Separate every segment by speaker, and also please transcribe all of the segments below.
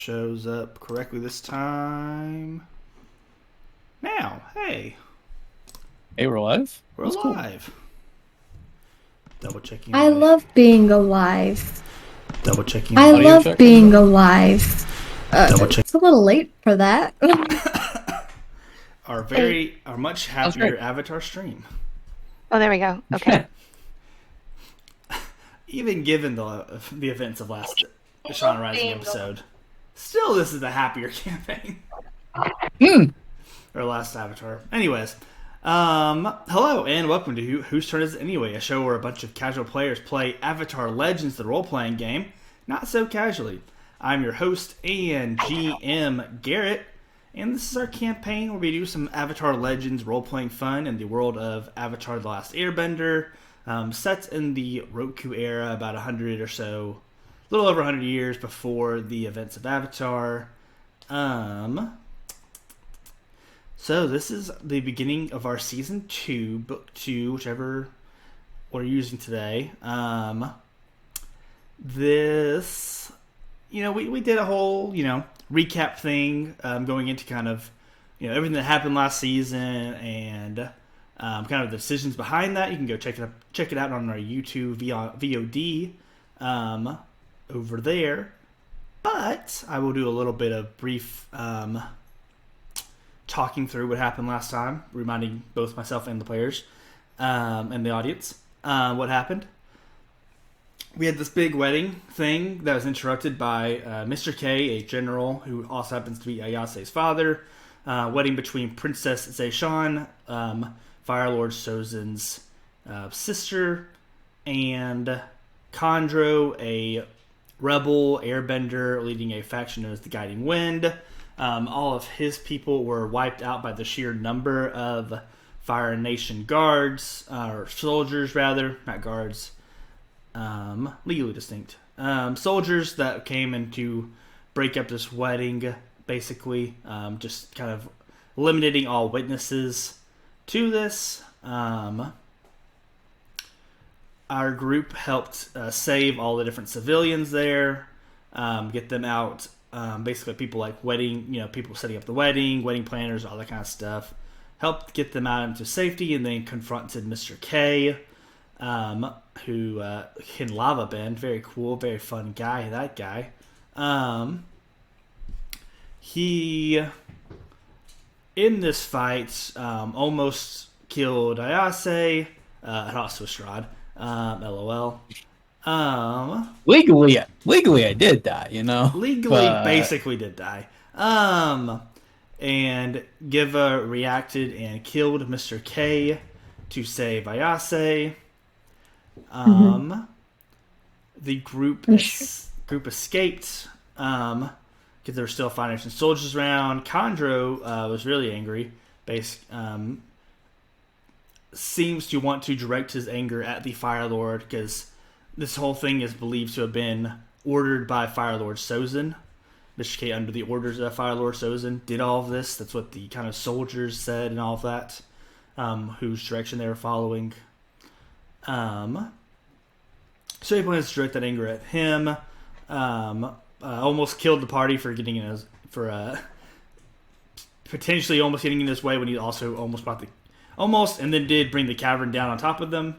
Speaker 1: Shows up correctly this time. Now, hey,
Speaker 2: Hey, we're live?
Speaker 1: we're
Speaker 2: That's cool.
Speaker 1: alive. Double checking
Speaker 3: I
Speaker 1: my
Speaker 3: love being alive.
Speaker 1: double checking
Speaker 3: I
Speaker 1: my
Speaker 2: Audio
Speaker 3: love
Speaker 2: check?
Speaker 3: being
Speaker 1: info.
Speaker 3: alive.
Speaker 1: Double check
Speaker 3: It's a little late for that.
Speaker 1: our
Speaker 4: Hey.
Speaker 1: our much
Speaker 2: Sounds great.
Speaker 1: happier Avatar stream.
Speaker 4: Oh, there we go. Okay.
Speaker 1: Even given the events of last Sean Rising episode, still this is a happier campaign.
Speaker 2: Hmm.
Speaker 1: Or last Avatar. Anyways, hello and welcome to Whose Turn Is It Anyway, a show where a bunch of casual players play Avatar Legends, the role-playing game, not so casually. I'm your host and GM, Garrett, and this is our campaign where we do some Avatar Legends role-playing fun in the world of Avatar The Last Airbender, set in the Roku era, about 100 or so, a little over 100 years before the events of Avatar. So this is the beginning of our season 2, book 2, whichever we're using today. This, we did a whole, recap thing, going into kind of, everything that happened last season and kind of the decisions behind that. You can go check it out on our YouTube VOD over there. But I will do a little bit of brief talking through what happened last time, reminding both myself and the players and the audience what happened. We had this big wedding thing that was interrupted by Mr. K, a general who also happens to be Ayase's father. Wedding between Princess Zayshan, Fire Lord Sozin's sister, and Khandro, a rebel airbender leading a faction known as the Guiding Wind. All of his people were wiped out by the sheer number of Fire Nation guards, or soldiers rather, not guards, legally distinct. Soldiers that came in to break up this wedding, basically, just kind of eliminating all witnesses to this. Our group helped save all the different civilians there, get them out. Basically, people like people setting up the wedding planners, all that kind of stuff. Helped get them out into safety, and then confronted Mr. K, who in Lava Bend, very cool, very fun guy. That guy, he in this fight almost killed Ayase, and also Strahd. LOL.
Speaker 2: Legally, I did that,
Speaker 1: Legally,
Speaker 2: But
Speaker 1: basically did die. And Giva reacted and killed Mr. K to save Ayase. The group escaped because there were still Fire Nation soldiers around. Khandro was really angry. Seems to want to direct his anger at the Fire Lord because this whole thing is believed to have been ordered by Fire Lord Sozin. Mr. K, under the orders of Fire Lord Sozin, did all of this. That's what the kind of soldiers said and all of that, whose direction they were following. So he plans to direct that anger at him. Almost killed the party for getting in his, potentially almost getting in his way when he also and then did bring the cavern down on top of them.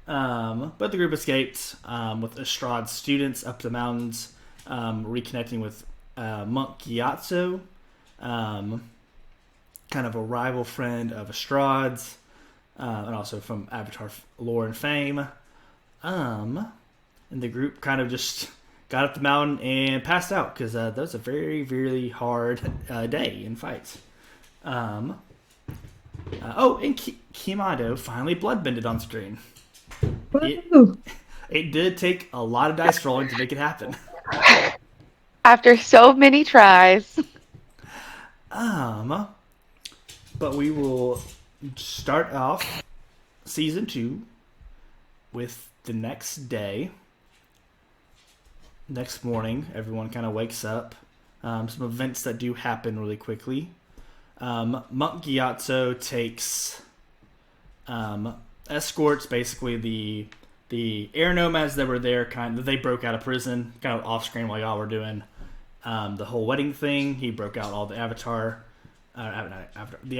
Speaker 1: But the group escaped with Estrade's students up the mountains, reconnecting with Monk Gyatso, kind of a rival friend of Estrade's, and also from Avatar lore and fame. And the group kind of just got up the mountain and passed out because that was a very, very hard day in fights. And Kimado finally bloodbended on screen. It did take a lot of dice rolling to make it happen.
Speaker 4: After so many tries.
Speaker 1: But we will start off season 2 with the next day. Next morning, everyone kind of wakes up. Some events that do happen really quickly. Monk Gyatso takes escorts, basically the air nomads that were there, they broke out of prison, kind of off screen while y'all were doing the whole wedding thing. He broke out all the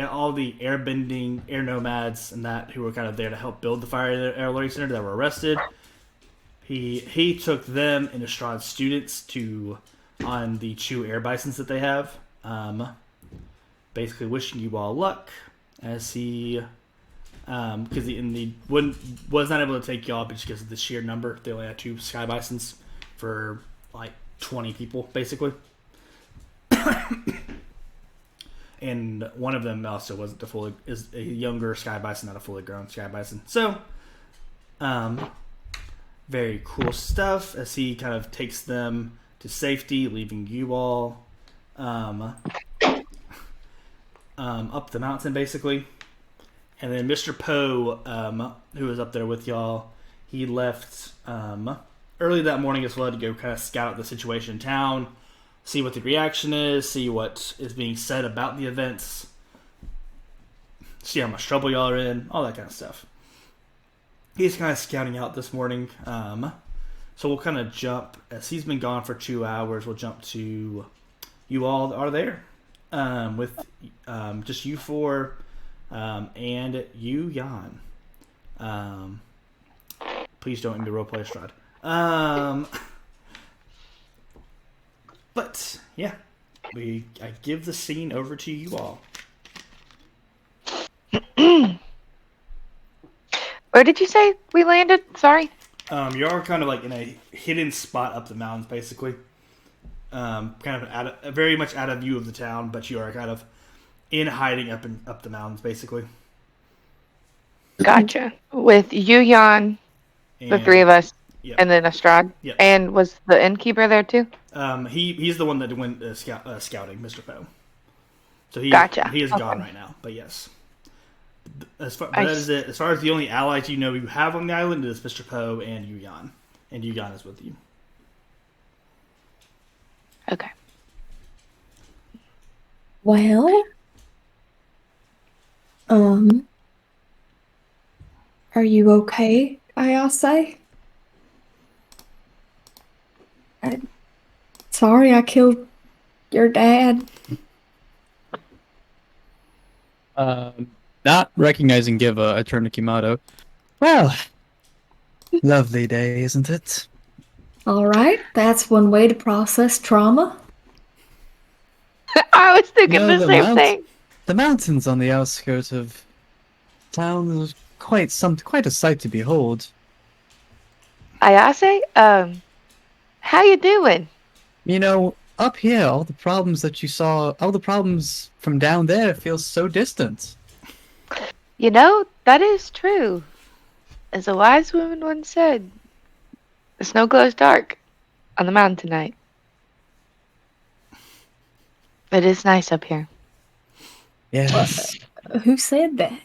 Speaker 1: all the airbending air nomads and that who were kind of there to help build the fire air learning center that were arrested. He took them and Estrade's students on the Chew air bisons that they have. Basically wishing you all luck as he because he was not able to take y'all just because of the sheer number. They only had 2 sky bisons for like 20 people basically. And one of them also wasn't is a younger sky bison, not a fully grown sky bison. So, very cool stuff as he kind of takes them to safety, leaving you all up the mountain basically. And then Mr. Poe, who was up there with y'all, he left early that morning as well to go kind of scout out the situation in town, see what the reaction is, see what is being said about the events, see how much trouble y'all are in, all that kind of stuff. He's kind of scouting out this morning. So we'll kind of jump, as he's been gone for 2 hours, we'll jump to you all are there with just you 4 and you, Jan. Please don't make me roleplay Estrade. But yeah, I give the scene over to you all.
Speaker 4: Where did you say we landed? Sorry.
Speaker 1: You are kind of like in a hidden spot up the mountains, basically. Kind of very much out of view of the town, but you are kind of in hiding up the mountains, basically.
Speaker 4: Gotcha. With you, Jan, the 3 of us,
Speaker 1: yep.
Speaker 4: and then Estrade.
Speaker 1: Yep.
Speaker 4: And was the innkeeper there too?
Speaker 1: He's the one that went scouting, Mr. Poe. So
Speaker 4: Gotcha.
Speaker 1: He is gone right now, but yes. As far as the only allies you know you have on the island is Mr. Poe and Yuyan. And Yuyan is with you.
Speaker 4: Okay.
Speaker 3: Well, are you okay, Ayase? Sorry I killed your dad.
Speaker 2: Not recognizing Giva, I turn to Kimato. Well, lovely day, isn't it?
Speaker 3: All right, that's one way to process trauma.
Speaker 4: I was thinking the same thing.
Speaker 2: The mountains on the outskirts of town is quite a sight to behold.
Speaker 4: Ayase, how you doing?
Speaker 2: You know, up here, all the problems from down there feel so distant.
Speaker 4: You know, that is true. As a wise woman once said, the snow glows dark on the mountain tonight. It is nice up here.
Speaker 2: Yes.
Speaker 3: Who said that?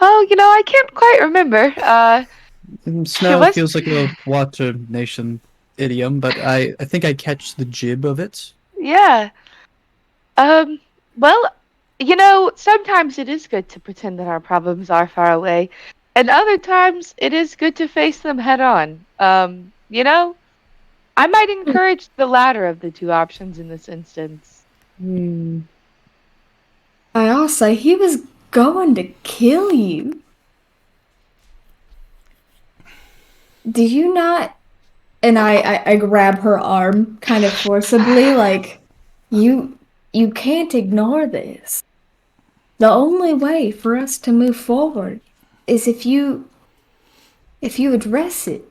Speaker 4: Oh, I can't quite remember.
Speaker 2: Snow feels like a Water Nation idiom, but I think I catch the jib of it.
Speaker 4: Yeah. Well, sometimes it is good to pretend that our problems are far away, and other times it is good to face them head on. I might encourage the latter of the 2 options in this instance.
Speaker 3: Ayase, he was going to kill you. Do you not? And I grab her arm kind of forcibly, like, you can't ignore this. The only way for us to move forward is if you address it.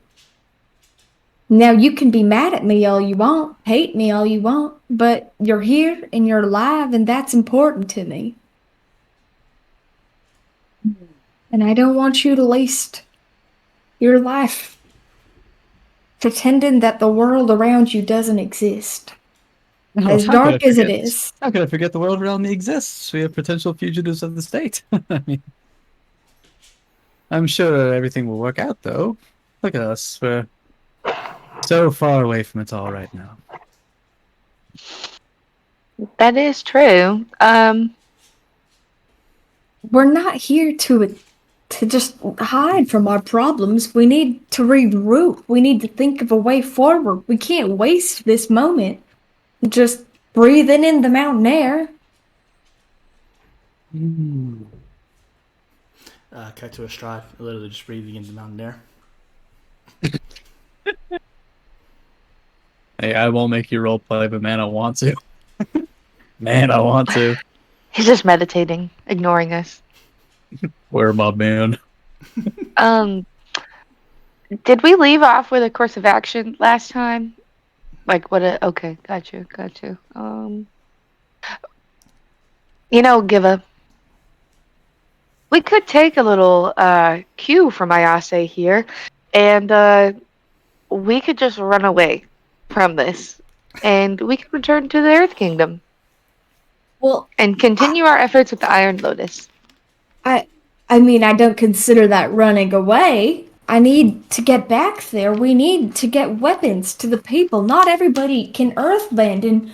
Speaker 3: Now, you can be mad at me all you want, hate me all you want, but you're here and you're alive, and that's important to me. And I don't want you to waste your life pretending that the world around you doesn't exist. As dark as it is.
Speaker 2: How could I forget the world around me exists? We have potential fugitives of the state. I mean, I'm sure everything will work out, though. Look at us. We're so far away from it all right now.
Speaker 4: That is true.
Speaker 3: We're not here to to just hide from our problems. We need to regroup. We need to think of a way forward. We can't waste this moment just breathing in the mountain air.
Speaker 1: Cut to a stride, literally just breathing in the mountain air.
Speaker 2: Hey, I won't make you roleplay, but man, I want to. Man, I want to.
Speaker 4: He's just meditating, ignoring us.
Speaker 2: Where my man?
Speaker 4: Did we leave off with a course of action last time? Like what a okay, got you. Giva. We could take a little cue from Ayase here, and we could just run away from this, and we could return to the Earth Kingdom.
Speaker 3: Well,
Speaker 4: and continue our efforts with the Iron Lotus.
Speaker 3: I mean, I don't consider that running away. I need to get back there. We need to get weapons to the people. Not everybody can earthbend, and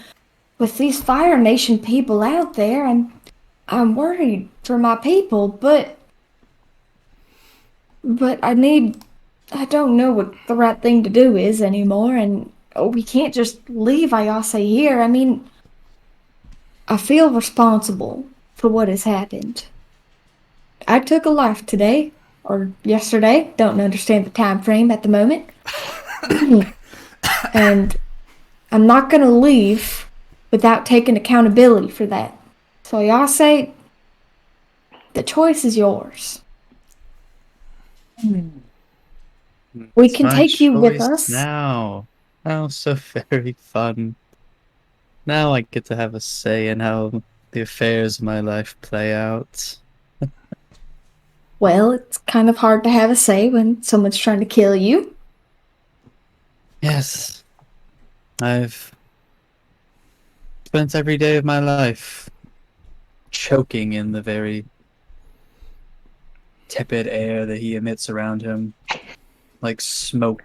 Speaker 3: with these Fire Nation people out there, I'm worried for my people, but I don't know what the right thing to do is anymore, and we can't just leave Ayase here. I mean, I feel responsible for what has happened. I took a life today, or yesterday, don't understand the time frame at the moment. And I'm not gonna leave without taking accountability for that. So y'all say, the choice is yours. We
Speaker 2: It's
Speaker 3: can
Speaker 2: my
Speaker 3: take you with
Speaker 2: choice
Speaker 3: us.
Speaker 2: now. Oh, so very fun. Now I get to have a say in how the affairs of my life play out.
Speaker 3: Well, it's kind of hard to have a say when someone's trying to kill you.
Speaker 2: Yes. I've spent every day of my life choking in the very tepid air that he emits around him, like smoke.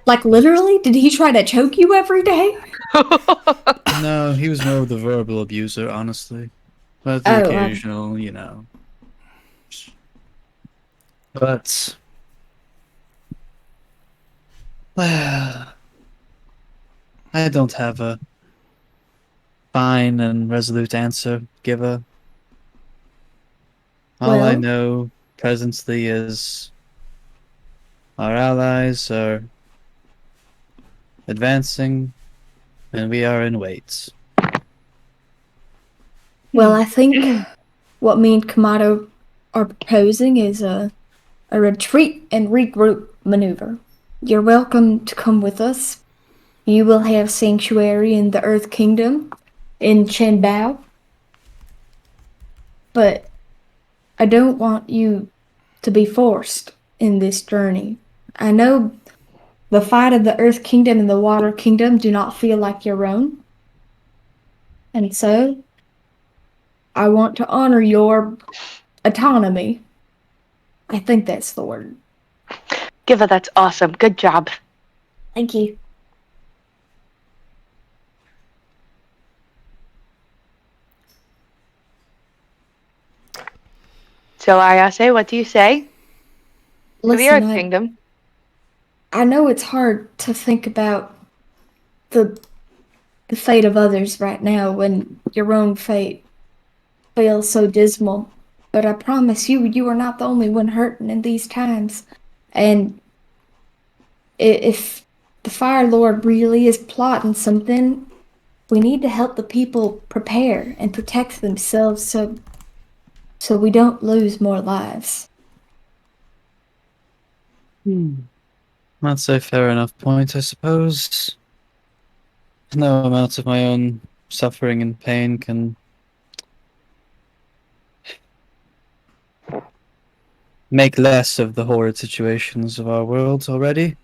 Speaker 3: Like, literally? Did he try to choke you every day?
Speaker 2: No, he was more of the verbal abuser, honestly. But the occasional, you know. But, well, I don't have a fine and resolute answer, Giver. All I
Speaker 3: Well,
Speaker 2: know presently is our allies are advancing, and we are in wait.
Speaker 3: well, I think what me and Kamado are proposing is a retreat and regroup maneuver. You're welcome to come with us. You will have sanctuary in the Earth Kingdom in Chenbao. But I don't want you to be forced in this journey. I know the fight of the Earth Kingdom and the Water Kingdom do not feel like your own. And so, I want to honor your autonomy. I think that's the word.
Speaker 4: Giva, that's awesome. Good job.
Speaker 3: Thank you.
Speaker 4: So Ayase, what do you say? To the Earth Kingdom.
Speaker 3: I know it's hard to think about the fate of others right now when your own fate feels so dismal. But I promise you, you are not the only one hurting in these times. And if the Fire Lord really is plotting something, we need to help the people prepare and protect themselves so we don't lose more lives.
Speaker 2: That's a fair enough point, I suppose. No amount of my own suffering and pain can make less of the horrid situations of our world already.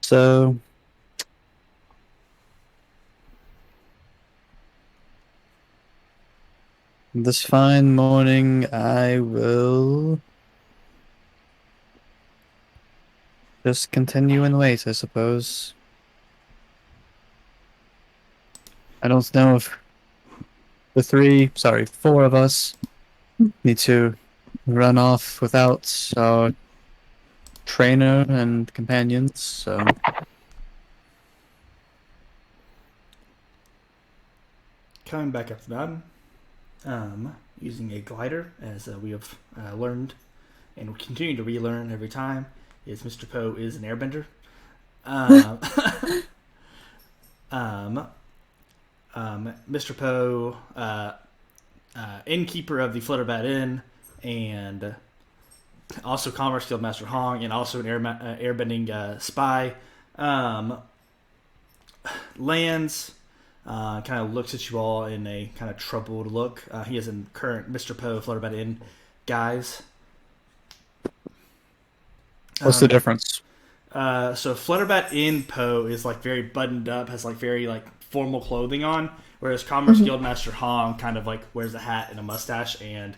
Speaker 2: So, this fine morning, I will just continue and wait, I suppose. I don't know if the four of us need to run off without our trainer and companions, so
Speaker 1: Coming back up the mountain, using a glider, as we have learned and we continue to relearn every time, is Mr. Poe is an airbender. Mr. Poe, innkeeper of the Flutterbat Inn, and also Commerce Guild Master Hong, and also an airbending spy, lands, kind of looks at you all in a kind of troubled look. He is in current Mr. Poe Flutterbat Inn guise.
Speaker 2: what's the difference?
Speaker 1: So Flutterbat Inn Poe is like very buttoned up, has like very like formal clothing on, whereas Commerce Guild Master Hong kind of like wears a hat and a mustache and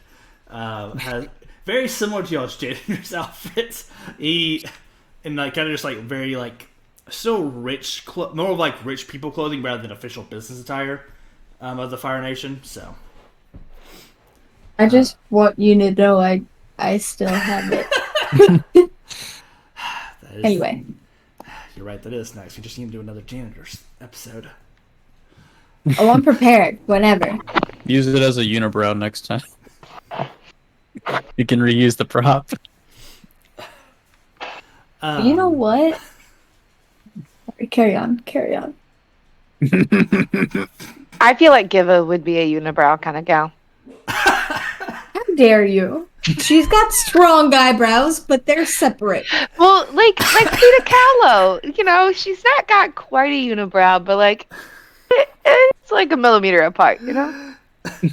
Speaker 1: has very similar to y'all's janitor's outfits. He and like kind of just like very like still rich, more of like rich people clothing rather than official business attire of the Fire Nation. So
Speaker 3: I just want you to know I still have it.
Speaker 1: that is,
Speaker 3: Anyway,
Speaker 1: you're right. That is nice. We just need to do another janitor's episode.
Speaker 3: oh, I'm prepared whenever.
Speaker 2: Use it as a unibrow next time. You can reuse the prop.
Speaker 3: You know what? Carry on.
Speaker 4: I feel like Giva would be a unibrow kind of gal.
Speaker 3: How dare you? She's got strong eyebrows, but they're separate.
Speaker 4: Well, like Frida Kahlo, you know, she's not got quite a unibrow, but like it's like a millimeter apart, you know.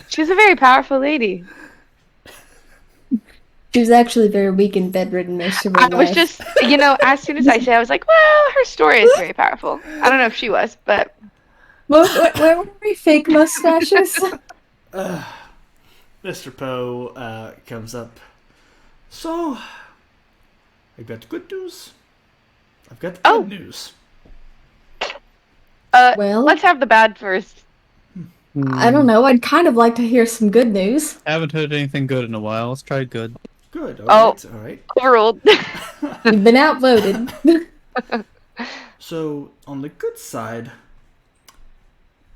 Speaker 4: She's a very powerful lady.
Speaker 3: She was actually very weak and bedridden most of her
Speaker 4: I
Speaker 3: life.
Speaker 4: was just, you know, as soon as I said, I was like, well, her story is very powerful. I don't know if she was, but
Speaker 3: Where were we? Fake mustaches?
Speaker 1: Mr. Poe comes up. So, I've got good news. I've got the good news.
Speaker 3: Well,
Speaker 4: let's have the bad first.
Speaker 3: I don't know. I'd kind of like to hear some good news.
Speaker 2: Haven't heard anything good in a while. Let's try good.
Speaker 1: Good. All right.
Speaker 4: Overruled.
Speaker 3: You've been outvoted.
Speaker 1: So, on the good side,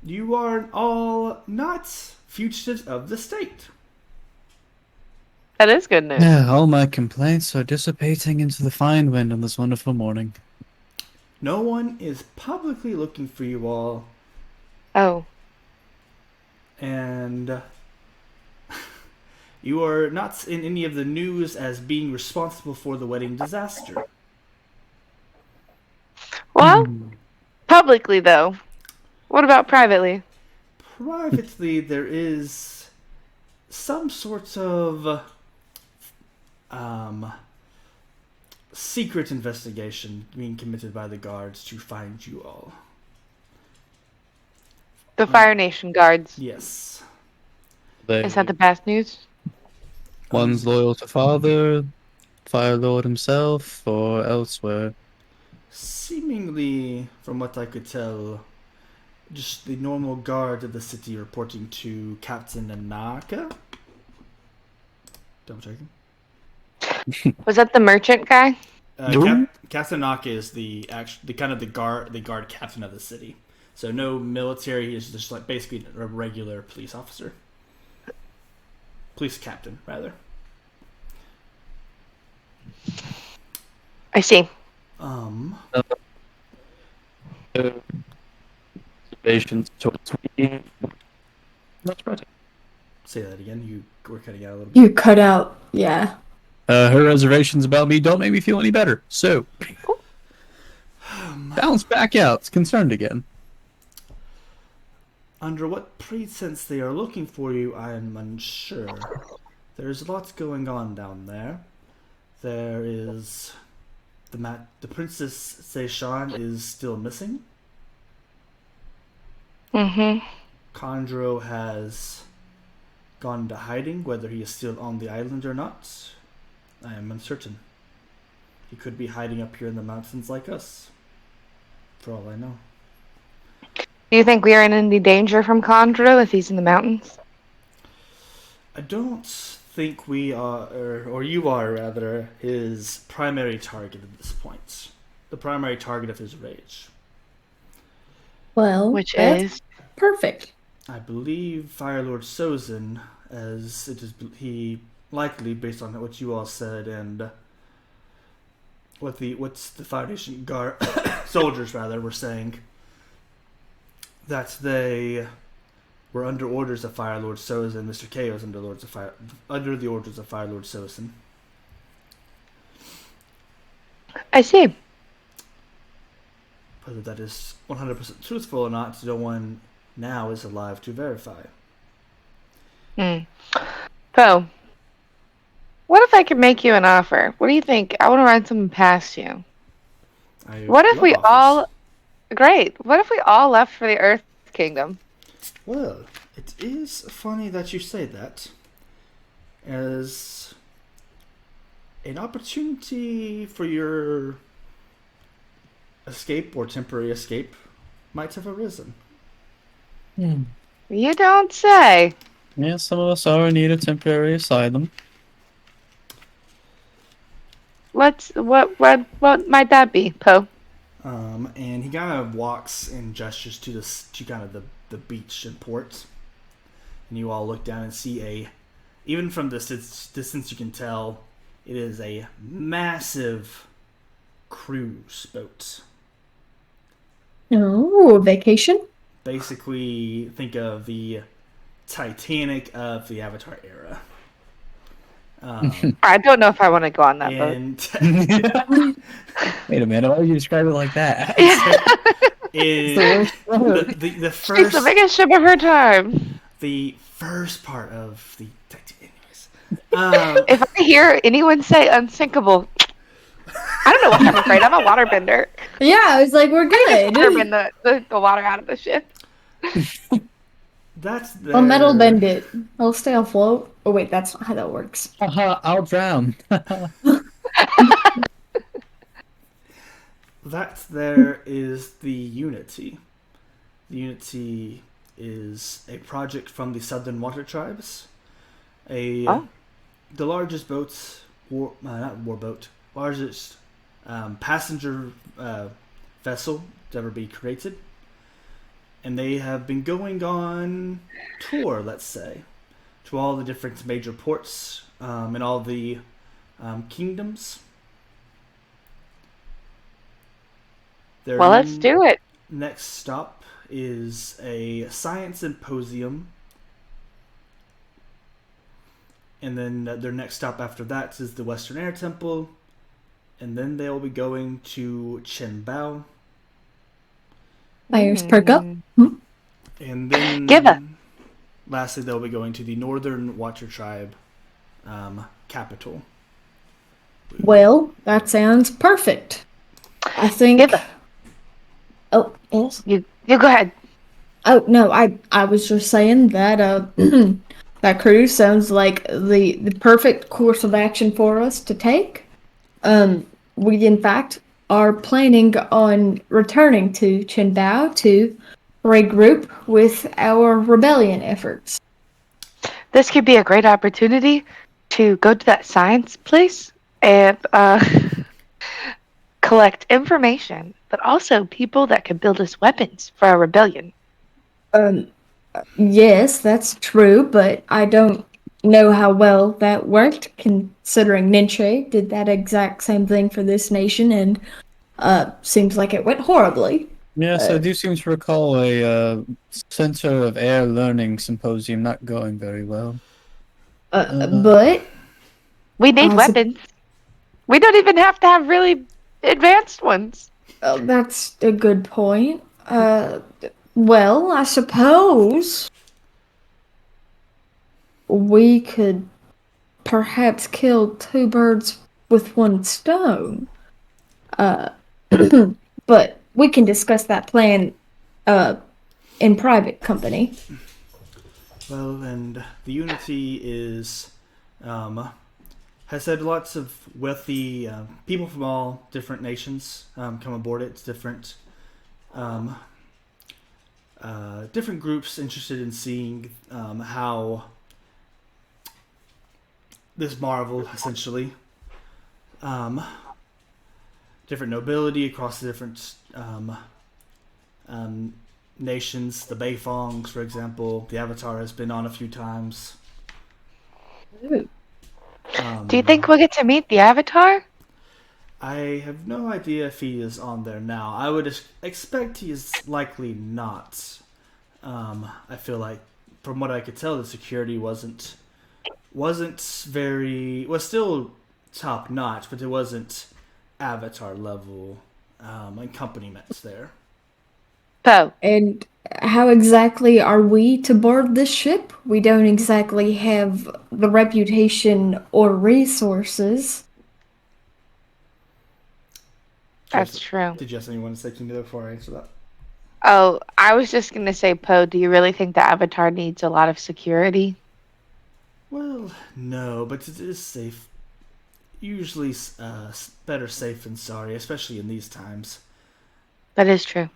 Speaker 1: you are all not fugitives of the state.
Speaker 4: That is good news.
Speaker 2: Yeah, all my complaints are dissipating into the fine wind on this wonderful morning.
Speaker 1: No one is publicly looking for you all,
Speaker 4: Oh.
Speaker 1: and you are not in any of the news as being responsible for the wedding disaster.
Speaker 4: Well, publicly though. What about privately?
Speaker 1: Privately, there is some sort of secret investigation being committed by the guards to find you all.
Speaker 4: The Fire Nation guards.
Speaker 1: Yes.
Speaker 4: Is that the bad news?
Speaker 2: One's loyal to Father, Fire Lord himself, or elsewhere?
Speaker 1: Seemingly, from what I could tell, just the normal guard of the city reporting to Captain Anaka. Double checking.
Speaker 4: Was that the merchant guy?
Speaker 1: Captain Anaka is the guard captain of the city. So no military, is just like basically a regular police officer. Police captain, rather.
Speaker 4: I see.
Speaker 2: Observations towards me. Not surprising.
Speaker 1: Say that again. You were cutting out a little bit.
Speaker 3: You cut out. Yeah.
Speaker 2: Her reservations about me don't make me feel any better. So, bounce back out. It's concerned again.
Speaker 1: Under what pretense they are looking for you, I am unsure. There's lots going on down there. There is the Princess Seishan is still missing.
Speaker 4: Mm-hmm.
Speaker 1: Condro has gone into hiding, whether he is still on the island or not. I am uncertain. He could be hiding up here in the mountains like us, for all I know.
Speaker 4: Do you think we are in any danger from Condro if he's in the mountains?
Speaker 1: I don't think we are, or you are rather, his primary target at this point. The primary target of his rage.
Speaker 3: Well,
Speaker 4: Which
Speaker 3: that's
Speaker 4: is
Speaker 3: perfect.
Speaker 1: I believe Fire Lord Sozin, as it is he likely based on what you all said and what's the Foundation guard soldiers rather were saying, that they were under orders of Fire Lord Sozin. Mr. K was under the orders of Fire Lord Sozin.
Speaker 4: I see.
Speaker 1: Whether that is 100% truthful or not, no one now is alive to verify.
Speaker 4: So, what if I could make you an offer? What do you think? I want to run something past you.
Speaker 1: I
Speaker 4: What if
Speaker 1: love
Speaker 4: we
Speaker 1: offers.
Speaker 4: all... Great. What if we all left for the Earth Kingdom?
Speaker 1: Well, it is funny that you say that, as an opportunity for your escape or temporary escape might have arisen.
Speaker 4: You don't say.
Speaker 2: Yeah, some of us are in need of temporary asylum.
Speaker 4: What might that be, Poe?
Speaker 1: And he kind of walks and gestures to kind of the beach and port. And you all look down and see even from this distance you can tell, it is a massive cruise boat.
Speaker 3: Oh, vacation?
Speaker 1: Basically, think of the Titanic of the Avatar era.
Speaker 4: I don't know if I want to go on that boat.
Speaker 1: And
Speaker 2: Wait a minute, why would you describe it like that?
Speaker 1: the
Speaker 4: She's
Speaker 1: first
Speaker 4: the biggest ship of her time.
Speaker 1: the first part of the anyways.
Speaker 4: If I hear anyone say unsinkable, I don't know what I'm afraid. I'm a waterbender.
Speaker 3: Yeah, I was like, we're good.
Speaker 4: Waterbend the water out of the ship.
Speaker 1: That's the
Speaker 3: I'll metal bend it. I'll stay afloat. Oh wait, that's not how that works.
Speaker 2: I'll drown.
Speaker 1: That there is the Unity. The Unity is a project from the Southern Water Tribes. The largest boat, largest passenger vessel to ever be created. And they have been going on tour, let's say, to all the different major ports in all the kingdoms.
Speaker 4: Well, let's do it.
Speaker 1: Next stop is a science symposium. And then their next stop after that is the Western Air Temple. And then they'll be going to Chenbao.
Speaker 3: My ears perk up.
Speaker 1: And then
Speaker 4: Give it.
Speaker 1: lastly, they'll be going to the Northern Watcher Tribe capital.
Speaker 3: Well, that sounds perfect. I think.
Speaker 4: Give it.
Speaker 3: Oh, yes.
Speaker 4: You go ahead.
Speaker 3: Oh no, I was just saying that that cruise sounds like the perfect course of action for us to take. We in fact are planning on returning to Qingdao to regroup with our rebellion efforts.
Speaker 4: This could be a great opportunity to go to that science place and collect information, but also people that could build us weapons for our rebellion.
Speaker 3: Yes, that's true, but I don't know how well that worked, considering Ninche did that exact same thing for this nation, and seems like it went horribly.
Speaker 2: Yes, I do seem to recall a Center of Air Learning Symposium not going very well.
Speaker 3: But
Speaker 4: We need weapons. We don't even have to have really advanced ones.
Speaker 3: that's a good point. Well, I suppose we could perhaps kill two birds with one stone. But we can discuss that plan in private company.
Speaker 1: Well, and the Unity is has had lots of wealthy people from all different nations come aboard it. It's different different groups interested in seeing how this marvel essentially. Um, Different nobility across the different um, nations. The Beifongs, for example, the Avatar has been on a few times.
Speaker 3: Ooh.
Speaker 4: Do you think we'll get to meet the Avatar?
Speaker 1: I have no idea if he is on there now. I would expect he is likely not. I feel like, from what I could tell, the security wasn't was still top notch, but it wasn't Avatar level accompaniments there.
Speaker 4: Poe,
Speaker 3: And how exactly are we to board this ship? We don't exactly have the reputation or resources.
Speaker 4: that's true.
Speaker 1: Did you have anyone to say to me before I answer that?
Speaker 4: Oh, I was just gonna say, Poe, do you really think the Avatar needs a lot of security?
Speaker 1: Well, no, but it is safe. Usually, better safe than sorry, especially in these times.
Speaker 4: That is true.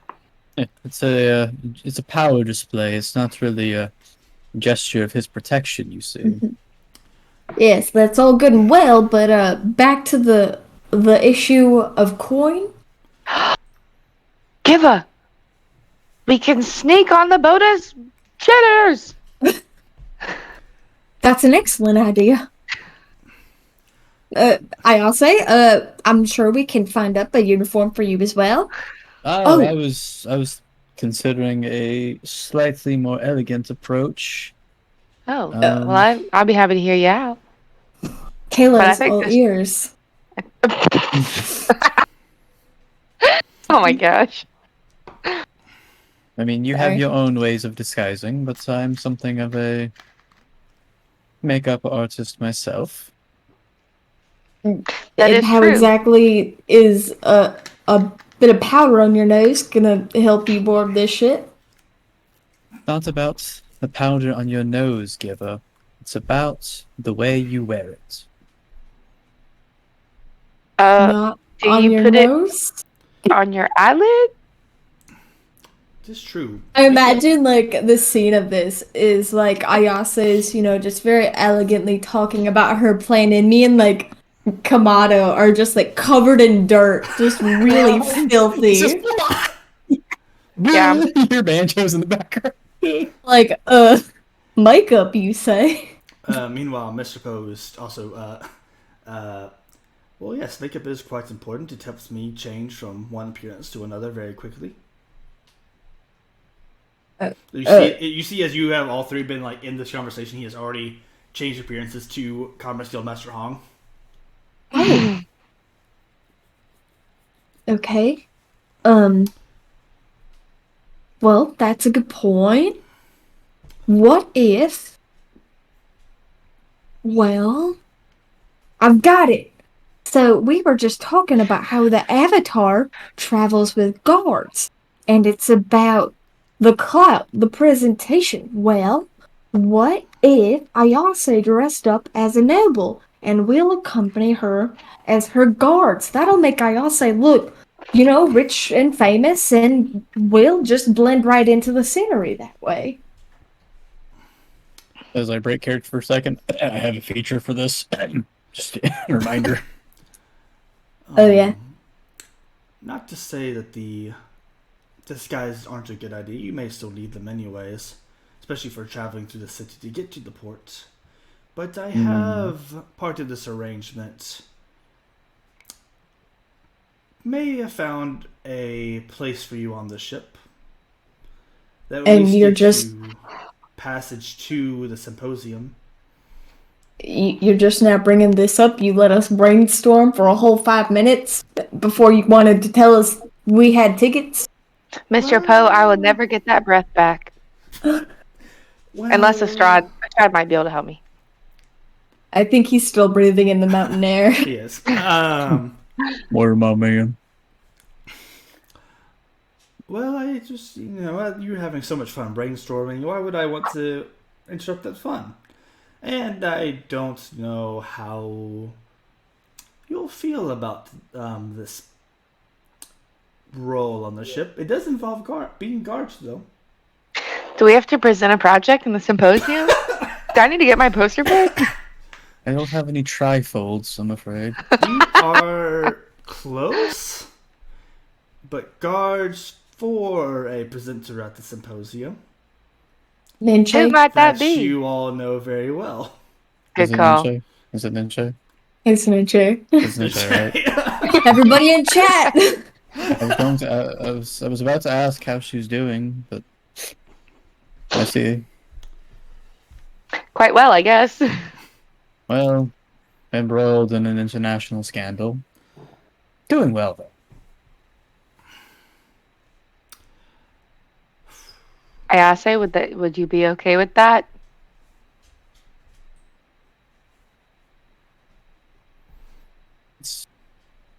Speaker 2: Yeah, it's a power display. It's not really a gesture of his protection, you see.
Speaker 3: Yes, that's all good and well, but back to the issue of coin.
Speaker 4: Giva, we can sneak on the boat as jitters.
Speaker 3: That's an excellent idea. I'll say, I'm sure we can find up a uniform for you as well.
Speaker 2: Oh,
Speaker 3: Oh.
Speaker 2: I was considering a slightly more elegant approach.
Speaker 4: Oh, well, I'll be happy to hear you out.
Speaker 3: Kayla's
Speaker 4: think
Speaker 3: all
Speaker 4: this-
Speaker 3: ears.
Speaker 4: Oh my gosh.
Speaker 2: I mean, you have
Speaker 3: Sorry.
Speaker 2: your own ways of disguising, but I'm something of a makeup artist myself.
Speaker 4: That
Speaker 3: And
Speaker 4: is
Speaker 3: how
Speaker 4: true.
Speaker 3: exactly is a bit of powder on your nose gonna help you board this ship?
Speaker 2: Not about the powder on your nose, Giver. It's about the way you wear it.
Speaker 3: Not
Speaker 4: Do
Speaker 3: on
Speaker 4: you
Speaker 3: your
Speaker 4: put it
Speaker 3: nose?
Speaker 4: on your eyelid?
Speaker 1: It is true.
Speaker 3: I imagine like the scene of this is like Ayase is, just very elegantly talking about her plan, and me and like Kamado are just like covered in dirt, just really filthy.
Speaker 4: Yeah.
Speaker 2: You hear banjos in the background.
Speaker 3: Like makeup, you say?
Speaker 1: Meanwhile, Mr. Poe is also. Well, yes, makeup is quite important. It helps me change from one appearance to another very quickly. You see, as you have all three been like in this conversation, he has already changed appearances to Commerce Guild Master Hong.
Speaker 3: Oh. Okay. Well, that's a good point. What if... Well, I've got it. So we were just talking about how the Avatar travels with guards, and it's about the clout, the presentation. Well, what if Ayase dressed up as a noble, and we'll accompany her as her guards? That'll make Ayase look, rich and famous, and we'll just blend right into the scenery that way.
Speaker 2: As I break character for a second, I have a feature for this. Just a reminder.
Speaker 3: Oh, yeah.
Speaker 1: Not to say that the disguises aren't a good idea. You may still need them anyways, especially for traveling through the city to get to the port. But I have part of this arrangement. May have found a place for you on the ship. That
Speaker 3: And you're just...
Speaker 1: passage to the symposium.
Speaker 3: You're just now bringing this up. You let us brainstorm for a whole 5 minutes before you wanted to tell us we had tickets.
Speaker 4: Mr. Poe, I will never get that breath back. Unless Estrad might be able to help me.
Speaker 3: I think he's still breathing in the mountain air.
Speaker 1: He is.
Speaker 2: Where my man?
Speaker 1: Well, I just, you're having so much fun brainstorming. Why would I want to interrupt that fun? And I don't know how you'll feel about this role on the ship. It does involve being guards, though.
Speaker 4: Do we have to present a project in the symposium? Do I need to get my poster book?
Speaker 2: I don't have any trifolds, I'm afraid.
Speaker 1: You are close, but guards for a presenter at the symposium
Speaker 4: Who
Speaker 3: Ninja.
Speaker 4: might that
Speaker 1: that
Speaker 4: be?
Speaker 1: you all know very well.
Speaker 2: Is
Speaker 4: Good
Speaker 2: it
Speaker 4: call.
Speaker 2: Ninja? Is it Ninja?
Speaker 3: It's Ninja.
Speaker 2: It's Ninja, right?
Speaker 3: Everybody in chat.
Speaker 2: I was going to. I was about to ask how she's doing, but I see.
Speaker 4: Quite well, I guess.
Speaker 2: Well, embroiled in an international scandal. Doing well though.
Speaker 4: Ayase, would you be okay with that?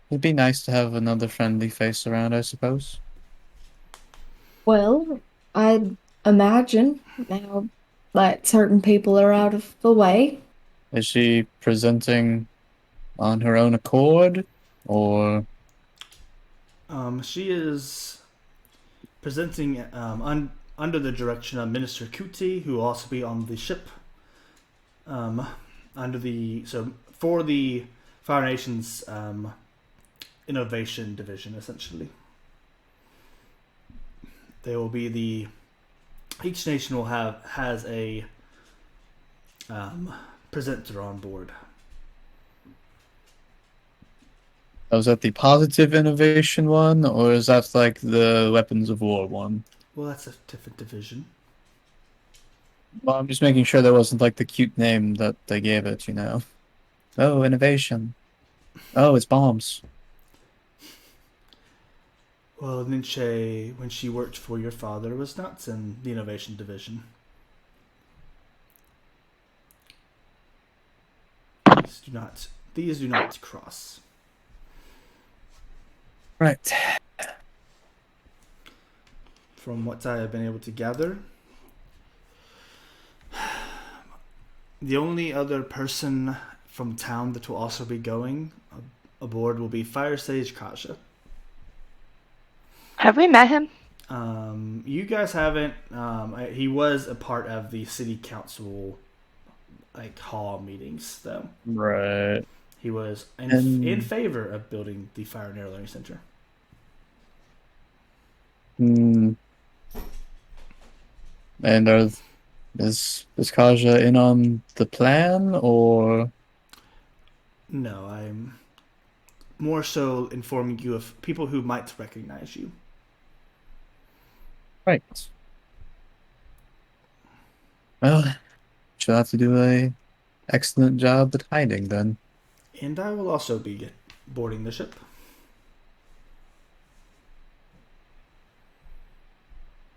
Speaker 2: It'd be nice to have another friendly face around, I suppose.
Speaker 3: Well, I imagine now that certain people are out of the way.
Speaker 2: Is she presenting on her own accord, or
Speaker 1: She is presenting under the direction of Minister Kuti, who will also be on the ship. For the Fire Nations Innovation Division, essentially. They will be each nation will has a presenter on board.
Speaker 2: is that the positive innovation one, or is that like the weapons of war one?
Speaker 1: Well, that's a different division.
Speaker 2: Well, I'm just making sure that wasn't like the cute name that they gave it, you know. Oh, innovation. Oh, it's bombs.
Speaker 1: Well, Ninche, when she worked for your father, was not in the Innovation Division. These do not cross.
Speaker 2: Right.
Speaker 1: From what I have been able to gather, the only other person from town that will also be going aboard will be Fire Sage Kasha.
Speaker 4: Have we met him?
Speaker 1: You guys haven't. He was a part of the city council, hall meetings, though.
Speaker 2: Right.
Speaker 1: He was in favor of building the Fire and Air Learning Center.
Speaker 2: Hmm. And is Kaja in on the plan, or?
Speaker 1: No, I'm more so informing you of people who might recognize you.
Speaker 2: Right. Well, she'll have to do a excellent job at hiding then.
Speaker 1: And I will also be boarding the ship.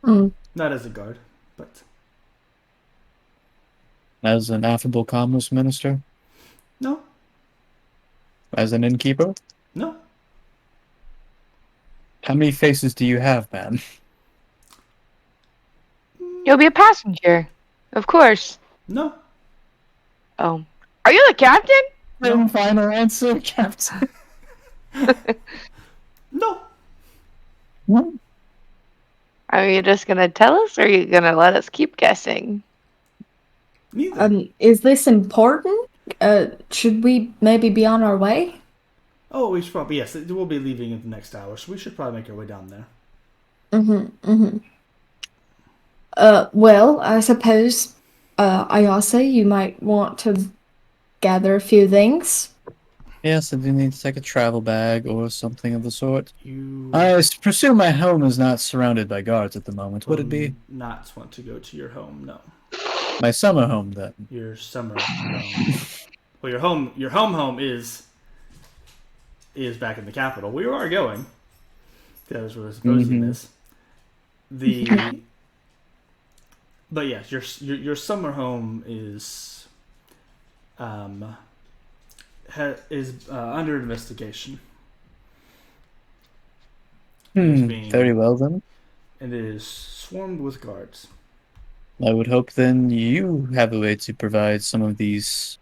Speaker 3: Mm.
Speaker 1: Not as a guard, but
Speaker 2: As an affable commerce minister?
Speaker 1: no,
Speaker 2: As an innkeeper?
Speaker 1: no,
Speaker 2: How many faces do you have, man?
Speaker 4: You'll be a passenger. Of course.
Speaker 1: no.
Speaker 4: Oh. Are you the captain?
Speaker 2: No. Final answer, Captain.
Speaker 1: No.
Speaker 2: What?
Speaker 4: Are you just gonna tell us, or are you gonna let us keep guessing?
Speaker 1: Neither.
Speaker 3: Is this important? Should we maybe be on our way?
Speaker 1: Oh, we should probably, yes, we'll be leaving in the next hour, so we should probably make our way down there.
Speaker 3: Well, I suppose, Ayase, you might want to gather a few things.
Speaker 2: Yes, I do need to take a travel bag or something of the sort.
Speaker 1: You
Speaker 2: I presume my home is not surrounded by guards at the moment. Would it be?
Speaker 1: not want to go to your home? No,
Speaker 2: My summer home, then.
Speaker 1: your summer home. Well, your home is back in the capital. We are going. That was where the symposium is. But yes, your summer home is under investigation.
Speaker 2: Very well, then.
Speaker 1: And it is swarmed with guards.
Speaker 2: I would hope then you have a way to provide some of these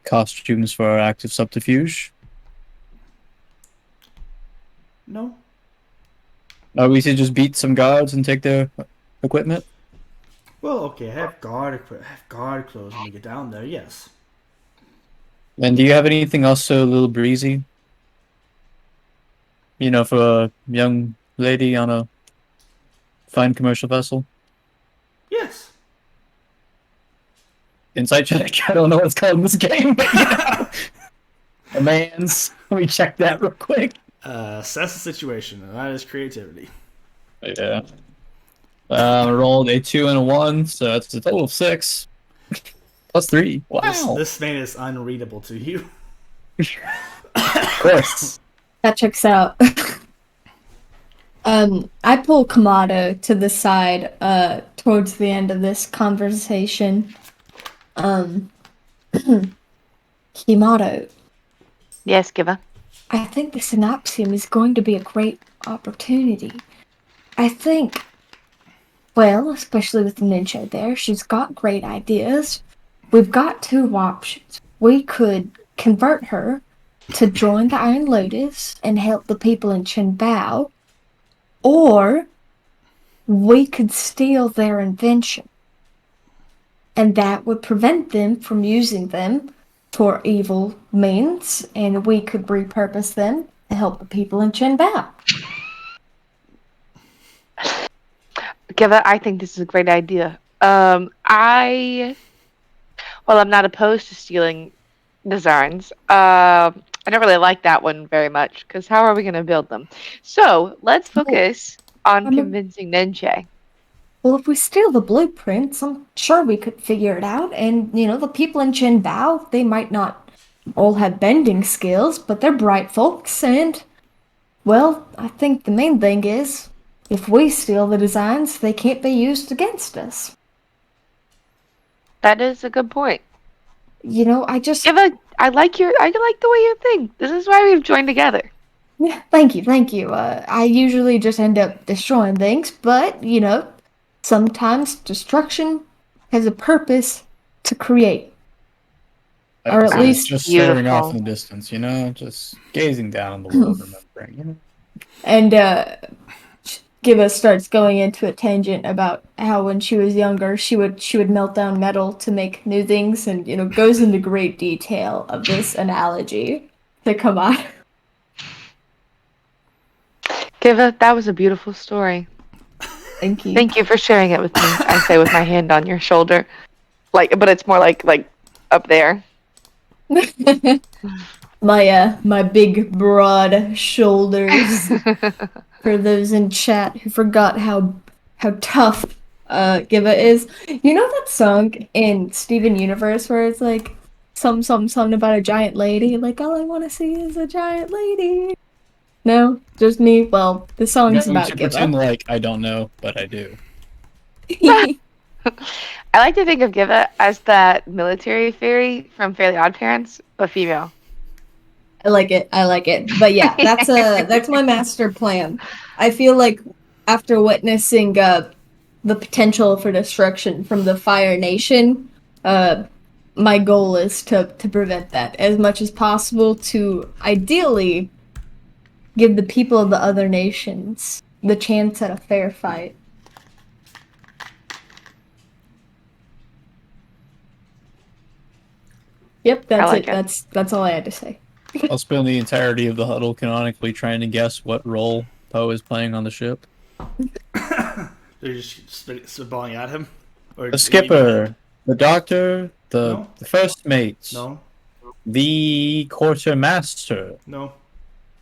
Speaker 2: costumes for our active subterfuge.
Speaker 1: No.
Speaker 2: Are we to just beat some guards and take their equipment?
Speaker 1: Well, okay, I have guard clothes when we get down there. Yes.
Speaker 2: And do you have anything also a little breezy? You know, for a young lady on a fine commercial vessel?
Speaker 1: Yes.
Speaker 2: Insight check. I don't know what it's called in this game, but you know. A man's. Let me check that real quick.
Speaker 1: Assess the situation, and that is creativity.
Speaker 2: Yeah. I rolled a 2 and a 1, so that's a total of 6. Plus 3. Wow.
Speaker 1: This man is unreadable to you.
Speaker 2: Of course.
Speaker 3: That checks out. I pull Kamado to the side, towards the end of this conversation. Kamado,
Speaker 4: Yes, Giva.
Speaker 3: I think the Synopsium is going to be a great opportunity. I think, well, especially with the ninja there, she's got great ideas. We've got 2 options. We could convert her to join the Iron Lotus and help the people in Chenbao, or we could steal their invention. And that would prevent them from using them for evil means, and we could repurpose them to help the people in Chenbao.
Speaker 4: Giva, I think this is a great idea. Well, I'm not opposed to stealing designs. I don't really like that one very much, because how are we going to build them? So, let's focus on convincing Ninja.
Speaker 3: Well, if we steal the blueprints, I'm sure we could figure it out. And, the people in Chenbao, they might not all have bending skills, but they're bright folks. And, well, I think the main thing is, if we steal the designs, they can't be used against us.
Speaker 4: That is a good point. I like the way you think. This is why we've joined together.
Speaker 3: Yeah, thank you. I usually just end up destroying things, but, sometimes destruction has a purpose to create. Or at least
Speaker 2: just staring off in the distance, just gazing down on the world, remembering,
Speaker 3: And Giva starts going into a tangent about how when she was younger, she would melt down metal to make new things, and goes into great detail of this analogy to come on.
Speaker 4: Giva, that was a beautiful story.
Speaker 3: Thank you.
Speaker 4: Thank you for sharing it with me. I say with my hand on your shoulder, but it's more like up there.
Speaker 3: My big broad shoulders. For those in chat who forgot how tough Giva is, that song in Steven Universe where it's like something about a giant lady, like all I want to see is a giant lady. No, just me. Well, the song's about Giva.
Speaker 2: Pretend like I don't know, but I do.
Speaker 4: I like to think of Giva as that military fairy from Fairly Odd Parents, but female.
Speaker 3: I like it. But yeah, that's my master plan. I feel like after witnessing the potential for destruction from the Fire Nation, my goal is to prevent that as much as possible, to ideally give the people of the other nations the chance at a fair fight. Yep, that's it. That's all I had to say.
Speaker 2: I'll spend the entirety of the huddle canonically trying to guess what role Poe is playing on the ship.
Speaker 1: They're just spitballing at him? Or
Speaker 2: the skipper, the doctor, the first mate.
Speaker 1: No.
Speaker 2: The quartermaster.
Speaker 1: No.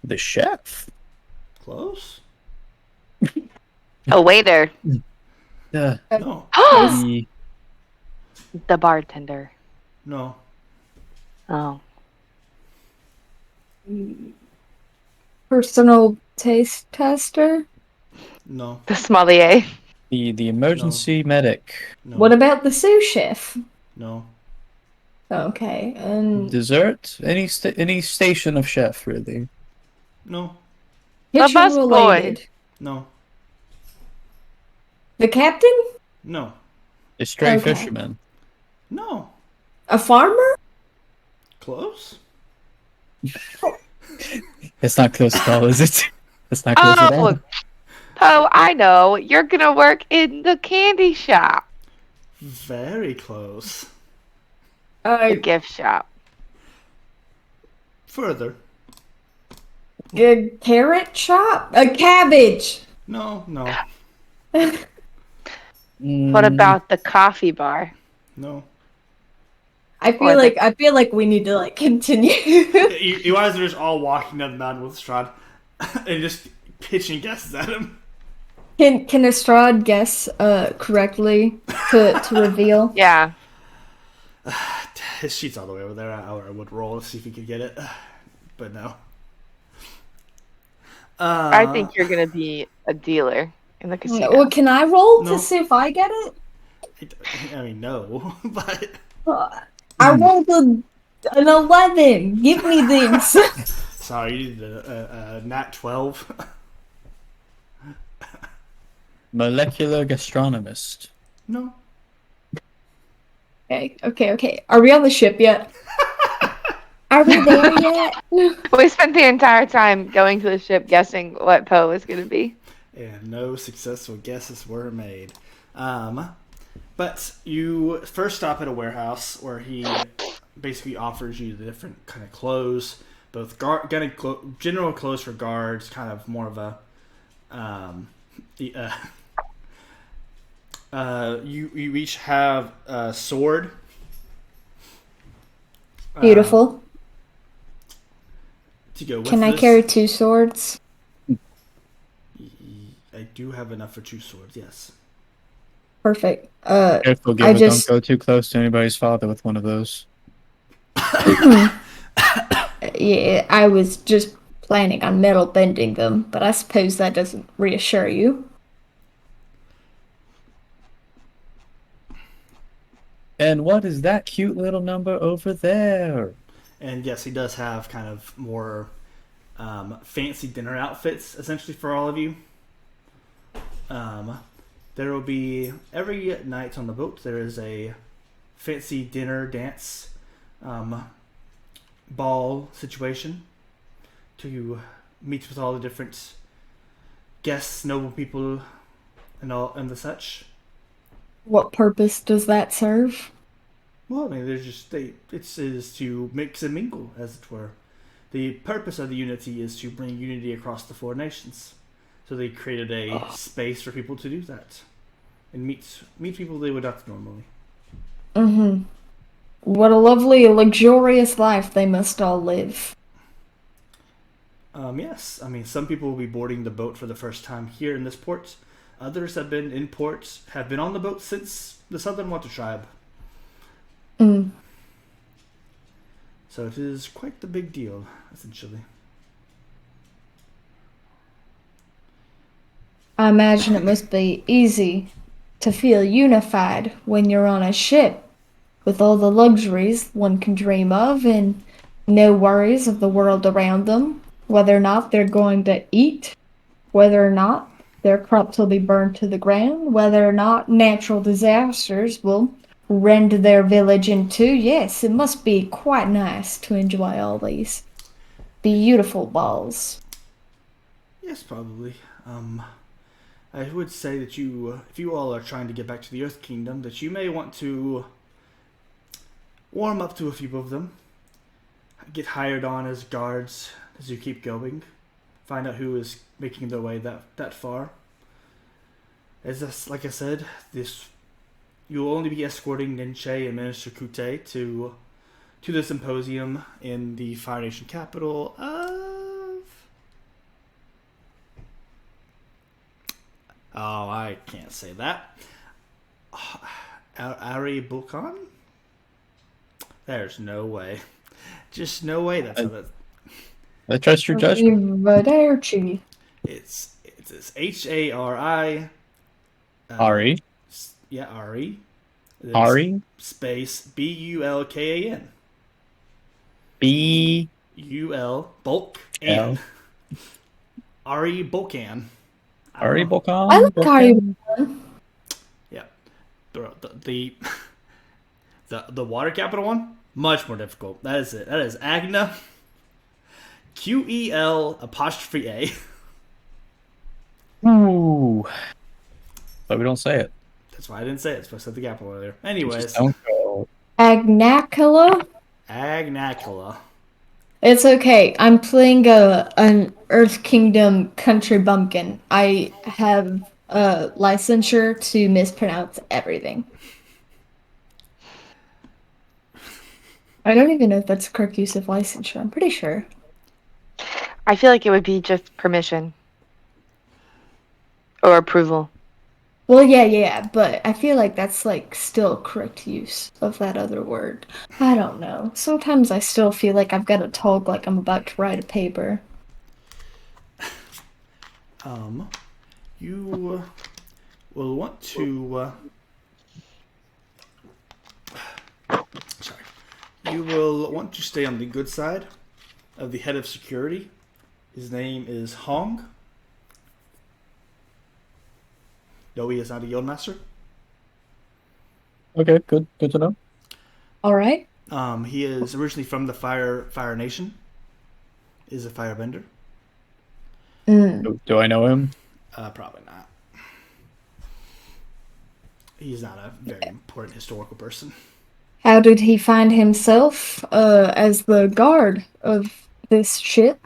Speaker 2: The chef.
Speaker 1: Close?
Speaker 4: A waiter.
Speaker 1: No.
Speaker 4: The bartender.
Speaker 1: No.
Speaker 4: Oh.
Speaker 3: Personal taste tester?
Speaker 1: No.
Speaker 4: The sommelier.
Speaker 2: The emergency medic.
Speaker 1: No.
Speaker 3: What about the sous chef?
Speaker 1: No.
Speaker 3: Okay.
Speaker 2: Dessert? Any station of chef, really.
Speaker 1: No.
Speaker 4: The bus boy.
Speaker 1: No.
Speaker 3: The captain?
Speaker 1: No.
Speaker 2: A stray fisherman.
Speaker 1: No.
Speaker 3: A farmer?
Speaker 1: Close?
Speaker 2: It's not close at all, is it? It's not close at all.
Speaker 4: Oh, I know. You're gonna work in the candy shop.
Speaker 1: Very close.
Speaker 4: The gift shop.
Speaker 1: Further.
Speaker 3: A carrot shop? A cabbage.
Speaker 1: No.
Speaker 4: What
Speaker 2: Mm,
Speaker 4: about the coffee bar?
Speaker 1: No.
Speaker 3: I
Speaker 4: Or
Speaker 3: feel like we need to like continue.
Speaker 1: You guys are just all walking down the mountain with Strahd and just pitching guesses at him.
Speaker 3: Can Estrad guess correctly to reveal?
Speaker 4: Yeah.
Speaker 1: His sheet's all the way over there. I would roll to see if he could get it, but no.
Speaker 4: I think you're gonna be a dealer in the casino.
Speaker 3: Well, can I roll
Speaker 1: No.
Speaker 3: to see if I get it?
Speaker 1: I mean, no, but
Speaker 3: I rolled an 11. Give me this.
Speaker 1: sorry, you did a nat 12.
Speaker 2: molecular gastronomist.
Speaker 1: No.
Speaker 3: Okay. Are we on the ship yet? Are we there yet?
Speaker 4: We spent the entire time going to the ship guessing what Poe was gonna be.
Speaker 1: And no successful guesses were made. But you first stop at a warehouse where he basically offers you the different kind of clothes, both general clothes for guards, kind of more of a you each have a sword.
Speaker 3: Beautiful.
Speaker 1: To go with
Speaker 3: Can I
Speaker 1: this.
Speaker 3: carry 2 swords?
Speaker 1: I do have enough for 2 swords, yes.
Speaker 3: Perfect.
Speaker 2: Careful,
Speaker 3: I
Speaker 2: Gibba,
Speaker 3: just-
Speaker 2: don't go too close to anybody's father with one of those.
Speaker 3: Yeah, I was just planning on metal bending them, but I suppose that doesn't reassure you.
Speaker 2: And what is that cute little number over there?
Speaker 1: And yes, he does have kind of more fancy dinner outfits, essentially, for all of you. There will be, every night on the boat, there is a fancy dinner, dance, ball situation to meet with all the different guests, noble people, and the such.
Speaker 3: What purpose does that serve?
Speaker 1: Well, I mean, it is to mix and mingle, as it were. The purpose of the Unity is to bring unity across the 4 nations. So they created a space for people to do that and meet people they would not normally.
Speaker 3: Mm-hmm. What a lovely, luxurious life they must all live.
Speaker 1: Yes, I mean, some people will be boarding the boat for the first time here in this port. Others have been in port, have been on the boat since the Southern Water Tribe.
Speaker 3: Mm.
Speaker 1: So it is quite the big deal, essentially.
Speaker 3: I imagine it must be easy to feel unified when you're on a ship with all the luxuries one can dream of and no worries of the world around them, whether or not they're going to eat, whether or not their crops will be burned to the ground, whether or not natural disasters will rend their village in two. Yes, it must be quite nice to enjoy all these beautiful balls.
Speaker 1: Yes, probably. I would say that if you all are trying to get back to the Earth Kingdom, that you may want to warm up to a few of them, get hired on as guards as you keep going, find out who is making their way that far. Like I said, you will only be escorting Ninche and Minister Kute to the symposium in the Fire Nation capital of... Oh, I can't say that. Ari Bulkan? There's no way. Just no way. That's how that.
Speaker 2: I trust your judgment.
Speaker 3: Arrivederci.
Speaker 1: It's Hari.
Speaker 2: Ari.
Speaker 1: Yeah, Ari. Then
Speaker 2: Ari.
Speaker 1: Space Bulkan.
Speaker 2: B.
Speaker 1: Bulk
Speaker 2: L.
Speaker 1: Ari Bulkan.
Speaker 2: Ari Bokan.
Speaker 3: I like Ari.
Speaker 1: Yeah. The water capital one, much more difficult. That is it. That is Agna. QEL''A.
Speaker 2: Ooh. But we don't say it.
Speaker 1: That's why I didn't say it. That's why I said the capital earlier.
Speaker 2: We
Speaker 1: Anyways,
Speaker 2: just don't go.
Speaker 3: Agnacula?
Speaker 1: Agnacula.
Speaker 3: It's okay. I'm playing an Earth Kingdom country bumpkin. I have a licensure to mispronounce everything. I don't even know if that's a correct use of licensure. I'm pretty sure.
Speaker 4: I feel like it would be just permission or approval.
Speaker 3: Well, yeah, but I feel like that's like still correct use of that other word. I don't know. Sometimes I still feel like I've got to talk like I'm about to write a paper.
Speaker 1: You will want to. Sorry. You will want to stay on the good side of the head of security. His name is Hong. No, he is not a Guildmaster.
Speaker 2: Okay, good to know.
Speaker 3: All right.
Speaker 1: He is originally from the Fire Nation. Is a firebender.
Speaker 2: Do I know him?
Speaker 1: Probably not. He's not a very important historical person.
Speaker 3: How did he find himself as the guard of this ship?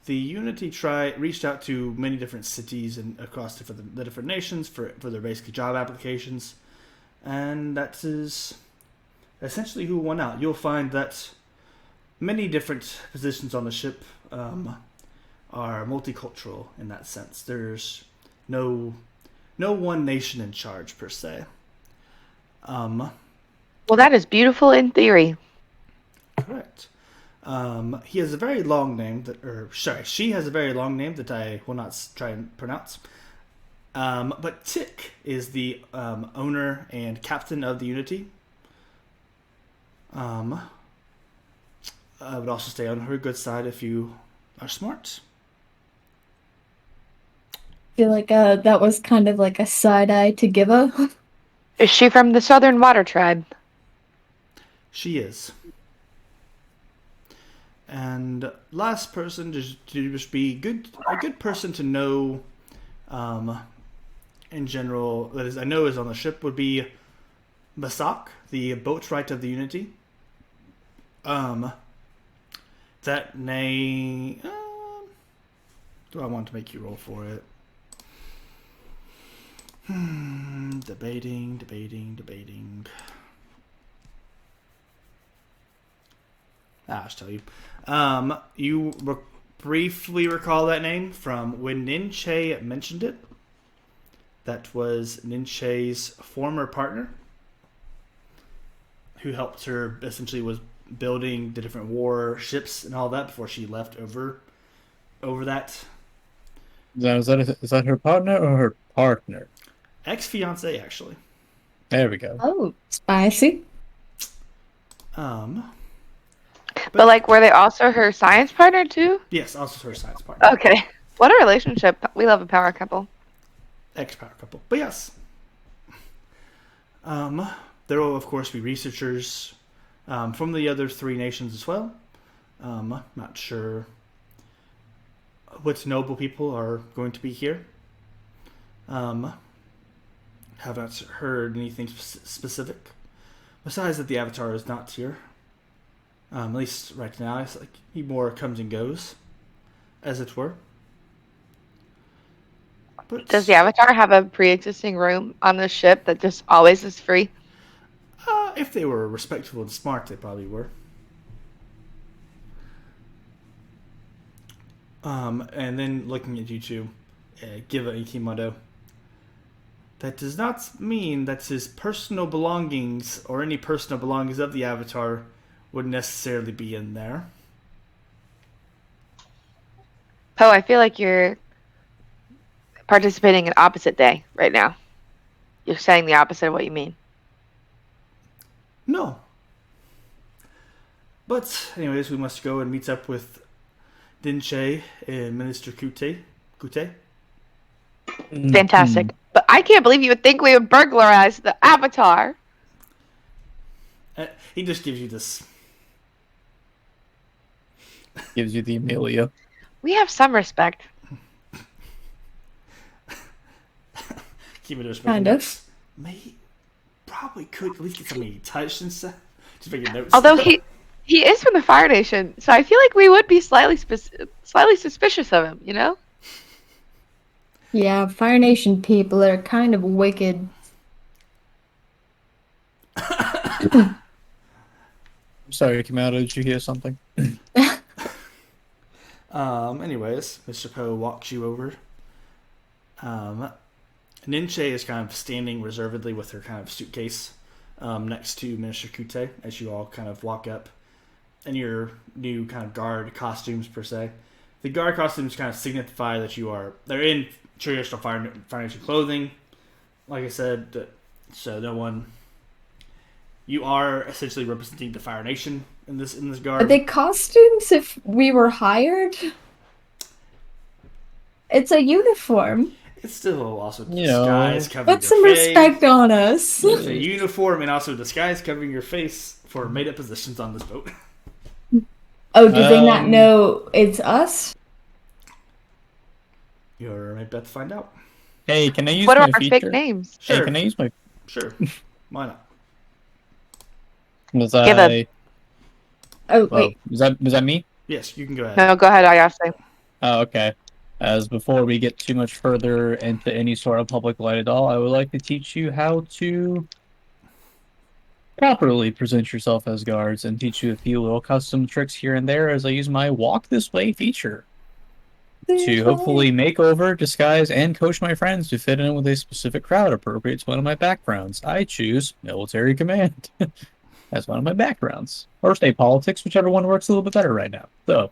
Speaker 1: The Unity reached out to many different cities and across the different nations for their basic job applications, and that is essentially who won out. You'll find that many different positions on the ship are multicultural in that sense. There's no one nation in charge per se.
Speaker 4: Well, that is beautiful in theory.
Speaker 1: Correct. He has a very long name she has a very long name that I will not try and pronounce. But Tick is the owner and captain of the Unity. I would also stay on her good side if you are smart.
Speaker 3: I feel like that was kind of like a side eye to Giva.
Speaker 4: Is she from the Southern Water Tribe?
Speaker 1: She is. And last person to just be a good person to know, in general, that is I know is on the ship would be Basak, the boatwright of the Unity. That name. Do I want to make you roll for it? Debating. I'll just tell you. You briefly recall that name from when Ninche mentioned it. That was Ninche's former partner, who helped her, essentially was building the different war ships and all that before she left over that.
Speaker 2: Is that her partner or her partner?
Speaker 1: Ex-fiance, actually.
Speaker 2: There we go.
Speaker 3: Oh, spicy.
Speaker 4: But like, were they also her science partner too?
Speaker 1: Yes, also her science partner.
Speaker 4: Okay. What a relationship. We love a power couple.
Speaker 1: Ex-power couple. But yes. There will, of course, be researchers from the other three nations as well. Not sure what noble people are going to be here. Have not heard anything specific. Besides that the Avatar is not here. At least right now, it's like he more comes and goes, as it were. But
Speaker 4: Does the Avatar have a pre-existing room on the ship that just always is free?
Speaker 1: if they were respectful and smart, they probably were. And then looking at you two, give a Ikimoto. That does not mean that his personal belongings or any personal belongings of the Avatar would necessarily be in there.
Speaker 4: Poe, I feel like you're participating in opposite day right now. You're saying the opposite of what you mean.
Speaker 1: No. But anyways, we must go and meet up with Dinche and Minister Kute.
Speaker 4: Fantastic. But I can't believe you would think we would burglarize the Avatar.
Speaker 1: He just gives you this.
Speaker 2: Gives you the Amelia.
Speaker 4: We have some respect.
Speaker 1: Keep it just
Speaker 3: Kind of.
Speaker 1: Probably could at least get something touched and stuff. Just making notes.
Speaker 4: Although He is from the Fire Nation, so I feel like we would be slightly suspicious of him, you know?
Speaker 3: Yeah, Fire Nation people are kind of wicked.
Speaker 2: I'm sorry, Kamado, did you hear something?
Speaker 1: Anyways, Mr. Poe walks you over. Ninche is kind of standing reservedly with her kind of suitcase next to Minister Kute as you all kind of walk up in your new kind of guard costumes, per se. The guard costumes kind of signify that they're in traditional Fire Nation clothing, like I said, so no one. You are essentially representing the Fire Nation in this
Speaker 3: Are
Speaker 1: guard.
Speaker 3: they costumes if we were hired? It's a uniform.
Speaker 1: It's still also
Speaker 2: You know,
Speaker 1: disguise covering
Speaker 3: Put
Speaker 1: your
Speaker 3: some
Speaker 1: face.
Speaker 3: respect on us.
Speaker 1: It's a uniform and also disguise covering your face for made up positions on this boat.
Speaker 3: Oh, do they not know it's us?
Speaker 1: You're about to find out.
Speaker 2: Hey, can I use
Speaker 4: What are
Speaker 2: my
Speaker 4: our
Speaker 2: feature?
Speaker 4: fake names?
Speaker 1: Sure.
Speaker 2: Hey, can I use my?
Speaker 1: Sure. Why not?
Speaker 2: Was
Speaker 4: Give
Speaker 2: I?
Speaker 3: Oh,
Speaker 2: Well,
Speaker 3: wait.
Speaker 2: was that me?
Speaker 1: Yes, you can go ahead.
Speaker 4: No, go ahead, Ayase.
Speaker 2: Oh, okay. As before we get too much further into any sort of public light at all, I would like to teach you how to properly present yourself as guards and teach you a few little custom tricks here and there as I use my walk this way feature to hopefully make over, disguise, and coach my friends to fit in with a specific crowd appropriate to one of my backgrounds. I choose military command as one of my backgrounds. Or state politics, whichever one works a little bit better right now. So,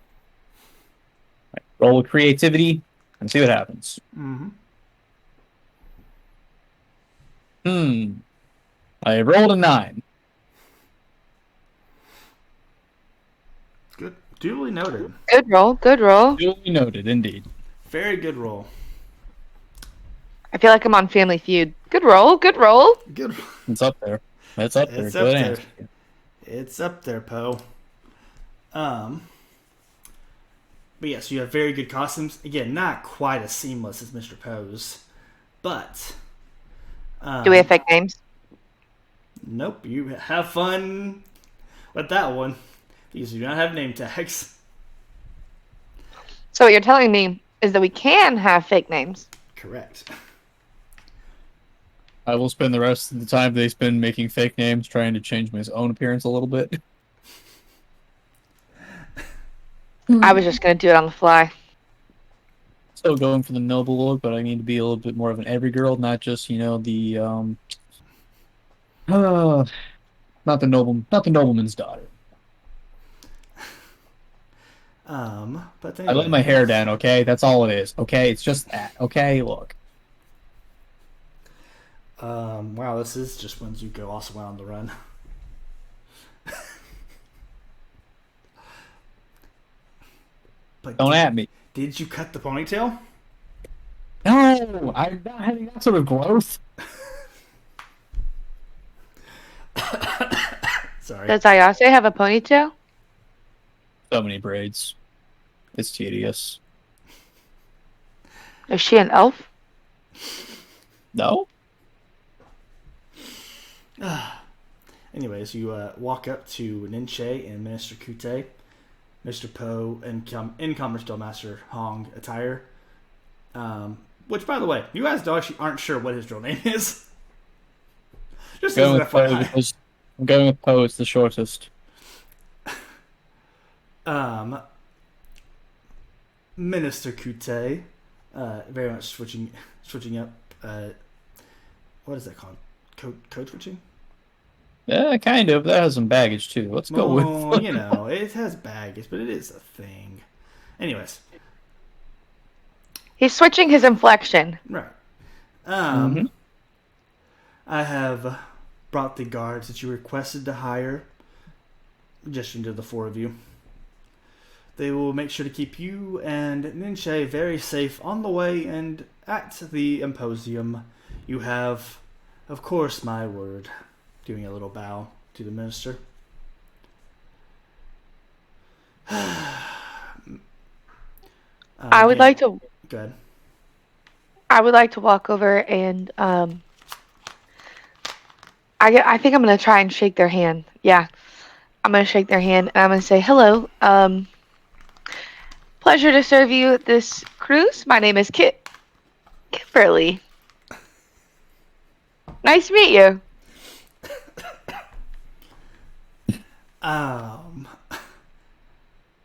Speaker 2: roll with creativity and see what happens.
Speaker 1: Mm-hmm.
Speaker 2: I rolled a 9.
Speaker 1: Good. Duly noted.
Speaker 4: Good roll, good roll.
Speaker 2: Duly noted, indeed.
Speaker 1: Very good roll.
Speaker 4: I feel like I'm on Family Feud. Good roll, good roll.
Speaker 1: Good.
Speaker 2: It's up there. It's up there.
Speaker 1: It's
Speaker 2: Good
Speaker 1: up there.
Speaker 2: answer.
Speaker 1: It's up there, Poe. But yes, you have very good costumes. Again, not quite as seamless as Mr. Poe's, but.
Speaker 4: Do we have fake names?
Speaker 1: Nope. You have fun with that one. These do not have name tags.
Speaker 4: So what you're telling me is that we can have fake names.
Speaker 1: Correct.
Speaker 2: I will spend the rest of the time they spend making fake names trying to change my own appearance a little bit.
Speaker 4: I was just gonna do it on the fly.
Speaker 2: Still going for the noble look, but I need to be a little bit more of an every girl, not just, the not the nobleman's daughter.
Speaker 1: But
Speaker 2: I let my hair down, okay? That's all it is. Okay, it's just that. Okay, look.
Speaker 1: Wow, this is just when Zuko also went on the run. But
Speaker 2: Don't at me.
Speaker 1: Did you cut the ponytail?
Speaker 2: No, I'm not having that sort of growth.
Speaker 1: Sorry.
Speaker 4: Does Ayase have a ponytail?
Speaker 2: So many braids. It's tedious.
Speaker 4: Is she an elf?
Speaker 2: No?
Speaker 1: Anyways, you walk up to Ninche and Minister Kute, Mr. Poe, and incomers still Master Hong attire. Which, by the way, you guys actually aren't sure what his real name is. Just as an FYI.
Speaker 2: I'm going with Poe. It's the shortest.
Speaker 1: Minister Kute, very much switching up. What is that called? Code switching?
Speaker 2: Yeah, kind of. That has some baggage too. Let's go with.
Speaker 1: It has baggage, but it is a thing. Anyways,
Speaker 4: He's switching his inflection.
Speaker 1: right.
Speaker 2: Mhm.
Speaker 1: I have brought the guards that you requested to hire, just into the four of you. They will make sure to keep you and Ninche very safe on the way, and at the Imposium, you have, of course, my word. Doing a little bow to the minister.
Speaker 4: I would like to.
Speaker 1: Go ahead.
Speaker 4: I would like to walk over and I think I'm gonna try and shake their hand. Yeah. I'm gonna shake their hand and I'm gonna say, "Hello. Pleasure to serve you this cruise. My name is Kimberly. Nice to meet you."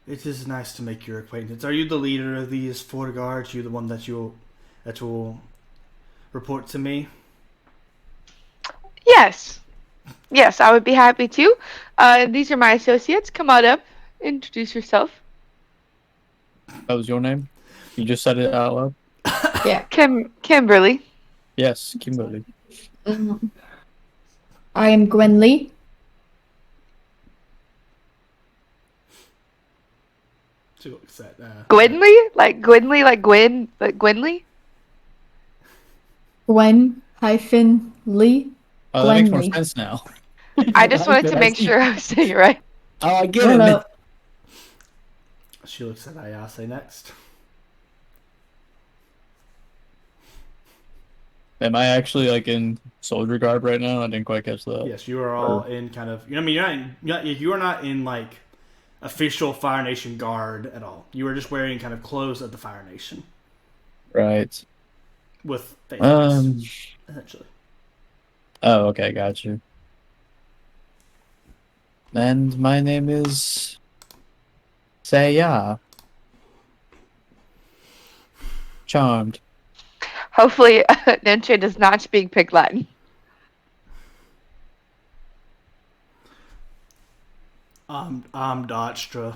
Speaker 1: It is nice to make your acquaintance. Are you the leader of these 4 guards? You the one that will report to me?
Speaker 4: Yes. Yes, I would be happy to. These are my associates. Come on up. Introduce yourself.
Speaker 2: That was your name? You just said it out loud?
Speaker 3: Yeah.
Speaker 4: Kimberly.
Speaker 2: Yes, Kimberly.
Speaker 3: I am Gwen Lee.
Speaker 1: She looks at
Speaker 4: Gwynly? Like Gwynly? Like Gwen? Like Gwynly?
Speaker 3: Gwen hyphen Lee.
Speaker 2: Oh, that makes more
Speaker 3: Gwenly.
Speaker 2: sense now.
Speaker 4: I just wanted to make sure I was saying it right.
Speaker 2: Oh, I
Speaker 3: I
Speaker 2: get
Speaker 3: don't
Speaker 2: it.
Speaker 3: know.
Speaker 1: She looks at Ayase next.
Speaker 2: Am I actually like in soldier garb right now? I didn't quite catch that.
Speaker 1: Yes, you are all in kind of. I mean, you are not in like official Fire Nation guard at all. You are just wearing kind of clothes of the Fire Nation
Speaker 2: Right.
Speaker 1: with face masks, essentially.
Speaker 2: Oh, okay, got you. And my name is Saya. Charmed.
Speaker 4: Hopefully, Ninja does not speak Pig Latin.
Speaker 1: I'm Dotstra.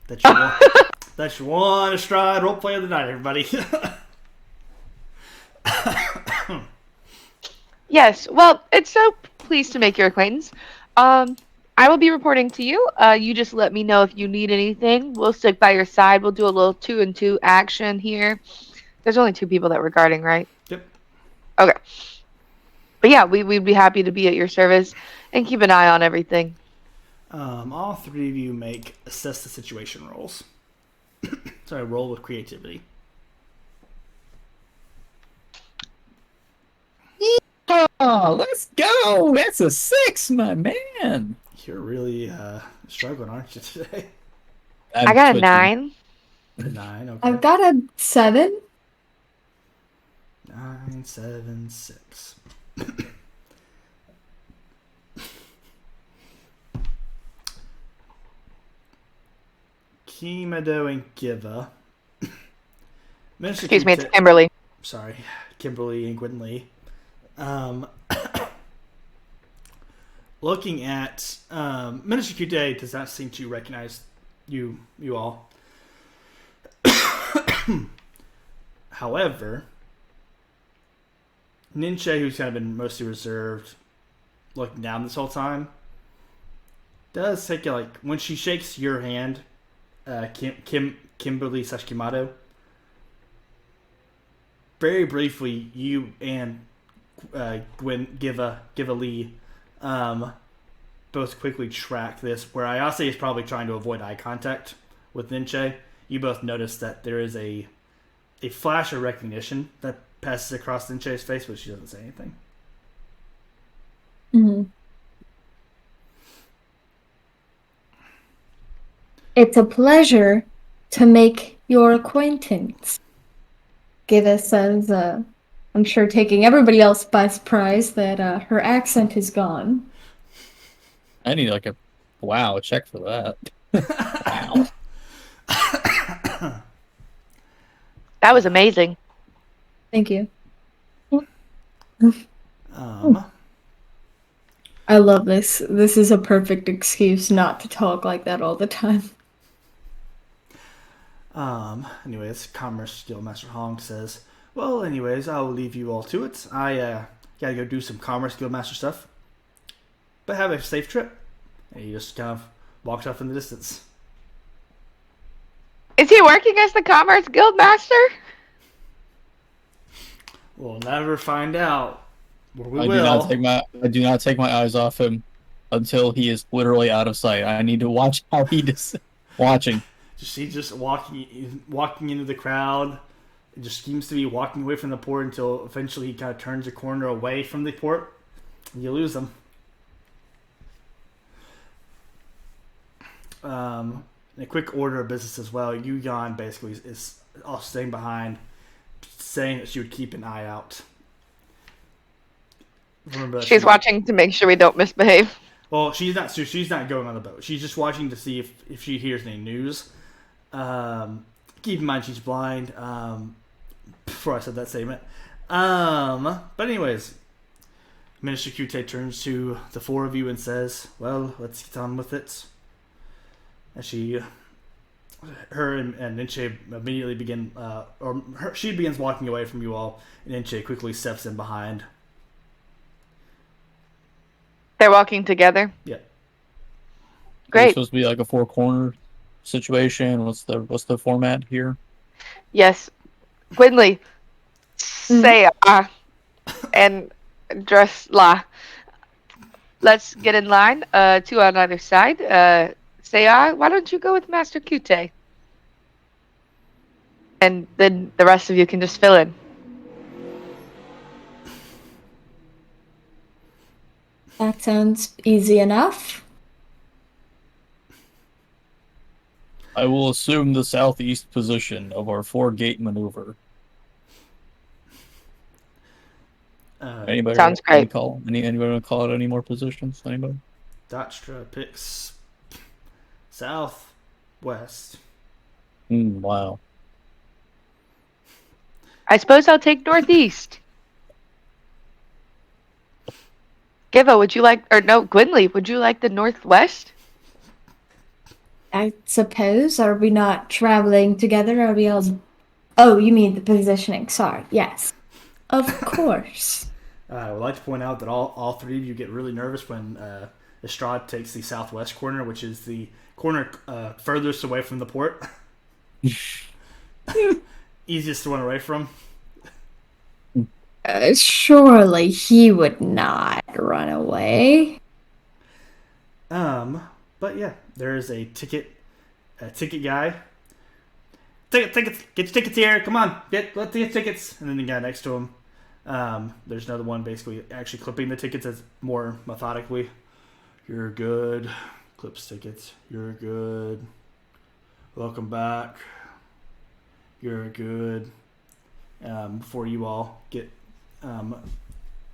Speaker 1: That's your one Astride roleplay of the night, everybody.
Speaker 4: Yes, well, it's so pleased to make your acquaintance. I will be reporting to you. You just let me know if you need anything. We'll stick by your side. We'll do a little 2-and-2 action here. There's only 2 people that we're guarding, right?
Speaker 1: Yep.
Speaker 4: Okay. But yeah, we'd be happy to be at your service and keep an eye on everything.
Speaker 1: All 3 of you make assess the situation rolls. Sorry, roll with creativity.
Speaker 2: Oh, let's go! That's a 6, my man.
Speaker 1: You're really struggling, aren't you, today?
Speaker 4: I got a
Speaker 2: twitching.
Speaker 4: 9.
Speaker 1: 9, okay.
Speaker 3: I've got a 7.
Speaker 1: 9, 7, 6. Kimado and Giva.
Speaker 4: Excuse me, it's Kimberly.
Speaker 1: Sorry, Kimberly and Gwen Lee. Looking at Minister Kude does not seem to recognize you all. However, Ninche, who's kind of been mostly reserved, looking down this whole time, does take it like when she shakes your hand, Kimberly / Kimado. Very briefly, you and Gwen Giva Lee both quickly track this. Where Ayase is probably trying to avoid eye contact with Ninche, you both notice that there is a flash of recognition that passes across Ninche's face, but she doesn't say anything.
Speaker 3: Mm-hmm. It's a pleasure to make your acquaintance. Giva says, I'm sure taking everybody else by surprise that her accent is gone.
Speaker 2: I need like a check for that. Wow.
Speaker 4: That was amazing.
Speaker 3: Thank you.
Speaker 1: Um,
Speaker 3: I love this. This is a perfect excuse not to talk like that all the time.
Speaker 1: Anyways, Commerce Guildmaster Hong says, well, anyways, I will leave you all to it. I gotta go do some Commerce Guildmaster stuff. But have a safe trip. And he just kind of walks off in the distance.
Speaker 4: Is he working as the Commerce Guild Master?
Speaker 1: We'll never find out. Or we
Speaker 2: I
Speaker 1: will.
Speaker 2: do not take my eyes off him until he is literally out of sight. I need to watch how he is watching.
Speaker 1: He's just walking into the crowd. It just seems to be walking away from the port until eventually he kind of turns a corner away from the port. And you lose him. in a quick order of business as well, Yuyan basically is all staying behind, saying that she would keep an eye out. Remember,
Speaker 4: She's watching to make sure we don't misbehave.
Speaker 1: Well, she's not. So she's not going on the boat. She's just watching to see if she hears any news. Keep in mind she's blind. Before I said that statement. But anyways, Minister Kute turns to the four of you and says, "Well, let's get on with it." And her and Ninche immediately begin, she begins walking away from you all, and Ninche quickly steps in behind.
Speaker 4: They're walking together.
Speaker 1: Yeah.
Speaker 2: It's
Speaker 4: Great.
Speaker 2: supposed to be like a four-corner situation. What's the format here?
Speaker 4: Yes. Gwynley, say and dress la. Let's get in line. Two on either side. Say why don't you go with Master Kute? And then the rest of you can just fill in.
Speaker 3: That sounds easy enough.
Speaker 2: I will assume the southeast position of our four-gate maneuver. Anybody
Speaker 4: Sounds great.
Speaker 2: Anybody want to call out any more positions? Anybody?
Speaker 1: Dotstra picks southwest.
Speaker 2: Wow.
Speaker 4: I suppose I'll take northeast. Giva, would you like, or no, Gwynley, would you like the northwest?
Speaker 3: I suppose. Are we not traveling together? Are we all... Oh, you mean the positioning. Sorry. Yes. Of course.
Speaker 1: I would like to point out that all three of you get really nervous when Estrad takes the southwest corner, which is the corner furthest away from the port. Easiest to run away from.
Speaker 3: Surely he would not run away.
Speaker 1: But yeah, there is a ticket guy. Tickets, get your tickets here. Come on, let's get tickets. And then the guy next to him. There's another one basically actually clipping the tickets as more methodically. You're good. Clips tickets. You're good. Welcome back. You're good. Before you all get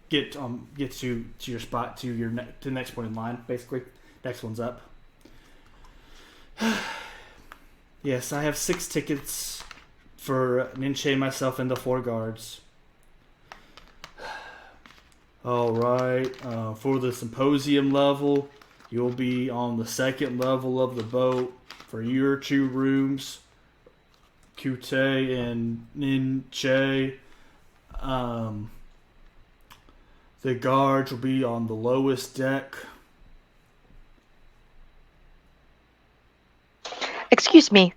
Speaker 1: to your spot to the next point in line, basically. Next one's up. Yes, I have 6 tickets for Ninche, myself, and the 4 guards. Alright, for the symposium level, you'll be on the 2nd level of the boat for your 2 rooms. Kute and Ninche. The guards will be on the lowest deck.
Speaker 4: Excuse me,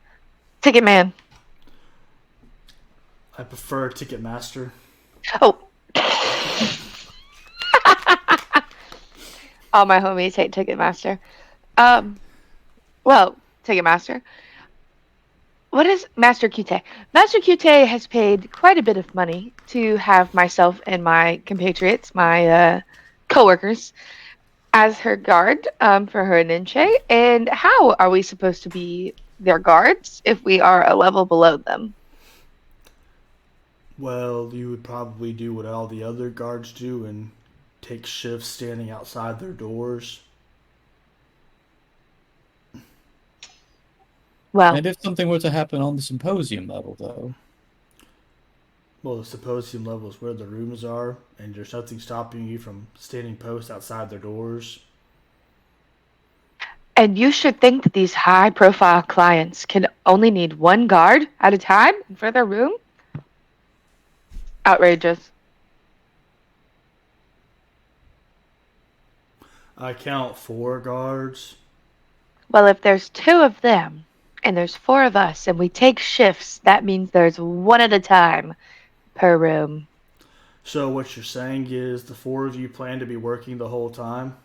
Speaker 4: Ticket Man.
Speaker 1: I prefer Ticketmaster.
Speaker 4: Oh. All my homies hate Ticketmaster. Well, Ticketmaster. What is Master Kute? Master Kute has paid quite a bit of money to have myself and my compatriots, my co-workers, as her guard for her Ninche. And how are we supposed to be their guards if we are a level below them?
Speaker 1: Well, you would probably do what all the other guards do and take shifts standing outside their doors.
Speaker 4: Well,
Speaker 2: And if something were to happen on the symposium level, though?
Speaker 1: Well, the symposium level is where the rooms are, and there's nothing stopping you from standing post outside their doors.
Speaker 4: and you should think that these high-profile clients can only need one guard at a time for their room? Outrageous.
Speaker 1: I count 4 guards.
Speaker 4: Well, if there's 2 of them, and there's 4 of us, and we take shifts, that means there's 1 at a time per room.
Speaker 1: So what you're saying is the 4 of you plan to be working the whole time?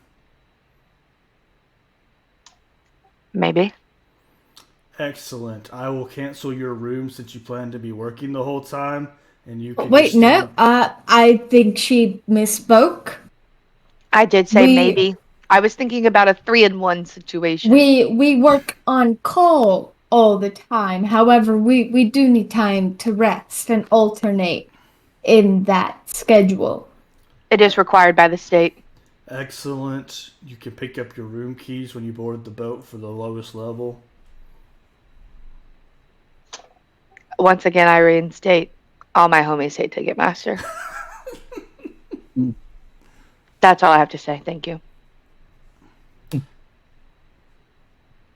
Speaker 4: Maybe.
Speaker 1: Excellent. I will cancel your room since you plan to be working the whole time, and you can
Speaker 3: Wait,
Speaker 1: just
Speaker 3: no. I think she misspoke.
Speaker 4: I did say maybe. I was thinking about a 3-in-1 situation.
Speaker 3: We work on call all the time. However, we do need time to rest and alternate in that schedule.
Speaker 4: It is required by the state.
Speaker 1: Excellent. You can pick up your room keys when you board the boat for the lowest level.
Speaker 4: Once again, I reinstate. All my homies say Ticketmaster. That's all I have to say. Thank you.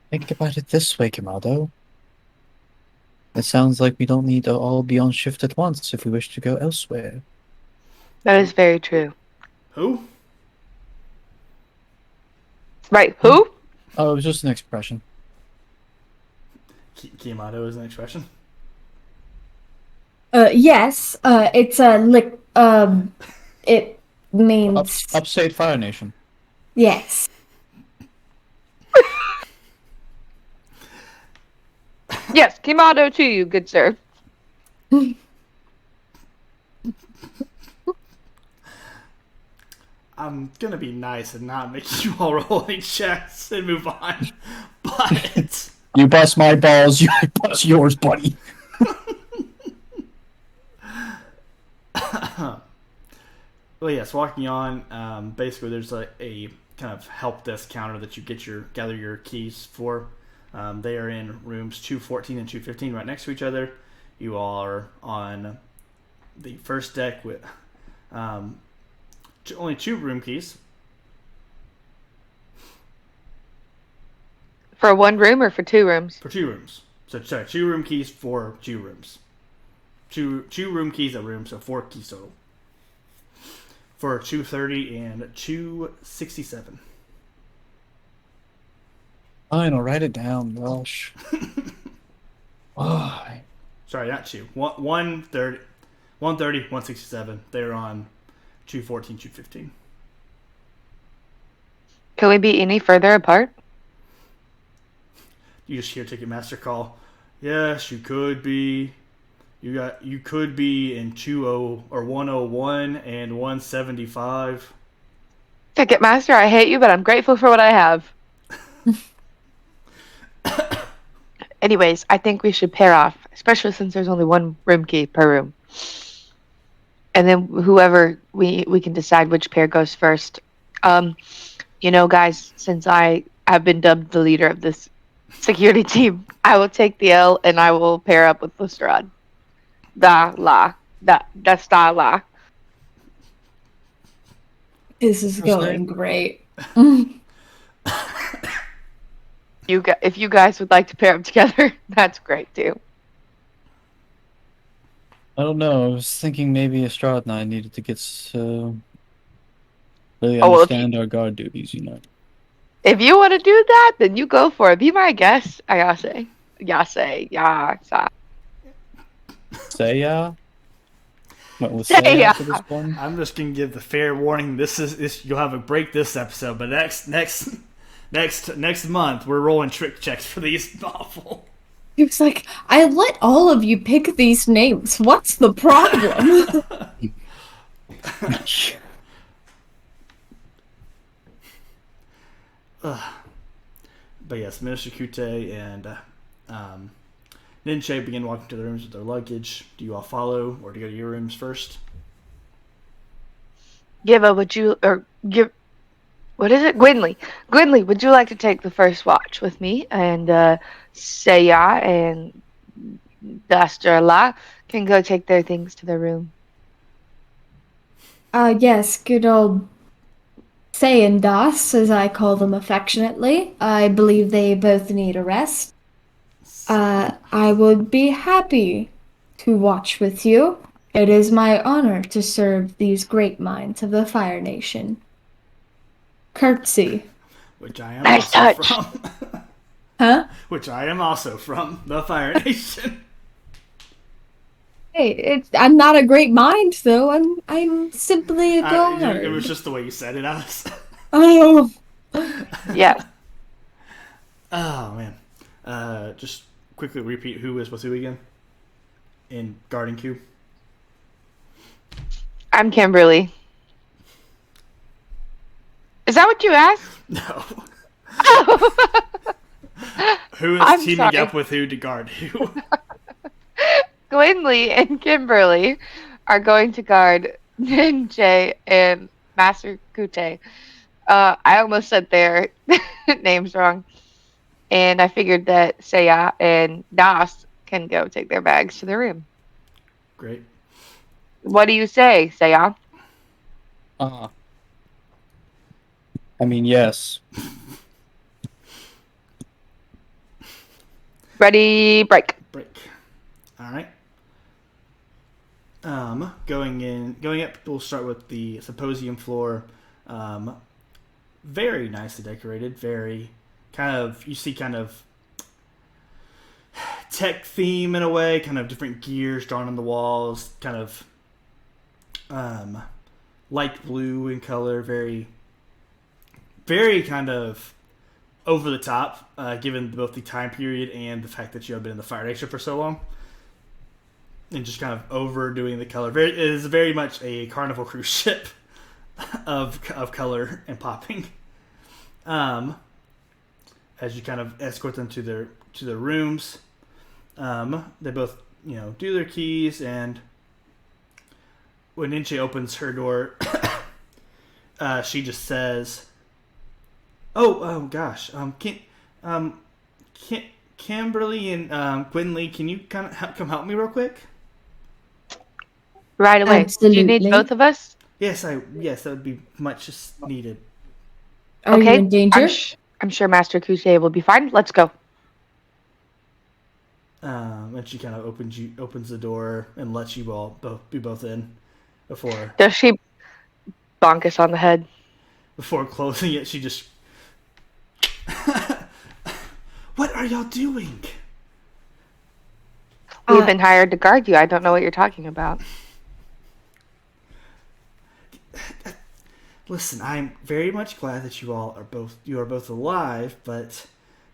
Speaker 2: Think about it this way, Kamado. It sounds like we don't need to all be on shift at once if we wish to go elsewhere.
Speaker 4: That is very true.
Speaker 1: Who?
Speaker 4: Right, who?
Speaker 2: Oh, it was just an expression.
Speaker 1: Kimato is an expression.
Speaker 3: Yes. It's a lick. It means
Speaker 2: Upstate Fire Nation.
Speaker 3: yes.
Speaker 4: Yes, Kimado to you, good sir.
Speaker 1: I'm gonna be nice and not make you all rolling checks and move on. But
Speaker 2: You bust my balls, you bust yours, buddy.
Speaker 1: well, yes, walking on. Basically, there's a kind of help desk counter that you gather your keys for. They are in rooms 214 and 215, right next to each other. You all are on the first deck with only 2 room keys.
Speaker 4: For 1 room or for 2 rooms?
Speaker 1: For 2 rooms. So sorry, 2 room keys for 2 rooms. Two room keys a room, so 4 keys total. For 230 and 267.
Speaker 2: Fine, I'll write it down, Welsh. Why?
Speaker 1: Sorry, not 2. 130, 167. They're on 214, 215.
Speaker 4: Can we be any further apart?
Speaker 1: You just hear Ticketmaster call. Yes, you could be. You could be in 20 or 101 and 175.
Speaker 4: Ticketmaster, I hate you, but I'm grateful for what I have. Anyways, I think we should pair off, especially since there's only 1 room key per room. And then whoever we can decide which pair goes first. Guys, since I have been dubbed the leader of this security team, I will take the L and I will pair up with Lestrade. That's da la.
Speaker 3: This is going great.
Speaker 4: If you guys would like to pair up together, that's great too.
Speaker 2: I don't know. I was thinking maybe Estrada and I needed to get really
Speaker 4: Oh, well,
Speaker 2: understand our guard duties, you know.
Speaker 4: If you want to do that, then you go for it. Be my guest, Ayase. Yasa.
Speaker 2: Say yeah. What was
Speaker 4: Say
Speaker 2: say
Speaker 4: yeah.
Speaker 2: after this one?
Speaker 1: I'm just gonna give the fair warning. This you'll have a break this episode, but next month we're rolling trick checks for these novel.
Speaker 3: He was like, I let all of you pick these names. What's the problem?
Speaker 1: But yes, Minister Kute and Ninche begin walking to the rooms with their luggage. Do you all follow, or do you go to your rooms first?
Speaker 4: What is it? Gwynley, would you like to take the first watch with me? And Seya and Dasterla can go take their things to their room.
Speaker 3: Yes, good old Say and Das, as I call them affectionately. I believe they both need a rest. I would be happy to watch with you. It is my honor to serve these great minds of the Fire Nation. Curtsy.
Speaker 1: Which I am
Speaker 4: Nice
Speaker 1: also
Speaker 4: touch.
Speaker 1: from.
Speaker 3: Huh?
Speaker 1: Which I am also from the Fire Nation.
Speaker 3: Hey, I'm not a great mind, though. I'm simply a guard.
Speaker 1: It was just the way you said it, Alice.
Speaker 3: Oh.
Speaker 4: Yeah.
Speaker 1: Oh man. Just quickly repeat who is with who again in Garden Q.
Speaker 4: I'm Kimberly. Is that what you asked?
Speaker 1: No.
Speaker 4: Oh.
Speaker 1: Who is
Speaker 4: I'm
Speaker 1: teaming
Speaker 4: sorry.
Speaker 1: up with who to guard who?
Speaker 4: Gwynly and Kimberly are going to guard Ninja and Master Kute. I almost said their names wrong. And I figured that Seiya and Das can go take their bags to their room.
Speaker 1: Great.
Speaker 4: What do you say, Seiya?
Speaker 2: Uh, I mean, yes.
Speaker 4: Ready, break.
Speaker 1: Break. All right. Going up. We'll start with the symposium floor. Very nicely decorated. Very you see kind of tech theme in a way. Kind of different gears drawn on the walls. Kind of light blue in color. Very, very kind of over the top, given both the time period and the fact that you have been in the Fire Nation for so long. And just kind of overdoing the color. It is very much a Carnival cruise ship of color and popping. As you kind of escort them to their rooms, they both do their keys, and when Ninche opens her door, she just says, "Oh gosh, Kimberly and Gwynly, can you kind of come help me real quick?"
Speaker 4: Right away. Do you need
Speaker 3: Absolutely.
Speaker 4: both of us?
Speaker 1: Yes, that would be much needed.
Speaker 3: Are you in danger?
Speaker 4: I'm sure Master Kuche will be fine. Let's go.
Speaker 1: And she kind of opens the door and lets you all be both in before
Speaker 4: Does she bonk us on the head?
Speaker 1: closing it. She just, "What are y'all doing?"
Speaker 4: We've been hired to guard you. I don't know what you're talking about.
Speaker 1: Listen, I'm very much glad that you are both alive, but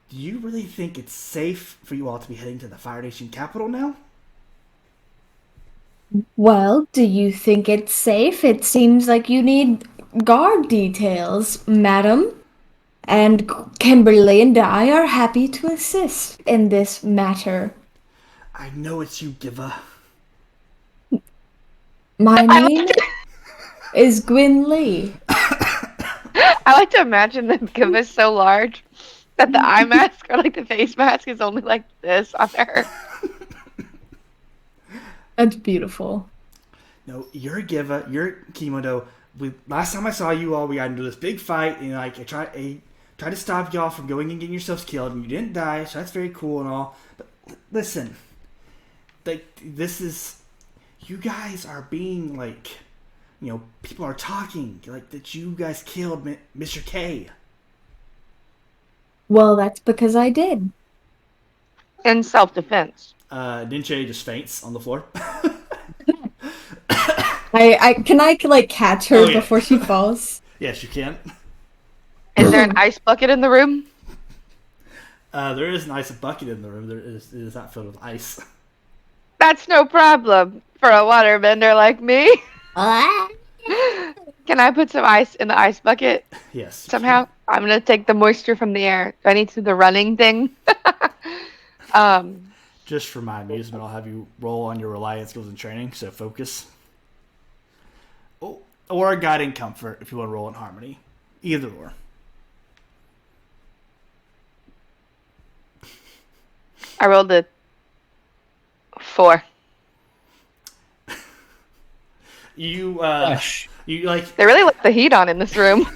Speaker 1: do you really think it's safe for you all to be heading to the Fire Nation capital now?
Speaker 3: Well, do you think it's safe? It seems like you need guard details, madam. And Kimberly and I are happy to assist in this matter.
Speaker 1: I know it's you, Giva.
Speaker 3: My name is Gwyn Lee.
Speaker 4: I like to imagine them give us so large that the eye mask or like the face mask is only like this on her.
Speaker 3: That's beautiful.
Speaker 1: No, you're Giva. You're Kimodo. Last time I saw you all, we got into this big fight, and I tried to stop y'all from going and getting yourselves killed, and you didn't die, so that's very cool and all. But listen, this is, you guys are being people are talking that you guys killed Mr. K.
Speaker 3: Well, that's because I did.
Speaker 4: In self-defense.
Speaker 1: Ninche just faints on the floor.
Speaker 3: Can I catch her
Speaker 1: Oh, yeah.
Speaker 3: before she falls?
Speaker 1: Yes, you can.
Speaker 4: Is there an ice bucket in the room?
Speaker 1: There is an ice bucket in the room. It is not filled with ice.
Speaker 4: That's no problem for a waterbender like me. Can I put some ice in the ice bucket
Speaker 1: Yes.
Speaker 4: somehow? I'm gonna take the moisture from the air. Do I need to do the running thing?
Speaker 1: Just for my amusement, I'll have you roll on your reliance skills and training, so focus. Oh, or a guiding comfort if you want to roll in harmony. Either or.
Speaker 4: I rolled a 4.
Speaker 1: You
Speaker 2: Gosh.
Speaker 1: you
Speaker 4: They really let the heat on in this room.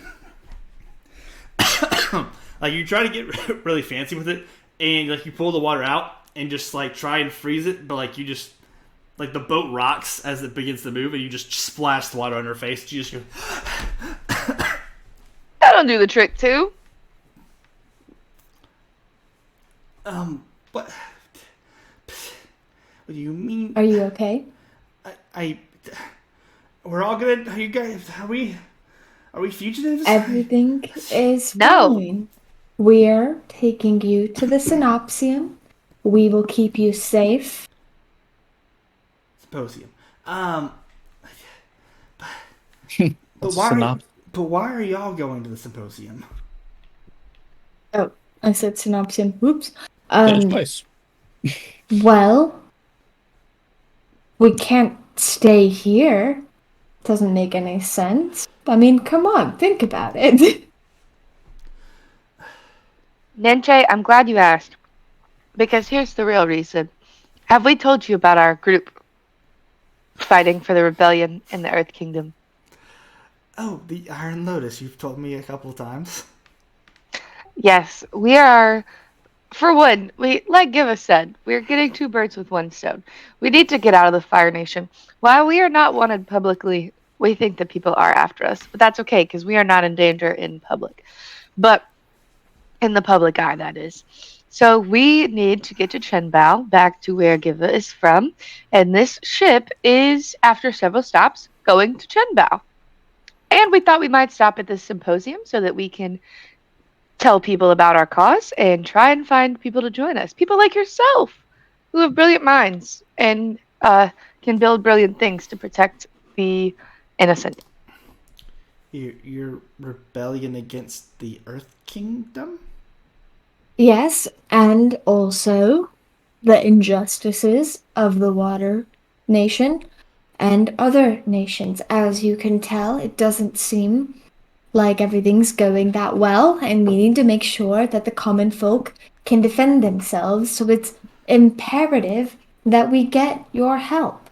Speaker 1: you try to get really fancy with it, and you pull the water out and just try and freeze it, but you just the boat rocks as it begins to move, and you just splash the water on her face. You just go.
Speaker 4: That'll do the trick too.
Speaker 1: What? What do you mean?
Speaker 3: Are you okay?
Speaker 1: We're all good. Are you guys? Are we fugitives?
Speaker 3: Everything is
Speaker 4: No.
Speaker 3: fine. We're taking you to the Synopsium. We will keep you safe.
Speaker 1: Symposium.
Speaker 2: What's a synopsis?
Speaker 1: But why are y'all going to the symposium?
Speaker 3: Oh, I said synopsis. Oops.
Speaker 2: Finish twice.
Speaker 3: Well, we can't stay here. Doesn't make any sense. I mean, come on, think about it.
Speaker 4: Nenche, I'm glad you asked. Because here's the real reason. Have we told you about our group fighting for the rebellion in the Earth Kingdom?
Speaker 1: Oh, the Iron Lotus. You've told me a couple times.
Speaker 4: Yes, we are. For one, like Giva said, we're getting two birds with one stone. We need to get out of the Fire Nation. While we are not wanted publicly, we think that people are after us. But that's okay, because we are not in danger in public. But in the public eye, that is. So we need to get to Chenbao, back to where Giva is from. And this ship is, after several stops, going to Chenbao. And we thought we might stop at this symposium so that we can tell people about our cause and try and find people to join us. People like yourself who have brilliant minds and can build brilliant things to protect the innocent.
Speaker 1: Your rebellion against the Earth Kingdom?
Speaker 3: Yes, and also the injustices of the Water Nation and other nations. As you can tell, it doesn't seem like everything's going that well, and we need to make sure that the common folk can defend themselves, so it's imperative that we get your help.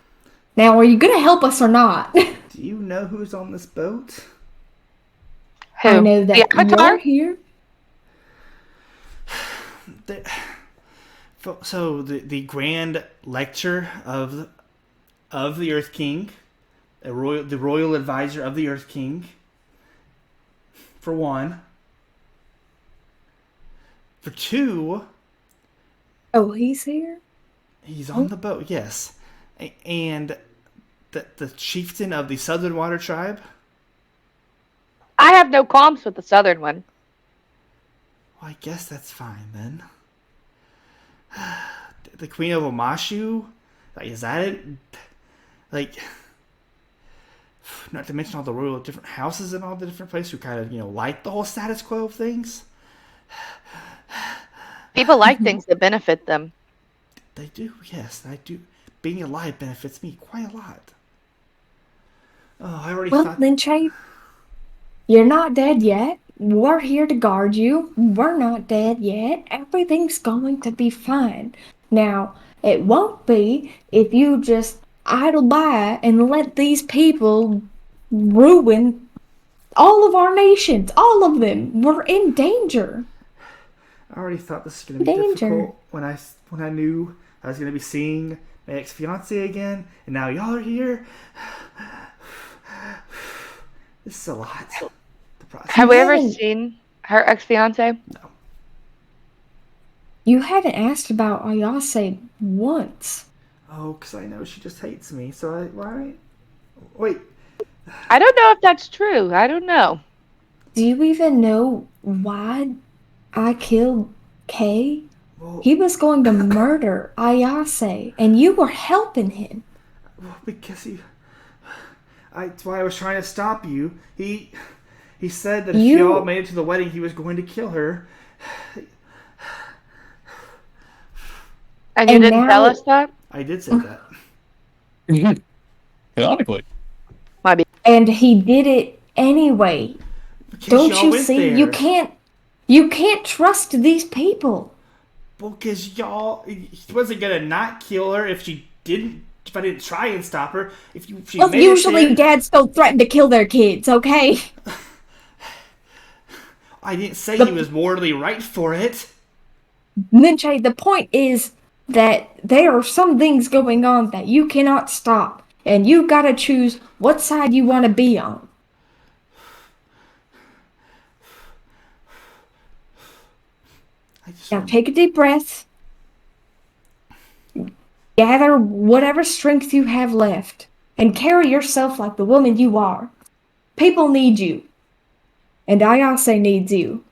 Speaker 3: Now, are you gonna help us or not?
Speaker 1: Do you know who's on this boat?
Speaker 4: Who?
Speaker 3: I know
Speaker 4: The
Speaker 3: that
Speaker 4: Avatar?
Speaker 3: you're here.
Speaker 1: So the grand lecture of the Earth King, the royal advisor of the Earth King. For one. For two.
Speaker 3: Oh, he's here?
Speaker 1: He's on the boat, yes. And the chieftain of the Southern Water Tribe.
Speaker 4: I have no qualms with the southern one.
Speaker 1: Well, I guess that's fine then. The Queen of Omashu? Like, is that it? Like, not to mention all the royal different houses in all the different places who kind of, like the whole status quo of things.
Speaker 4: People like things that benefit them.
Speaker 1: They do, yes, I do. Being alive benefits me quite a lot. Oh, I already thought...
Speaker 3: Well, Linche, you're not dead yet. We're here to guard you. We're not dead yet. Everything's going to be fine. Now, it won't be if you just idle by and let these people ruin all of our nations. All of them. We're in danger.
Speaker 1: I already thought this was going to be difficult when I knew I was going to be seeing my ex-fiance again, and now y'all are here. This is a lot.
Speaker 4: Have we ever seen her ex-fiance?
Speaker 1: No.
Speaker 3: You haven't asked about Ayase once.
Speaker 1: Oh, because I know she just hates me, so why? Wait.
Speaker 4: I don't know if that's true. I don't know.
Speaker 3: Do you even know why I killed Kay?
Speaker 1: Well,
Speaker 3: He was going to murder Ayase, and you were helping him.
Speaker 1: Well, because that's why I was trying to stop you. He said that if y'all made it to the wedding, he was going to kill her.
Speaker 4: And you didn't tell us that?
Speaker 1: I did say that.
Speaker 2: Canonically.
Speaker 4: Might be.
Speaker 3: And he did it anyway.
Speaker 1: Because
Speaker 3: Don't you see?
Speaker 1: there.
Speaker 3: You can't trust these people.
Speaker 1: Well, because he wasn't gonna not kill her if I didn't try and stop her.
Speaker 3: Usually dads don't threaten to kill their kids, okay?
Speaker 1: I didn't say he was morally right for it.
Speaker 3: Ninche, the point is that there are some things going on that you cannot stop, and you gotta choose what side you want to be on. Now take a deep breath. Gather whatever strength you have left, and carry yourself like the woman you are. People need you. And Ayase needs you.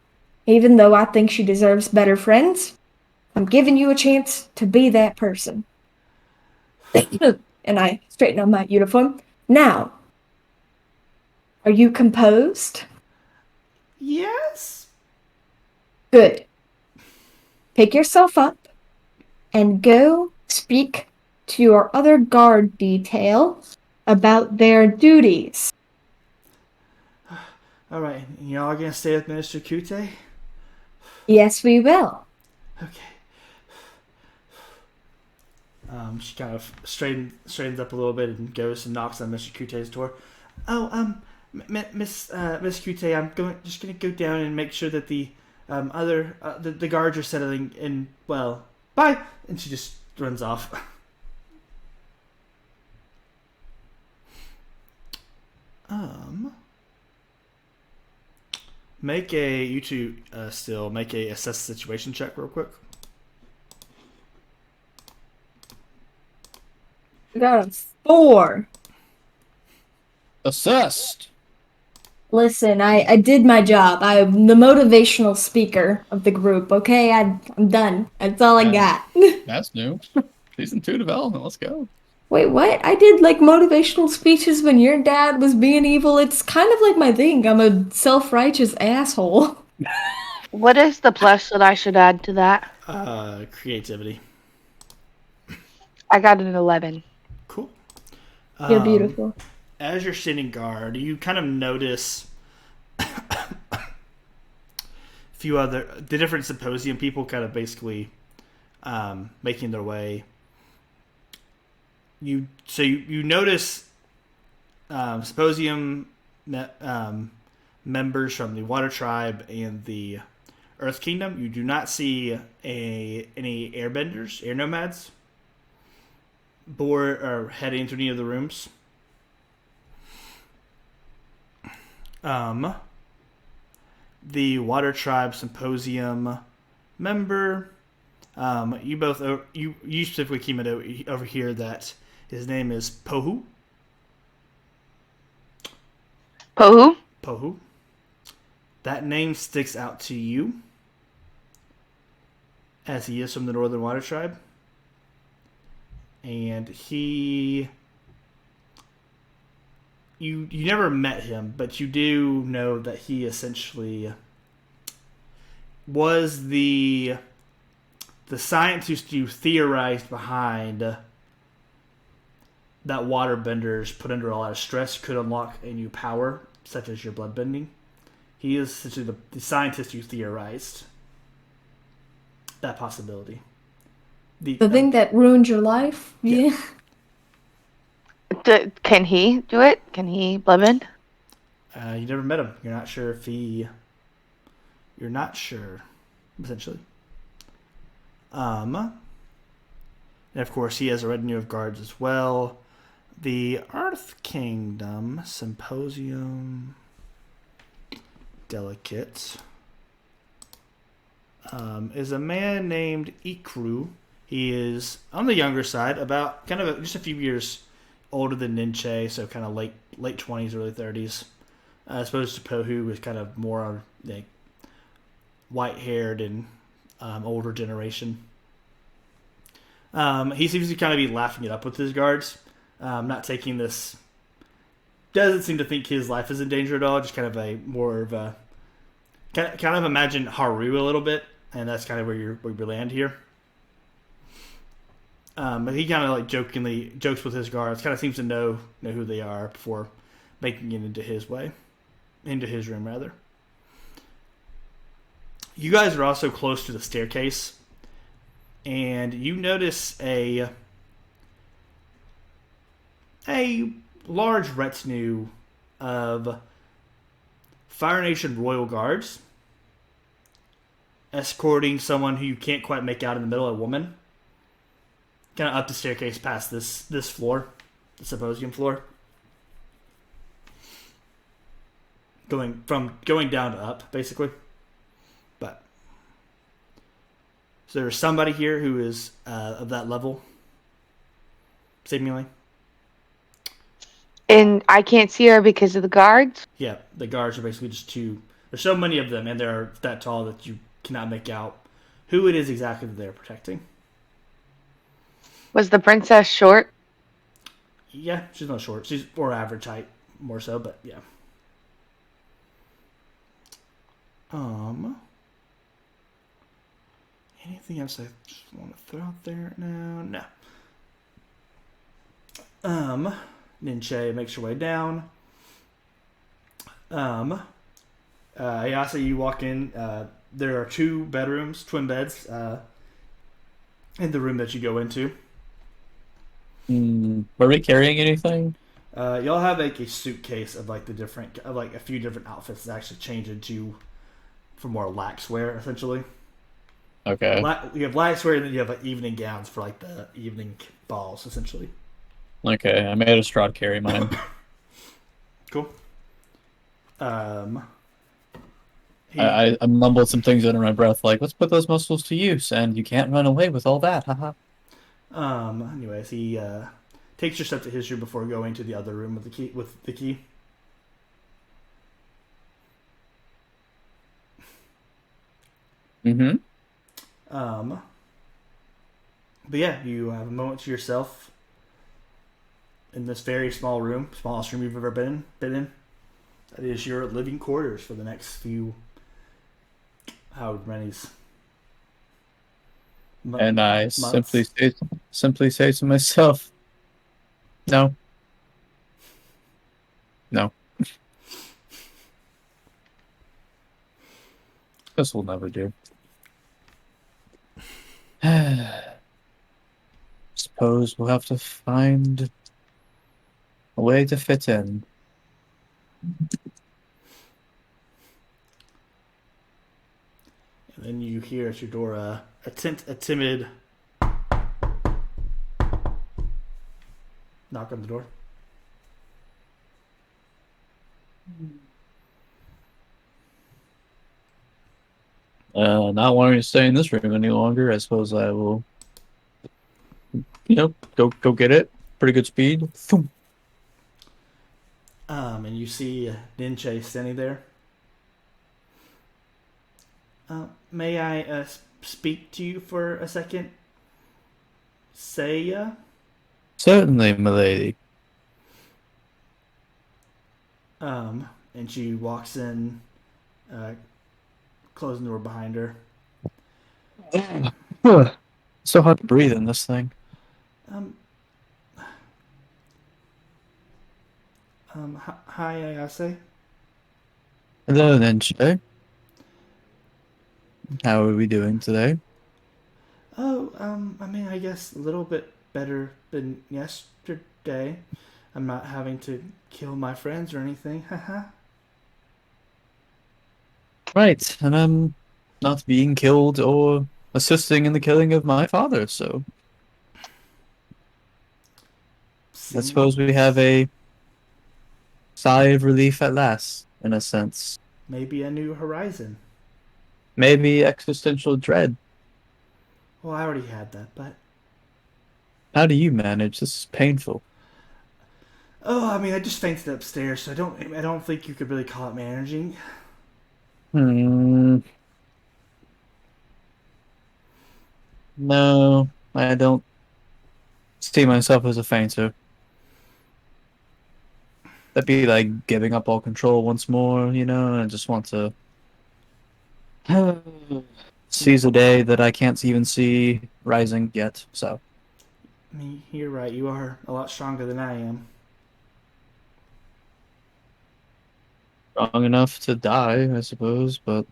Speaker 3: Even though I think she deserves better friends, I'm giving you a chance to be that person. And I straighten on my uniform. Now, are you composed?
Speaker 1: Yes.
Speaker 3: Good. Pick yourself up and go speak to your other guard detail about their duties.
Speaker 1: All right, y'all gonna stay with Minister Kute?
Speaker 3: Yes, we will.
Speaker 1: Okay. She kind of straightens up a little bit and goes and knocks on Mr. Kute's door. Oh, Miss Kute, I'm just gonna go down and make sure that the the guards are settling in well. Bye, and she just runs off. Make a you two still make a assess situation check real quick.
Speaker 3: We got a 4.
Speaker 2: Assessed.
Speaker 3: Listen, I did my job. I'm the motivational speaker of the group, okay? I'm done. That's all I got.
Speaker 2: That's new. Season 2 development. Let's go.
Speaker 3: Wait, what? I did like motivational speeches when your dad was being evil. It's kind of like my thing. I'm a self-righteous asshole.
Speaker 4: What is the plus that I should add to that?
Speaker 1: Creativity.
Speaker 4: I got an 11.
Speaker 1: Cool.
Speaker 3: You're beautiful.
Speaker 1: As you're sitting guard, you kind of notice few other the different symposium people kind of basically making their way. You notice symposium members from the Water Tribe and the Earth Kingdom. You do not see any airbenders, air nomads, board or head into any of the rooms. The Water Tribe Symposium member, you both you specifically came over here that his name is Pohu.
Speaker 4: Pohu?
Speaker 1: Pohu. That name sticks out to you, as he is from the Northern Water Tribe, and he. You never met him, but you do know that he essentially was the scientist you theorized behind that waterbenders put under a lot of stress could unlock a new power, such as your bloodbending. He is essentially the scientist you theorized that possibility.
Speaker 3: The thing that ruined your life? Yeah.
Speaker 4: Can he do it? Can he bloodbend?
Speaker 1: You never met him. You're not sure if he. You're not sure, essentially. And of course, he has a retinue of guards as well. The Earth Kingdom Symposium Delegate is a man named Ikru. He is on the younger side, about just a few years older than Ninche, so kind of late 20s, early 30s. As opposed to Pohu, who is kind of more like white-haired and older generation. He seems to kind of be laughing it up with his guards, not taking this. Doesn't seem to think his life is in danger at all. Just kind of a more of a kind of imagine Haru a little bit, and that's kind of where we land here. But he kind of like jokingly jokes with his guards. Kind of seems to know who they are before making it into his room rather. You guys are also close to the staircase, and you notice a large retinue of Fire Nation Royal Guards escorting someone who you can't quite make out in the middle, a woman. Kind of up the staircase past this floor, the symposium floor. Going down to up, basically. But so there's somebody here who is of that level, seemingly.
Speaker 4: And I can't see her because of the guards?
Speaker 1: Yeah, the guards are basically just two. There's so many of them, and they're that tall that you cannot make out who it is exactly that they're protecting.
Speaker 4: Was the princess short?
Speaker 1: Yeah, she's not short. She's more average height, more so, but yeah. anything else I just want to throw out there now? No. Ninche makes your way down. Ayase, you walk in. There are 2 bedrooms, twin beds, in the room that you go into.
Speaker 2: Were we carrying anything?
Speaker 1: Y'all have like a suitcase of like a few different outfits that actually change into for more lax wear, essentially.
Speaker 2: Okay.
Speaker 1: You have lax wear, and then you have like evening gowns for like the evening balls, essentially.
Speaker 2: Okay, I made a straw carry mine.
Speaker 1: Cool.
Speaker 2: I mumbled some things under my breath, like, let's put those muscles to use, and you can't run away with all that, haha.
Speaker 1: Anyways, he takes your step to his room before going to the other room with the key.
Speaker 2: Mm-hmm.
Speaker 1: But yeah, you have a moment to yourself in this very small room, smallest room you've ever been in. That is your living quarters for the next few however many's.
Speaker 2: And I
Speaker 1: months.
Speaker 2: simply say to myself, no. No. This will never do. Suppose we'll have to find a way to fit in.
Speaker 1: And then you hear at your door a timid knock on the door.
Speaker 2: Not wanting to stay in this room any longer, I suppose I will, go get it. Pretty good speed. Thump.
Speaker 1: And you see Ninche standing there. May I speak to you for a second? Seiya?
Speaker 2: Certainly, milady.
Speaker 1: And she walks in, closing the door behind her.
Speaker 2: So hard to breathe in this thing.
Speaker 1: Hi, Ayase.
Speaker 2: Hello, Ninche. How are we doing today?
Speaker 1: Oh, I guess a little bit better than yesterday. I'm not having to kill my friends or anything. Haha.
Speaker 2: Right, and I'm not being killed or assisting in the killing of my father, so I suppose we have a sigh of relief at last, in a sense.
Speaker 1: Maybe a new horizon.
Speaker 2: Maybe existential dread.
Speaker 1: Well, I already had that, but
Speaker 2: How do you manage? This is painful.
Speaker 1: I just fainted upstairs, so I don't think you could really call it managing.
Speaker 2: No, I don't see myself as a fainter. That'd be like giving up all control once more, and I just want to seize a day that I can't even see rising yet, so.
Speaker 1: You're right. You are a lot stronger than I am.
Speaker 2: Strong enough to die, I suppose, but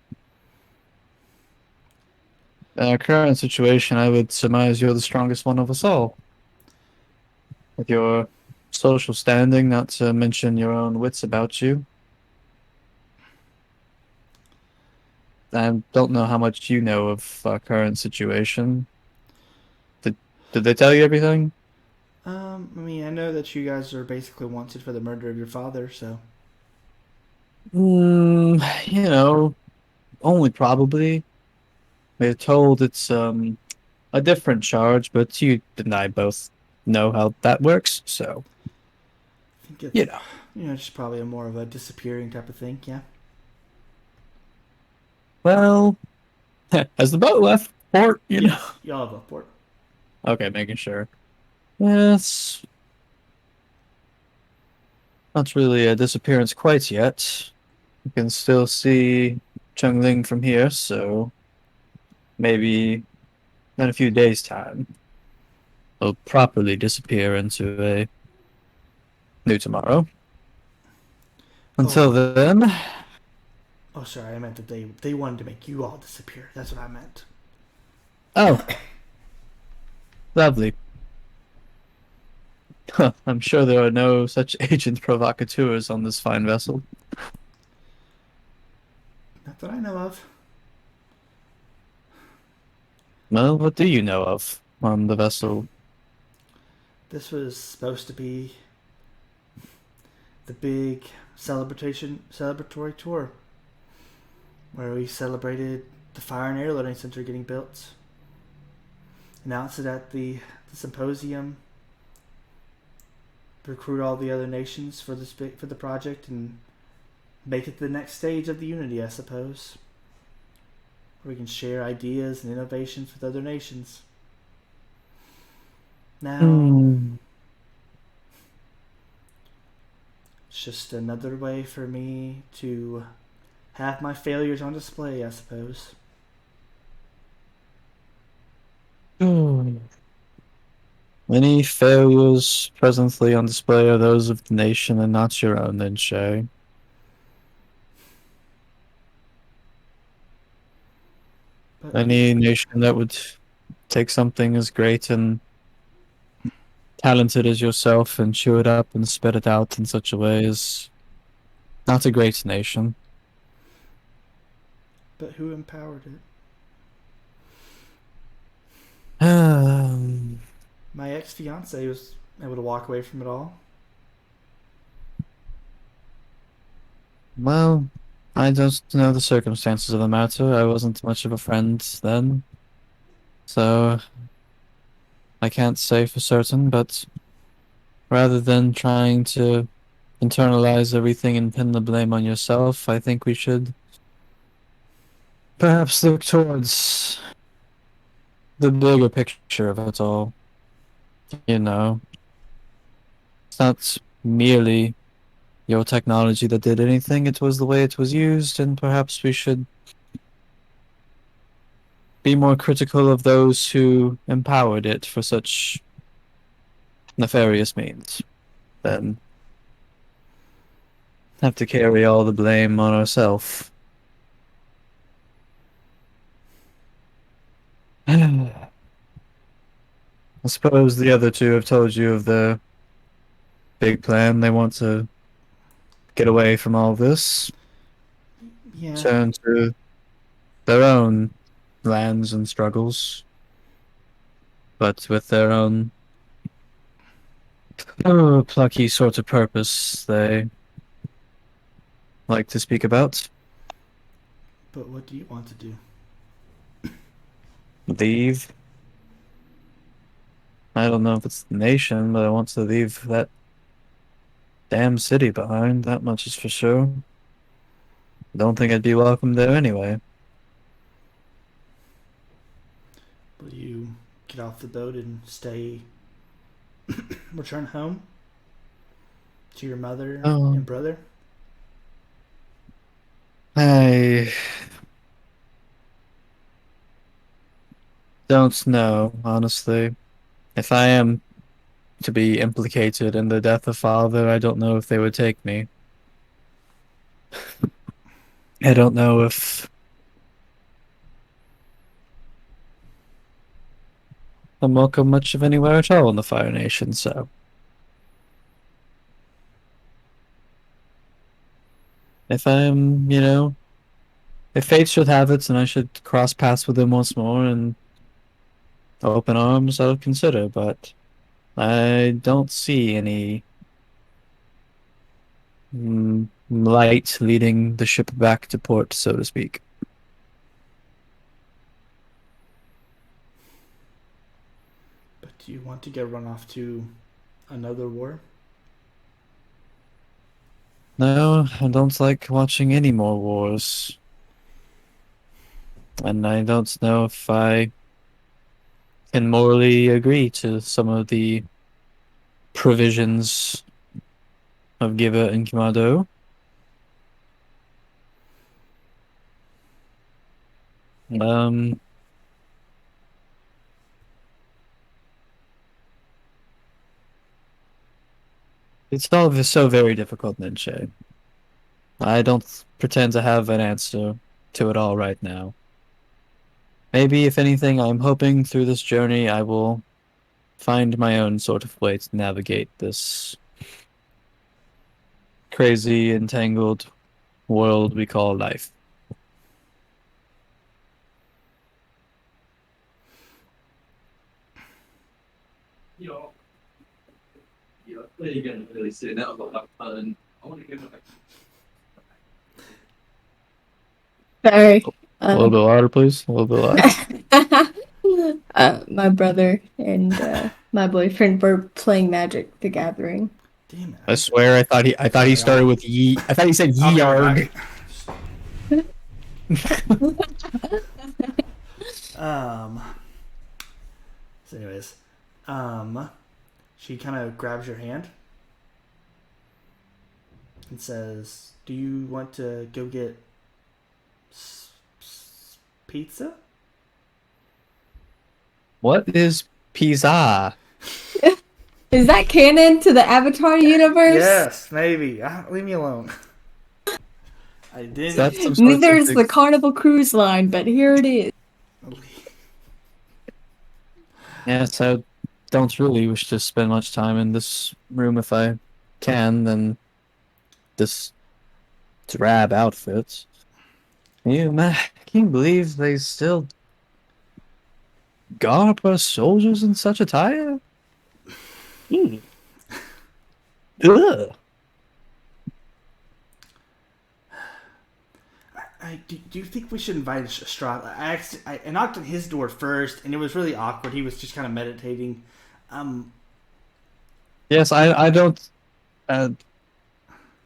Speaker 2: in our current situation, I would surmise you're the strongest one of us all. With your social standing, not to mention your own wits about you. I don't know how much you know of our current situation. Did they tell you everything?
Speaker 1: I know that you guys are basically wanted for the murder of your father, so.
Speaker 2: Only probably. We're told it's a different charge, but you and I both know how that works, so
Speaker 1: I think it's,
Speaker 2: you know.
Speaker 1: It's probably a more of a disappearing type of thing, yeah.
Speaker 2: Well, as the boat left port, know.
Speaker 1: Y'all have a port.
Speaker 2: Okay, making sure. Yes. Not really a disappearance quite yet. You can still see Chungling from here, so maybe in a few days' time, will properly disappear into a new tomorrow. Until
Speaker 1: Oh,
Speaker 2: then,
Speaker 1: oh, sorry. I meant that they wanted to make you all disappear. That's what I meant.
Speaker 2: oh, lovely. Huh, I'm sure there are no such agent provocateurs on this fine vessel.
Speaker 1: Not that I know of.
Speaker 2: Well, what do you know of on the vessel?
Speaker 1: This was supposed to be the big celebratory tour where we celebrated the Fire and Air Loading Center getting built. Announced it at the symposium. Recruit all the other nations for the project and make it the next stage of the Unity, I suppose. Where we can share ideas and innovations with other nations. Now,
Speaker 2: Hmm.
Speaker 1: it's just another way for me to have my failures on display, I suppose.
Speaker 2: Hmm. Any failures presently on display are those of the nation and not your own, then, Shay.
Speaker 1: But
Speaker 2: Any nation that would take something as great and talented as yourself and chew it up and spit it out in such a way is not a great nation.
Speaker 1: who empowered it?
Speaker 2: Um,
Speaker 1: My ex fiance was able to walk away from it all.
Speaker 2: well, I don't know the circumstances of the matter. I wasn't much of a friend then, so I can't say for certain, but rather than trying to internalize everything and pin the blame on yourself, I think we should perhaps look towards the bigger picture of it all. You know, it's not merely your technology that did anything, it was the way it was used, and perhaps we should be more critical of those who empowered it for such nefarious means than have to carry all the blame on ourselves. I suppose the other two have told you of the big plan. They want to get away from all this,
Speaker 1: Yeah,
Speaker 2: turn to their own lands and struggles, but with their own plucky sort of purpose they like to speak about.
Speaker 1: but what do you want to do?
Speaker 2: Leave. I don't know if it's the nation, but I want to leave that damn city behind. That much is for sure. Don't think I'd be welcome there anyway.
Speaker 1: Will you get off the boat and stay, return home to your mother and
Speaker 2: Um,
Speaker 1: brother?
Speaker 2: I don't know, honestly. If I am to be implicated in the death of father, I don't know if they would take me. I don't know if I'm welcome much of anywhere at all in the Fire Nation, so if I'm, if fate should have it and I should cross paths with him once more and open arms, I would consider, but I don't see any light leading the ship back to port, so to speak.
Speaker 1: But do you want to get run off to another war?
Speaker 2: No, I don't like watching any more wars. And I don't know if I can morally agree to some of the provisions of Giver and Kimado. Um, It's all so very difficult, Ninshe. I don't pretend to have an answer to it all right now. Maybe, if anything, I'm hoping through this journey I will find my own sort of way to navigate this crazy, entangled world we call life.
Speaker 3: Sorry.
Speaker 2: A little bit louder, please. A little bit louder.
Speaker 3: My brother and my boyfriend were playing Magic: The Gathering.
Speaker 1: Damn
Speaker 2: I
Speaker 1: it.
Speaker 2: swear, I thought he started with ye. I thought he said
Speaker 1: I'll be
Speaker 2: yarg.
Speaker 1: right back. So anyways, she kind of grabs your hand and says, "Do you want to go get pizza?"
Speaker 2: What is pizza?
Speaker 3: Is that canon to the Avatar universe?
Speaker 1: Yes, maybe. Leave me alone. I didn't.
Speaker 2: That's some sort
Speaker 3: Neither
Speaker 2: of
Speaker 3: is the Carnival Cruise Line, but here it is.
Speaker 2: Yes, I don't really wish to spend much time in this room if I can. Then this drab outfit. Can you believe they still garb us soldiers in such attire? Ugh.
Speaker 1: Do you think we should invite Strahd? I knocked on his door first, and it was really awkward. He was just kind of meditating.
Speaker 2: Yes, I don't.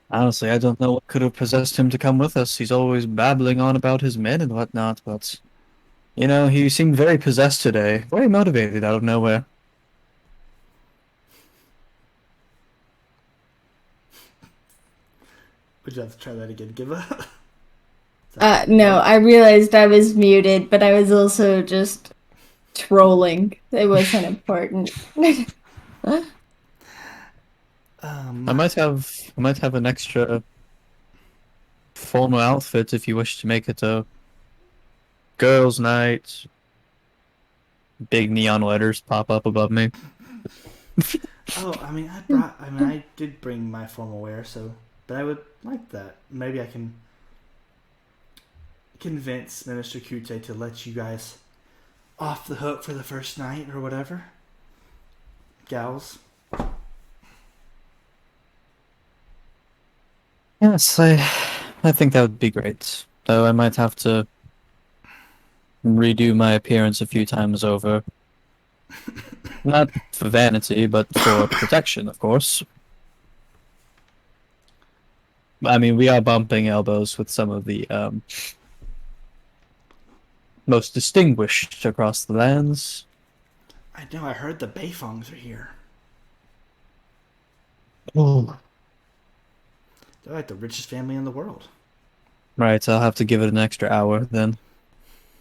Speaker 2: Honestly, I don't know what could have possessed him to come with us. He's always babbling on about his men and whatnot, but he seemed very possessed today, very motivated out of nowhere.
Speaker 1: Would you have to try that again? Give up.
Speaker 3: No, I realized I was muted, but I was also just trolling. It wasn't important.
Speaker 2: I might have an extra formal outfit if you wish to make it a girls' night. Big neon letters pop up above me.
Speaker 1: I did bring my formal wear, but I would like that. Maybe I can convince Minister Kute to let you guys off the hook for the first night or whatever. Gals.
Speaker 2: Yes, I think that would be great. Though I might have to redo my appearance a few times over. Not for vanity, but for protection, of course. I mean, we are bumping elbows with some of the most distinguished across the lands.
Speaker 1: I know, I heard the Beifongs are here.
Speaker 2: Oh.
Speaker 1: They're like the richest family in the world.
Speaker 2: Right, I'll have to give it an extra hour then.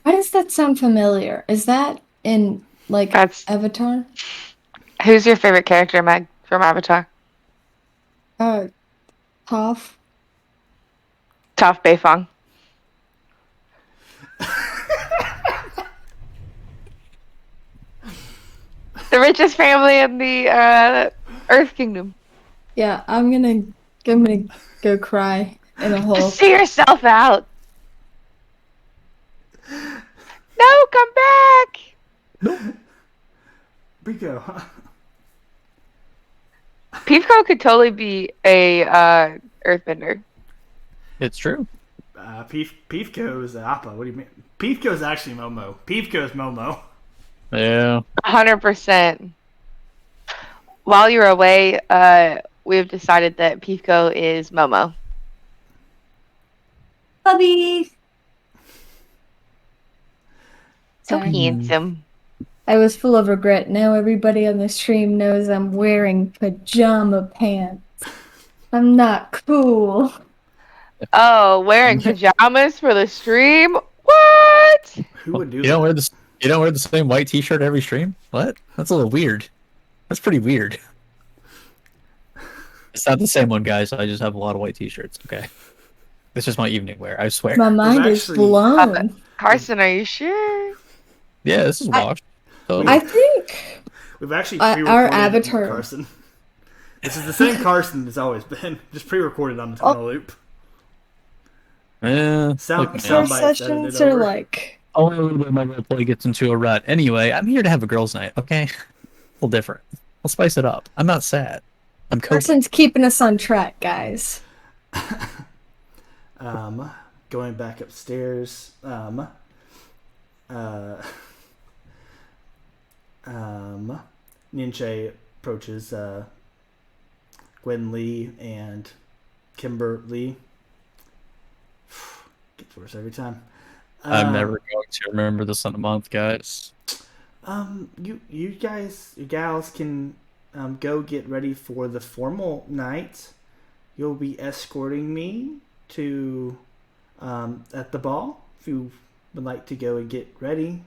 Speaker 3: Why does that sound familiar? Is that in, Avatar?
Speaker 4: Who's your favorite character, Meg, from Avatar?
Speaker 3: Toph.
Speaker 4: Toph Beifong. The richest family in the Earth Kingdom.
Speaker 3: Yeah, I'm gonna go cry in a hole.
Speaker 4: Just see yourself out. No, come back.
Speaker 1: Rico.
Speaker 4: Peefco could totally be a Earthbender.
Speaker 2: It's true.
Speaker 1: Peefco is Appa. What do you mean? Peefco is actually Momo. Peefco is Momo.
Speaker 2: Yeah.
Speaker 4: 100%. While you're away, we've decided that Peefco is Momo.
Speaker 3: Bubby!
Speaker 4: So
Speaker 3: Sorry.
Speaker 4: handsome.
Speaker 3: I was full of regret. Now everybody on the stream knows I'm wearing pajama pants. I'm not cool.
Speaker 4: Oh, wearing pajamas for the stream? What?
Speaker 1: Who would do
Speaker 2: You
Speaker 1: that?
Speaker 2: don't wear the same white T-shirt every stream? What? That's a little weird. That's pretty weird. It's not the same one, guys. I just have a lot of white t-shirts. Okay. This is my evening wear, I swear.
Speaker 3: My mind is
Speaker 1: actually-
Speaker 3: blown.
Speaker 4: Carson, are you sure?
Speaker 2: Yeah, this is washed.
Speaker 3: I think
Speaker 1: We've actually
Speaker 3: our
Speaker 1: pre-recorded
Speaker 3: avatar-
Speaker 1: Carson. This is the same Carson as always been, just pre-recorded on the tunnel loop.
Speaker 2: Yeah.
Speaker 1: Sound
Speaker 2: look,
Speaker 3: our
Speaker 1: bites edited
Speaker 3: sessions are
Speaker 1: over.
Speaker 3: like
Speaker 2: only a little bit of my roleplay gets into a rut. Anyway, I'm here to have a girls' night, okay? A little different. I'll spice it up. I'm not sad. I'm coping.
Speaker 3: Carson's keeping us on track, guys.
Speaker 1: Going back upstairs. Ninche approaches Gwen Lee and Kimberly. Gets worse every time.
Speaker 2: I'm never going to remember this in a month, guys.
Speaker 1: You guys, you gals can go get ready for the formal night. You'll be escorting me to at the ball if you would like to go and get ready.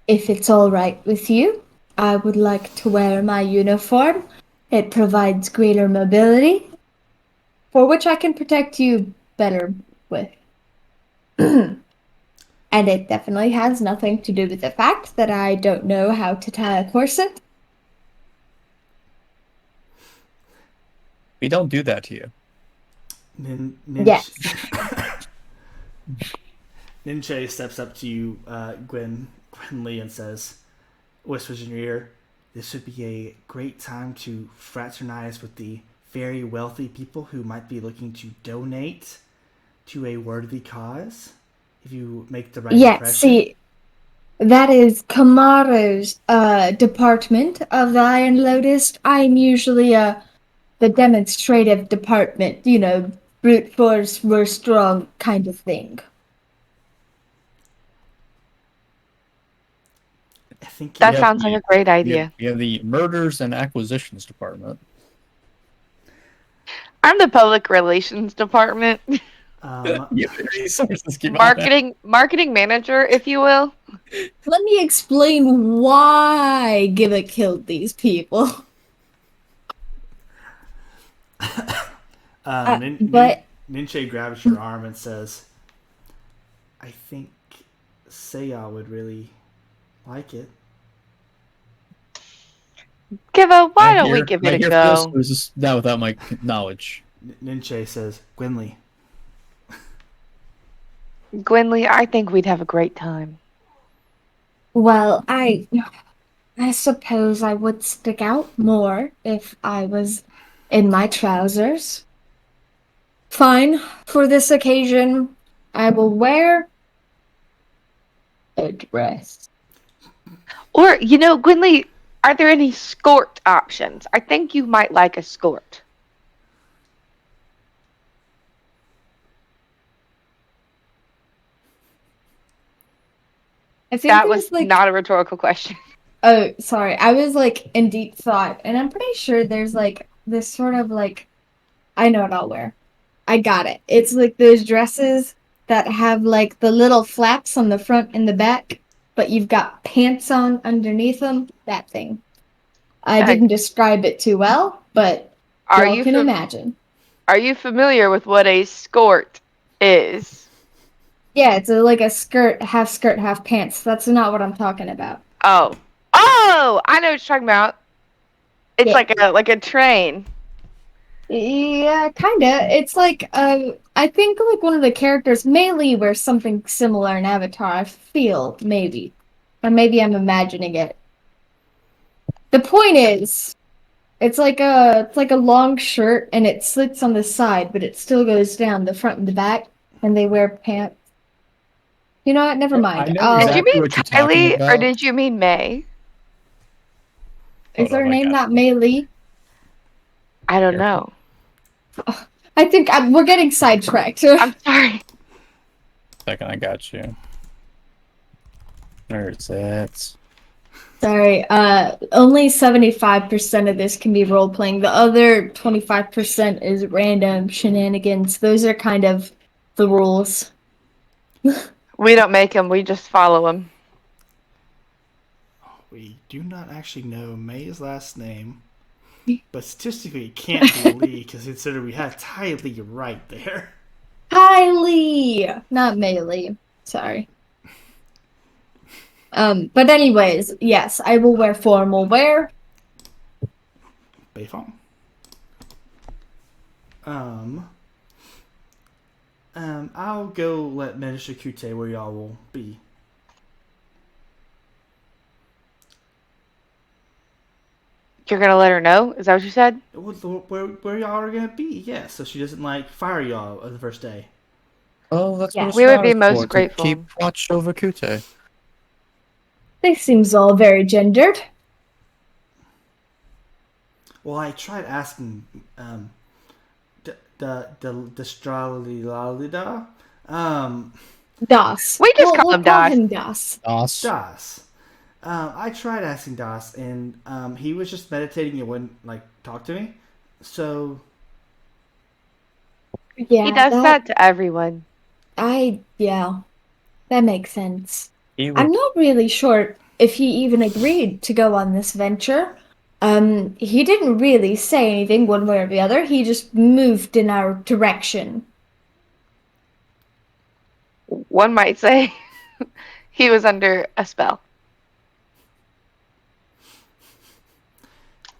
Speaker 3: If it's all right with you, I would like to wear my uniform. It provides greater mobility, for which I can protect you better with. And it definitely has nothing to do with the fact that I don't know how to tie a corset.
Speaker 2: We don't do that to you.
Speaker 3: Yes.
Speaker 1: Ninche steps up to you, Gwen Lee, and whispers in your ear, "This would be a great time to fraternize with the very wealthy people who might be looking to donate to a worthy cause. If you make the right impression."
Speaker 3: See, that is Kamaro's department of the Iron Lotus. I'm usually the demonstrative department, brute force, we're strong kind of thing.
Speaker 1: I think
Speaker 4: That sounds like a great idea.
Speaker 2: We have the murders and acquisitions department.
Speaker 4: I'm the public relations department. Marketing manager, if you will.
Speaker 3: Let me explain why Giva killed these people.
Speaker 1: Ninche grabs your arm and says, "I think Seiya would really like it."
Speaker 4: Giva, why don't we give it a go?
Speaker 2: This is now without my knowledge.
Speaker 1: Ninche says, "Gwenly."
Speaker 4: Gwenly, I think we'd have a great time.
Speaker 3: Well, I suppose I would stick out more if I was in my trousers. Fine, for this occasion, I will wear a dress.
Speaker 4: Or, Gwenly, are there any skort options? I think you might like a skort.
Speaker 3: I think
Speaker 4: that was not a rhetorical question.
Speaker 3: Oh, sorry. I was in deep thought, and I'm pretty sure there's this sort of I know what I'll wear. I got it. It's those dresses that have the little flaps on the front and the back, but you've got pants on underneath them. That thing. I didn't describe it too well, but you can imagine.
Speaker 4: Are you familiar with what a skort is?
Speaker 3: Yeah, it's a skirt, half pants. That's not what I'm talking about.
Speaker 4: Oh, I know what you're talking about. It's like a train.
Speaker 3: Yeah, kinda. It's I think one of the characters Melee wears something similar in Avatar. I feel maybe, or maybe I'm imagining it. The point is, it's like a long shirt and it slits on the side, but it still goes down the front and the back, and they wear pants. You know what? Never mind.
Speaker 4: Did you mean Kylie or did you mean May?
Speaker 3: Is her name not Melee?
Speaker 4: I don't know.
Speaker 3: I think we're getting sidetracked.
Speaker 4: I'm sorry.
Speaker 2: Second, I got you. Where it's at.
Speaker 3: Sorry, only 75% of this can be role-playing. The other 25% is random shenanigans. Those are kind of the rules.
Speaker 4: We don't make them, we just follow them.
Speaker 1: We do not actually know May's last name. But statistically, it can't be Lee because consider we had Ty Lee right there.
Speaker 3: Kylie, not Maylee. Sorry. But anyways, yes, I will wear formal wear.
Speaker 1: Bayfong. I'll go let Minister Kute where y'all will be.
Speaker 4: You're gonna let her know? Is that what you said?
Speaker 1: Where y'all are gonna be? Yeah, so she doesn't like fire y'all on the first day.
Speaker 2: Oh, that's
Speaker 3: Yeah.
Speaker 2: what a
Speaker 4: We would
Speaker 2: scout
Speaker 4: be
Speaker 2: is
Speaker 4: most
Speaker 2: for, to
Speaker 4: grateful.
Speaker 2: keep watch over Kute.
Speaker 3: This seems all very gendered.
Speaker 1: Well, I tried asking the Stralalida
Speaker 3: Das.
Speaker 4: We just call
Speaker 3: we'll
Speaker 4: him
Speaker 3: call
Speaker 4: Das.
Speaker 3: him Das.
Speaker 2: Us.
Speaker 1: Das. I tried asking Das, and he was just meditating and wouldn't talk to me. So
Speaker 3: Yeah,
Speaker 4: He does that to everyone.
Speaker 3: yeah, that makes sense.
Speaker 2: He
Speaker 3: I'm
Speaker 2: would.
Speaker 3: not really sure if he even agreed to go on this venture. He didn't really say anything one way or the other. He just moved in our direction.
Speaker 4: One might say he was under a spell.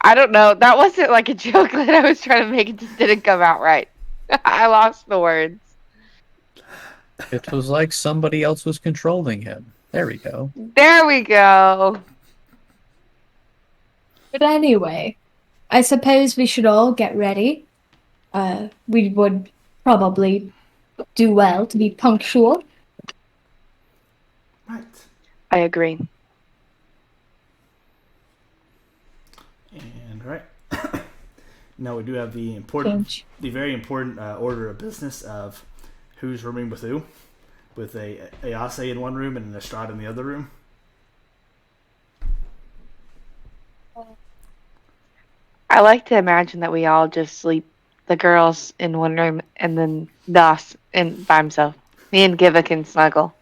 Speaker 4: I don't know. That wasn't like a joke that I was trying to make. It just didn't come out right. I lost the words.
Speaker 2: It was like somebody else was controlling him. There we go.
Speaker 4: There we go.
Speaker 3: But anyway, I suppose we should all get ready. We would probably do well to be punctual.
Speaker 1: right.
Speaker 4: I agree.
Speaker 1: And right. Now we do have the
Speaker 3: Change.
Speaker 1: very important order of business of who's rooming with who, with a Ayase in one room and an Estrada in the other room.
Speaker 4: I like to imagine that we all just sleep, the girls in one room, and then Das by himself. Me and Giva can snuggle.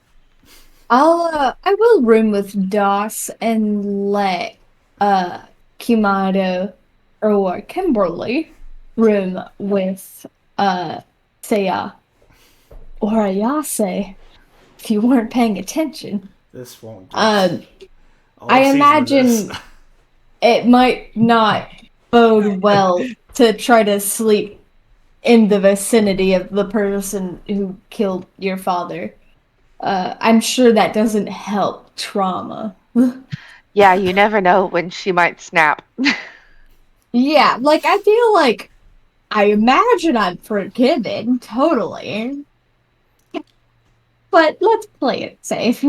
Speaker 3: I will room with Das and let Kimado or Kimberly room with Saya or Ayase if you weren't paying attention.
Speaker 1: This won't.
Speaker 3: I
Speaker 1: All season of this.
Speaker 3: imagine it might not bode well to try to sleep in the vicinity of the person who killed your father. I'm sure that doesn't help trauma.
Speaker 4: Yeah, you never know when she might snap.
Speaker 3: Yeah, like I feel like I imagine I'm forgiven, totally. But let's play it safe.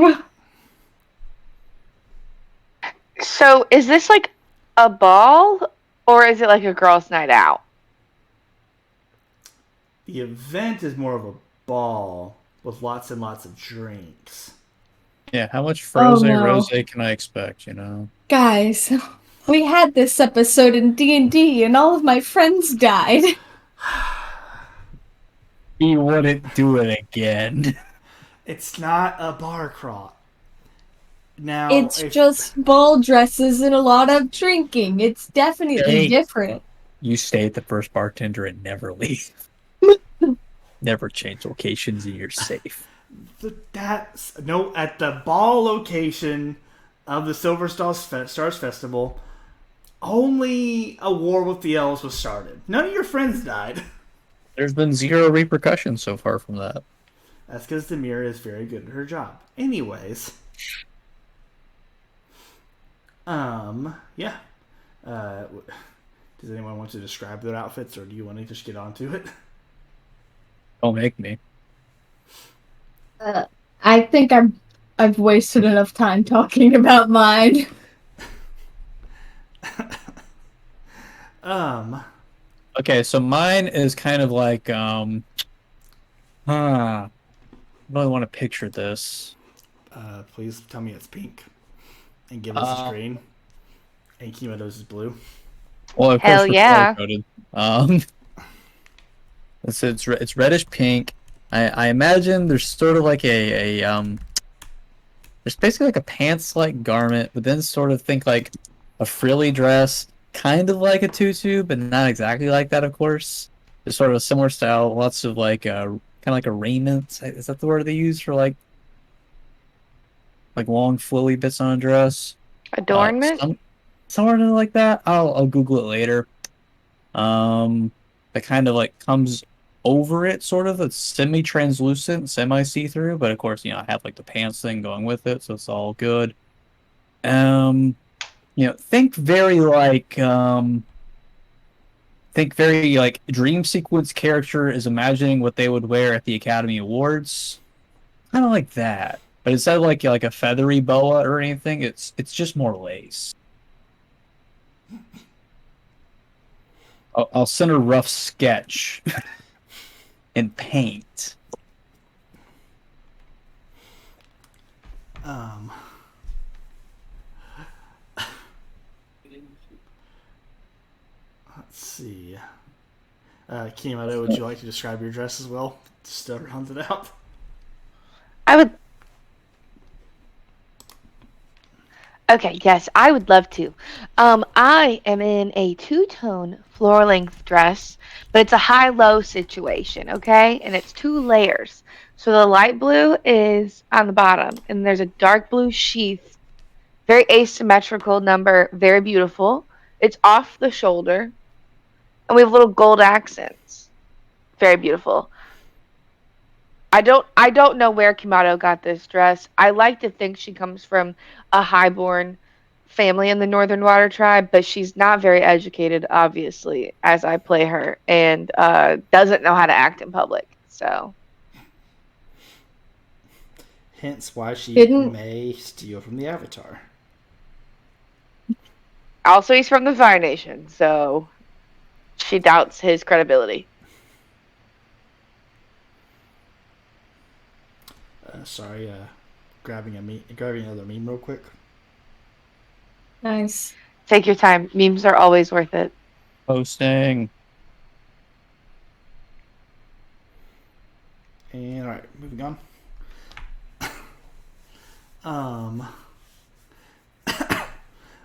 Speaker 4: So, is this like a ball, or is it like a girls' night out?
Speaker 1: The event is more of a ball with lots and lots of drinks.
Speaker 2: Yeah, how much froze
Speaker 3: no.
Speaker 2: rose can I expect, you know?
Speaker 3: Guys, we had this episode in D&D and all of my friends died.
Speaker 2: He wouldn't do it again.
Speaker 1: It's not a bar crawl. Now
Speaker 3: It's just ball dresses and a lot of drinking. It's definitely different.
Speaker 2: You stay at the first bartender and never leave. Never change locations and you're safe.
Speaker 1: At the ball location of the Silver Stars Festival, only a war with the elves was started. None of your friends died.
Speaker 2: There's been zero repercussions so far from that.
Speaker 1: That's because Demira is very good at her job. Anyways, yeah. Does anyone want to describe their outfits, or do you want to just get onto it?
Speaker 2: Don't make me.
Speaker 3: I think I've wasted enough time talking about mine.
Speaker 2: Okay, so mine is kind of like I really want to picture this.
Speaker 1: Please tell me it's pink, and give us a screen. And Kimoto's is blue.
Speaker 2: Well, of
Speaker 4: Hell
Speaker 2: course, we're
Speaker 4: yeah.
Speaker 2: color-coded. It's reddish pink. I imagine there's sort of like there's basically like a pants-like garment, but then sort of think like a frilly dress, kind of like a tutu, but not exactly like that, of course. It's sort of a similar style. Lots of like kind of like a raiment. Is that the word they use for like long flowy bits on a dress?
Speaker 4: Adornment?
Speaker 2: Somewhere like that. I'll Google it later. That kind of like comes over it, sort of. It's semi-translucent, semi-see-through, but of course, I have like the pants thing going with it, so it's all good. Um, think very like dream sequence character is imagining what they would wear at the Academy Awards. Kind of like that. But instead of like a feathery boa or anything, it's just more lace. I'll send a rough sketch in paint.
Speaker 1: Um, let's see. Kimato, would you like to describe your dress as well? Just to round it out.
Speaker 4: I would. Okay, yes, I would love to. I am in a two-tone floor-length dress, but it's a high-low situation, okay? And it's 2 layers. So the light blue is on the bottom, and there's a dark blue sheath. Very asymmetrical number, very beautiful. It's off the shoulder, and we have little gold accents. Very beautiful. I don't know where Kimato got this dress. I like to think she comes from a highborn family in the Northern Water Tribe, but she's not very educated, obviously, as I play her, and doesn't know how to act in public. So
Speaker 1: Hence why she
Speaker 3: Didn't-
Speaker 1: may steal from the Avatar.
Speaker 4: also he's from the Fire Nation, so she doubts his credibility.
Speaker 1: Sorry, grabbing another meme real quick.
Speaker 3: Nice.
Speaker 4: Take your time. Memes are always worth it.
Speaker 2: Posting.
Speaker 1: And alright, moving on.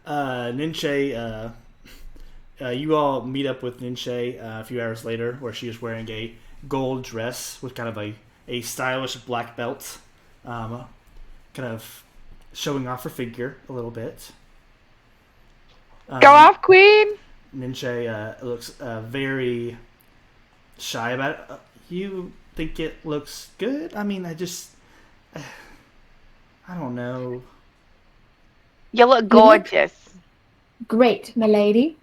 Speaker 1: Ninche, you all meet up with Ninche a few hours later, where she is wearing a gold dress with kind of a stylish black belt, kind of showing off her figure a little bit.
Speaker 4: Go off, Queen!
Speaker 1: Ninche looks very shy about it. You think it looks good? I mean, I don't know.
Speaker 4: You look gorgeous.
Speaker 3: Great, my lady.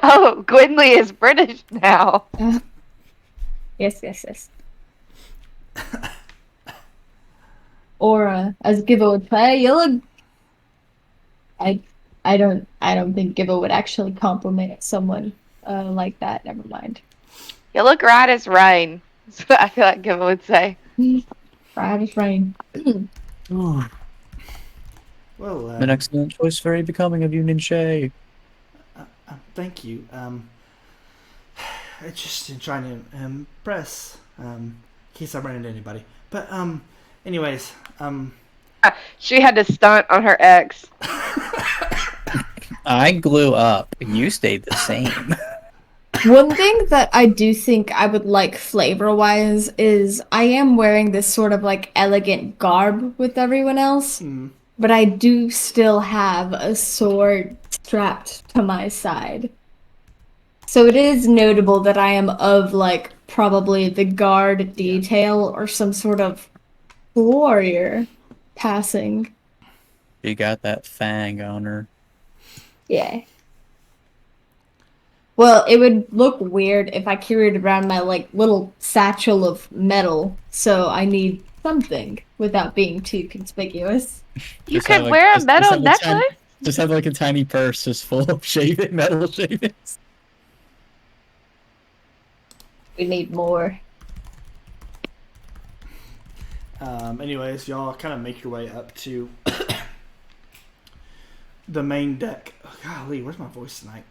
Speaker 4: Oh, Gwynley is British now.
Speaker 3: Yes. Or as Givo would play, you look. I don't think Givo would actually compliment someone like that. Never mind.
Speaker 4: You look right as rain. That's what I feel like Giva would say.
Speaker 3: Right as rain.
Speaker 1: Well,
Speaker 2: An excellent choice, very becoming of you, Ninche.
Speaker 1: thank you. I just am trying to impress, in case I run into anybody. But, anyways,
Speaker 4: She had to stunt on her ex.
Speaker 2: I glue up. You stayed the same.
Speaker 3: One thing that I do think I would like flavor-wise is I am wearing this sort of like elegant garb with everyone else, but I do still have a sword strapped to my side. So it is notable that I am of like probably the guard detail or some sort of warrior passing.
Speaker 2: You got that fang on her.
Speaker 3: Yeah. Well, it would look weird if I carried around my like little satchel of metal, so I need something without being too conspicuous.
Speaker 4: You
Speaker 2: Just have,
Speaker 4: could
Speaker 2: like-
Speaker 4: wear a
Speaker 2: just
Speaker 4: metal
Speaker 2: have a tiny-
Speaker 4: necklace.
Speaker 2: Just have like a tiny purse just full of metal shavings.
Speaker 3: We need more.
Speaker 1: anyways, y'all kind of make your way up to the main deck. Oh, golly, where's my voice tonight?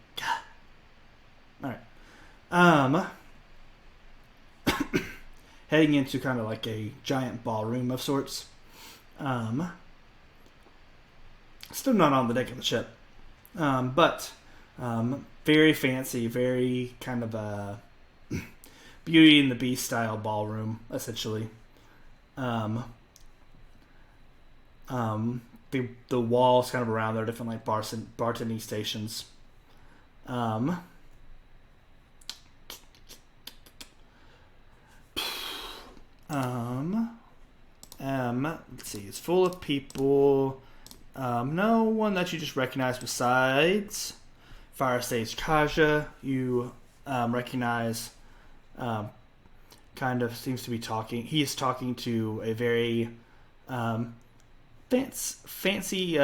Speaker 1: God. Alright. Heading into kind of like a giant ballroom of sorts. Still not on the deck of the ship. But very fancy, very kind of a Beauty and the Beast style ballroom, essentially. Um, the walls kind of around there are different like bartending stations. Um, let's see. It's full of people. No one that you just recognize besides Fire Stage Kaja. You recognize. Kind of seems to be talking. He's talking to a very fancy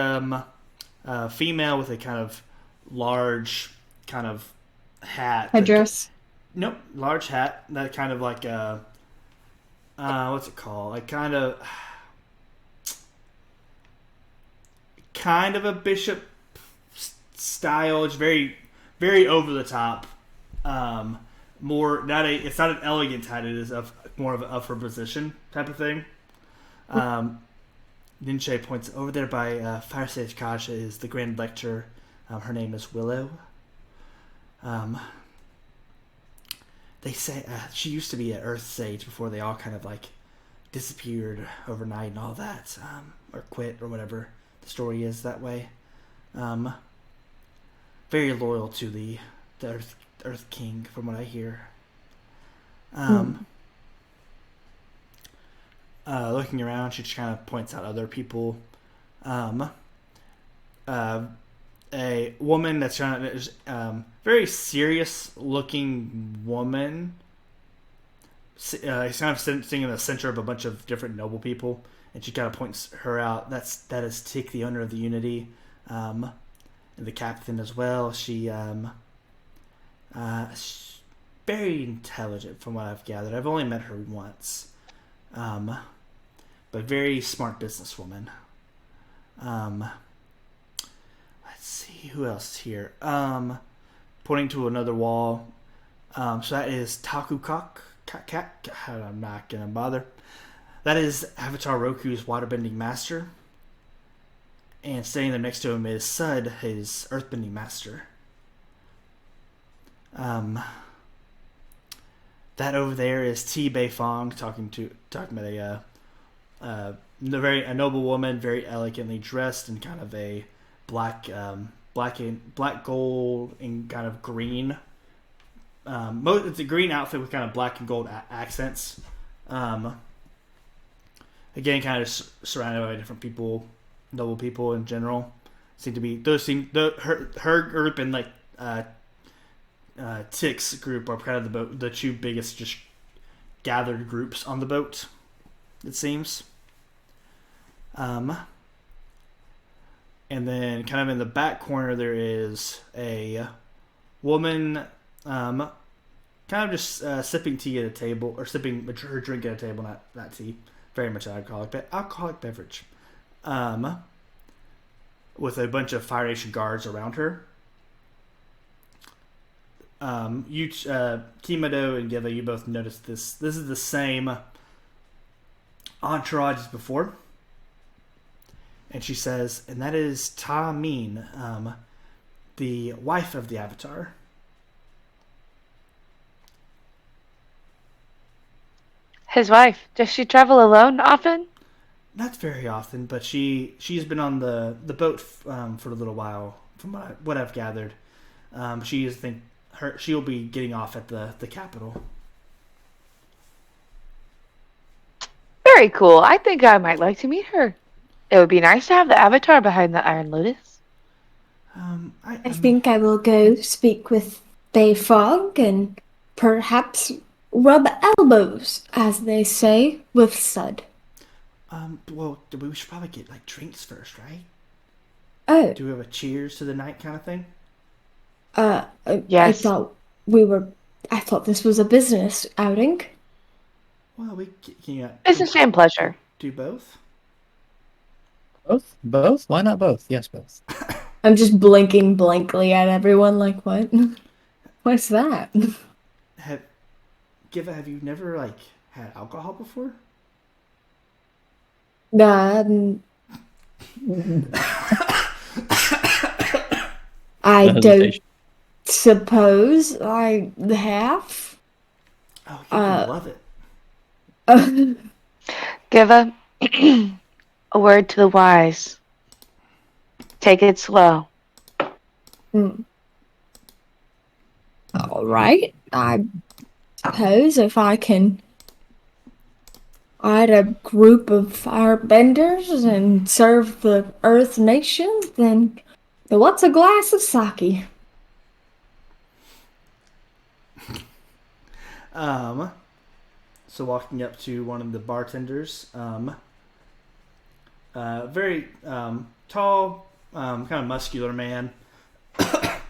Speaker 1: female with a kind of large kind of hat.
Speaker 3: Headdress.
Speaker 1: Nope, large hat. That kind of like a what's it called? Like kind of a bishop style. It's very very over the top. More not a. It's not an elegant hat. It is more of an upper position type of thing. Ninche points over there by Fire Sage Kasha is the Grand Lector. Her name is Willow. They say she used to be an Earth Sage before they all kind of like disappeared overnight and all that, or quit or whatever the story is that way. Very loyal to the Earth King, from what I hear. Looking around, she just kind of points out other people. A woman that's trying to, very serious looking woman. He's kind of sitting in the center of a bunch of different noble people, and she kind of points her out. That is Tick, the owner of the Unity, and the captain as well. She's very intelligent, from what I've gathered. I've only met her once, but very smart businesswoman. Let's see who else is here. Pointing to another wall. So that is Takukak. I'm not gonna bother. That is Avatar Roku's waterbending master. And standing there next to him is Sud, his earthbending master. That over there is T. Bei Fong talking about a noble woman, very elegantly dressed in kind of a black gold and kind of green. It's a green outfit with kind of black and gold accents. Again, kind of surrounded by different people, noble people in general. Her group and like Tick's group are kind of the two biggest just gathered groups on the boat, it seems. And then kind of in the back corner there is a woman kind of just sipping tea at a table, or sipping her drink at a table, not tea, very much alcoholic beverage, with a bunch of Fire Nation guards around her. Kimado and Giva, you both noticed this. This is the same entourage as before. And she says, and that is Ta Min, the wife of the Avatar.
Speaker 4: His wife. Does she travel alone often?
Speaker 1: Not very often, but she's been on the boat for a little while, from what I've gathered. She'll be getting off at the capital.
Speaker 4: Very cool. I think I might like to meet her. It would be nice to have the Avatar behind the Iron Lotus.
Speaker 3: I think I will go speak with Bei Fong and perhaps rub elbows, as they say, with Sud.
Speaker 1: Well, we should probably get like drinks first, right?
Speaker 3: Oh.
Speaker 1: Do we have a cheers to the night kind of thing?
Speaker 4: Yes.
Speaker 3: I thought this was a business outing.
Speaker 1: Well,
Speaker 4: It's the same pleasure.
Speaker 1: Do both?
Speaker 2: Both? Why not both? Yes, both.
Speaker 3: I'm just blinking blankly at everyone like, what? What's that?
Speaker 1: Have you never like had alcohol before?
Speaker 3: I
Speaker 2: The
Speaker 3: don't
Speaker 2: hesitation.
Speaker 3: suppose I have.
Speaker 1: Oh, you can love it.
Speaker 4: Give a a word to the wise. Take it slow.
Speaker 3: All right. I suppose if I can add a group of firebenders and serve the Earth Nation, then what's a glass of sake?
Speaker 1: So walking up to one of the bartenders, very tall, kind of muscular man, kind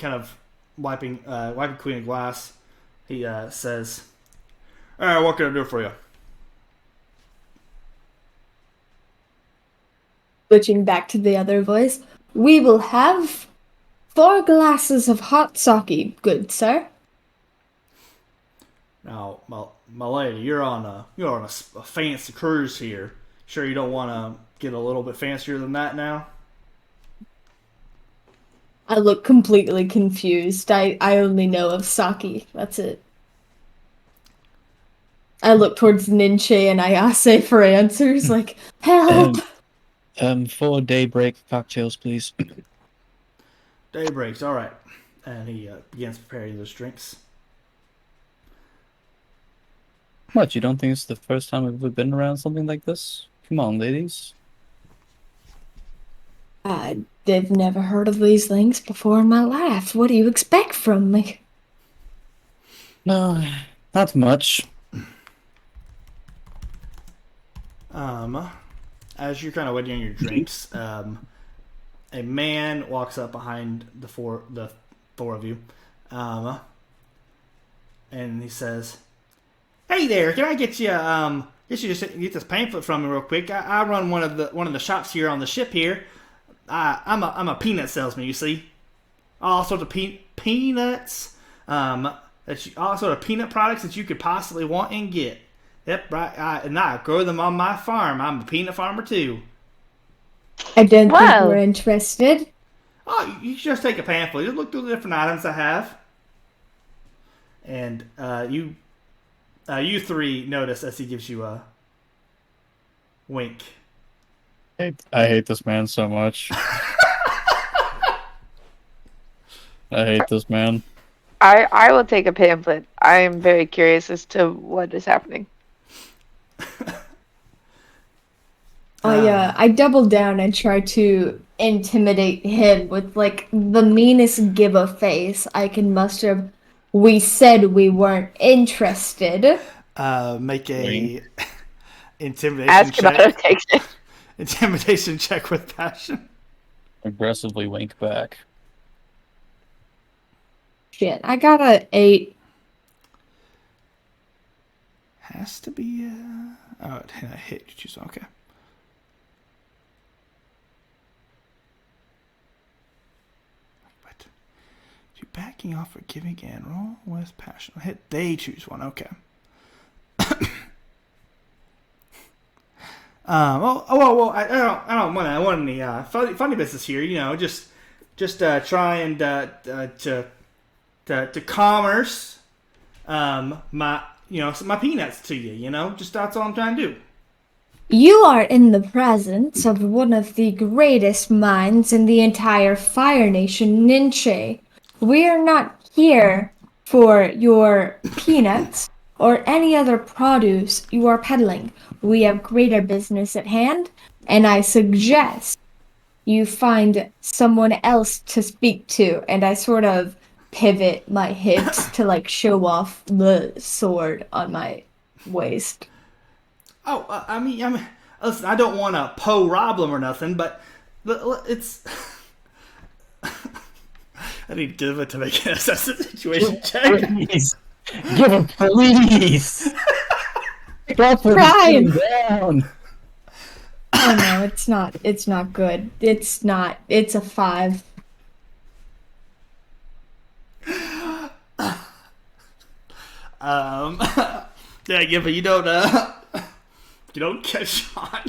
Speaker 1: of wiping clean a glass. He says, "All right, what can I do for you?"
Speaker 3: Switching back to the other voice, we will have 4 glasses of hot sake, good sir.
Speaker 1: Now, my lady, you're on a fancy cruise here. Sure, you don't want to get a little bit fancier than that now?
Speaker 3: I look completely confused. I only know of sake. That's it. I look towards Ninche and Ayase for answers, like, help!
Speaker 2: 4 daybreak cocktails, please.
Speaker 1: Daybreaks, all right. And he begins preparing those drinks.
Speaker 2: What, you don't think it's the first time we've ever been around something like this? Come on, ladies.
Speaker 3: I've never heard of these things before in my life. What do you expect from me?
Speaker 2: No, not much.
Speaker 1: As you're kind of waiting on your drinks, a man walks up behind the four of you, and he says, "Hey there, can I get you just get this pamphlet from me real quick? I run one of the shops here on the ship here. I'm a peanut salesman, you see, all sorts of peanuts, all sort of peanut products that you could possibly want and get. Yep, right. And I grow them on my farm. I'm a peanut farmer too.
Speaker 3: I don't think
Speaker 4: Whoa.
Speaker 3: we're interested.
Speaker 1: Oh, you should just take a pamphlet. Just look through the different items I have." And you three notice as he gives you a wink.
Speaker 2: I hate this man so much. I hate this man.
Speaker 4: I will take a pamphlet. I am very curious as to what is happening.
Speaker 3: I double down and try to intimidate him with like the meanest give a face I can muster. We said we weren't interested.
Speaker 1: Make a intimidation
Speaker 4: Ask him how to
Speaker 1: check.
Speaker 4: take it.
Speaker 1: Intimidation check with passion.
Speaker 2: Aggressively wink back.
Speaker 3: Shit, I got a 8.
Speaker 1: Has to be. Oh, it hit. You choose one. Okay. What? You backing off or giving in? Roll with passion. Hit. They choose one. Okay. Well. I don't want any funny business here. You know, just try and to commerce my peanuts to you. You know, just that's all I'm trying to do.
Speaker 3: You are in the presence of one of the greatest minds in the entire Fire Nation, Ninche. We are not here for your peanuts or any other produce you are peddling. We have greater business at hand, and I suggest you find someone else to speak to. And I sort of pivot my hips to like show off the sword on my waist.
Speaker 1: Oh, I mean, listen, I don't want to problem or nothing, but it's. I need to give it to make an assess the situation check.
Speaker 2: Please. Give him, please.
Speaker 3: Brian!
Speaker 2: Down.
Speaker 3: Oh no, it's not. It's not good. It's not. It's a 5.
Speaker 1: Yeah, but you don't catch on.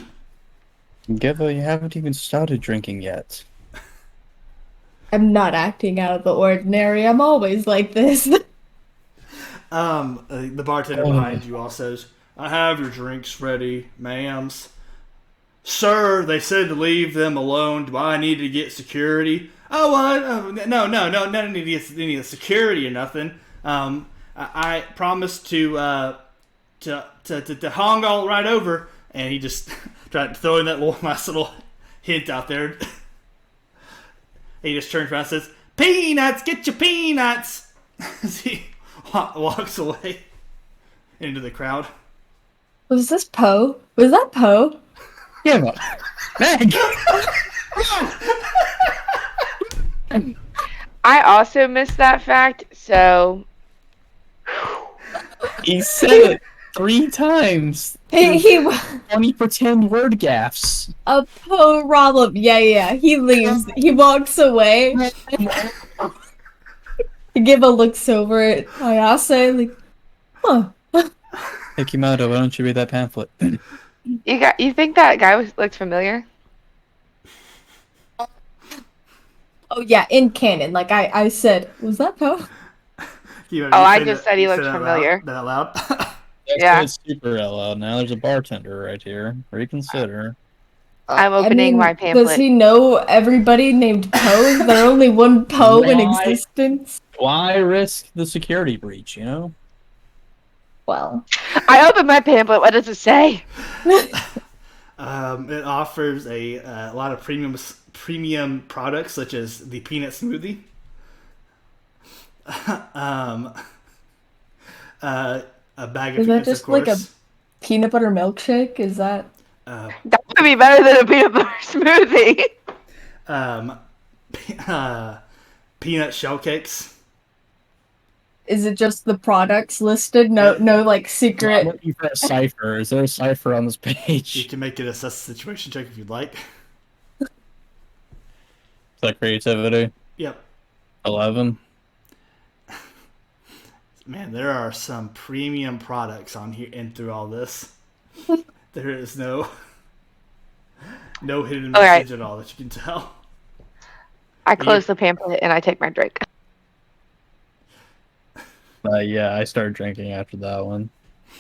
Speaker 2: Giva, you haven't even started drinking yet.
Speaker 3: I'm not acting out of the ordinary. I'm always like this.
Speaker 1: The bartender behind you all says, "I have your drinks ready, ma'ams." "Sir, they said to leave them alone. Do I need to get security?" "Oh, no need to get security or nothing. I promised to hong all right over." And he just tried throwing that little nice little hint out there. He just turns around and says, "Peanuts, get your peanuts!" As he walks away into the crowd.
Speaker 3: Was this Poe? Was that Poe?
Speaker 2: Yeah, but Meg.
Speaker 4: I also missed that fact, so
Speaker 2: He said it 3 times.
Speaker 3: He
Speaker 2: Funny pretend word gaffs.
Speaker 3: a Poe problem. Yeah. He leaves. He walks away. Give a looks over at Ayase, like, huh.
Speaker 2: Hey Kimado, why don't you read that pamphlet?
Speaker 4: you think that guy looks familiar?
Speaker 3: Oh yeah, in canon. Like I said, was that Poe?
Speaker 4: I just said he looked familiar.
Speaker 1: That out loud?
Speaker 4: Yeah.
Speaker 2: It's super loud. Now there's a bartender right here. Reconsider.
Speaker 4: I'm opening my
Speaker 3: Does
Speaker 4: pamphlet.
Speaker 3: he know everybody named Poe? Is there only one Poe in
Speaker 2: Why?
Speaker 3: existence?
Speaker 2: Why risk the security breach, you know?
Speaker 3: Well,
Speaker 4: I opened my pamphlet. What does it say?
Speaker 1: It offers a lot of premium products such as the peanut smoothie. A bag of
Speaker 3: is that
Speaker 1: peanuts,
Speaker 3: just
Speaker 1: of course.
Speaker 3: like a peanut butter milkshake? Is that?
Speaker 4: That would be better than a peanut butter smoothie.
Speaker 1: Peanut shell cakes.
Speaker 3: Is it just the products listed? No, like
Speaker 2: I'm
Speaker 3: secret.
Speaker 2: looking for a cipher. Is there a cipher on this
Speaker 1: You
Speaker 2: page?
Speaker 1: can make it assess situation check if you'd like.
Speaker 2: Is that creativity?
Speaker 1: Yep.
Speaker 2: 11.
Speaker 1: Man, there are some premium products on here and through all this. There is no hidden
Speaker 4: Alright.
Speaker 1: message at all that you can tell.
Speaker 4: I close the pamphlet and I take my drink.
Speaker 2: Yeah, I started drinking after that one.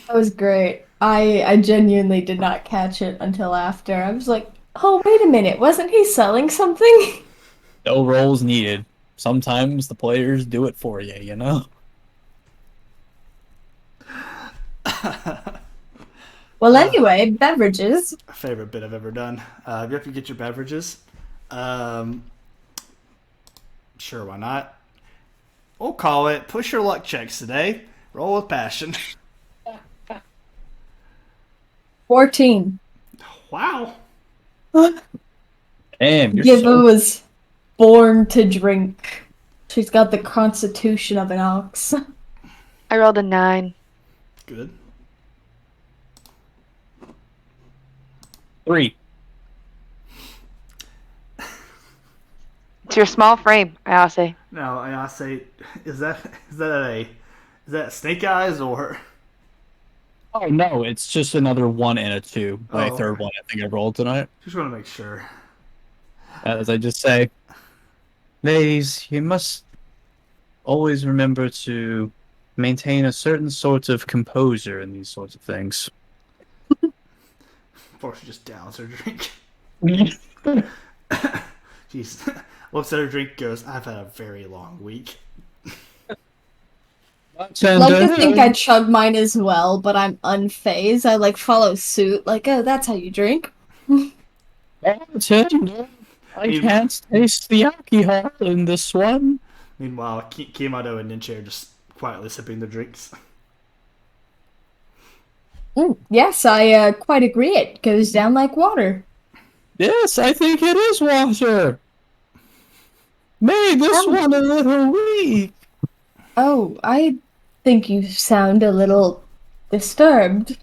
Speaker 3: That was great. I genuinely did not catch it until after. I was like, oh wait a minute, wasn't he selling something?
Speaker 2: No rolls needed. Sometimes the players do it for you, you know?
Speaker 3: Well, anyway, beverages.
Speaker 1: Favorite bit I've ever done. You have to get your beverages. Sure, why not? We'll call it push your luck checks today. Roll with passion.
Speaker 3: 14.
Speaker 1: Wow.
Speaker 2: Damn, you're
Speaker 3: Giva
Speaker 2: so...
Speaker 3: was born to drink. She's got the constitution of an ox.
Speaker 4: I rolled a 9.
Speaker 1: Good.
Speaker 2: 3.
Speaker 4: It's your small frame, I'll say.
Speaker 1: Now I say, is that snake eyes or?
Speaker 2: Oh, no, it's just another 1 and a 2. My
Speaker 1: Oh.
Speaker 2: third one I think I rolled tonight.
Speaker 1: Just want to make sure.
Speaker 2: As I just say, ladies, you must always remember to maintain a certain sort of composure in these sorts of things.
Speaker 1: Before she just downs her drink. She's looks at her drink, goes, "I've had a very long week."
Speaker 3: Like to think I chug mine as well, but I'm unfazed. I like follow suit. Like, oh, that's how you drink.
Speaker 2: Bartender, I can't taste the alcohol in this one.
Speaker 1: Meanwhile, Kimato and Ninche are just quietly sipping their drinks.
Speaker 3: Yes, I quite agree. It goes down like water.
Speaker 2: Yes, I think it is water. Made this one a little weak.
Speaker 3: Oh, I think you sound a little disturbed.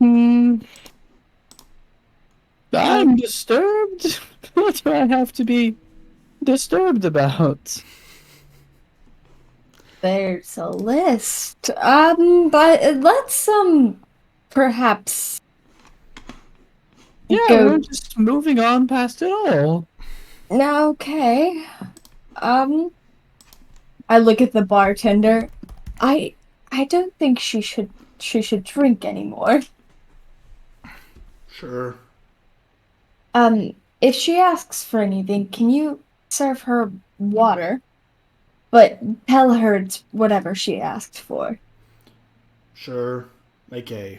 Speaker 2: I'm disturbed. What do I have to be disturbed about?
Speaker 3: There's a list. But let's perhaps
Speaker 2: Yeah,
Speaker 3: go.
Speaker 2: we're just moving on past it all.
Speaker 3: Now, okay. Um, I look at the bartender. I I don't think she should drink anymore.
Speaker 1: Sure.
Speaker 3: If she asks for anything, can you serve her water? But tell her it's whatever she asked for.
Speaker 1: Sure. Make a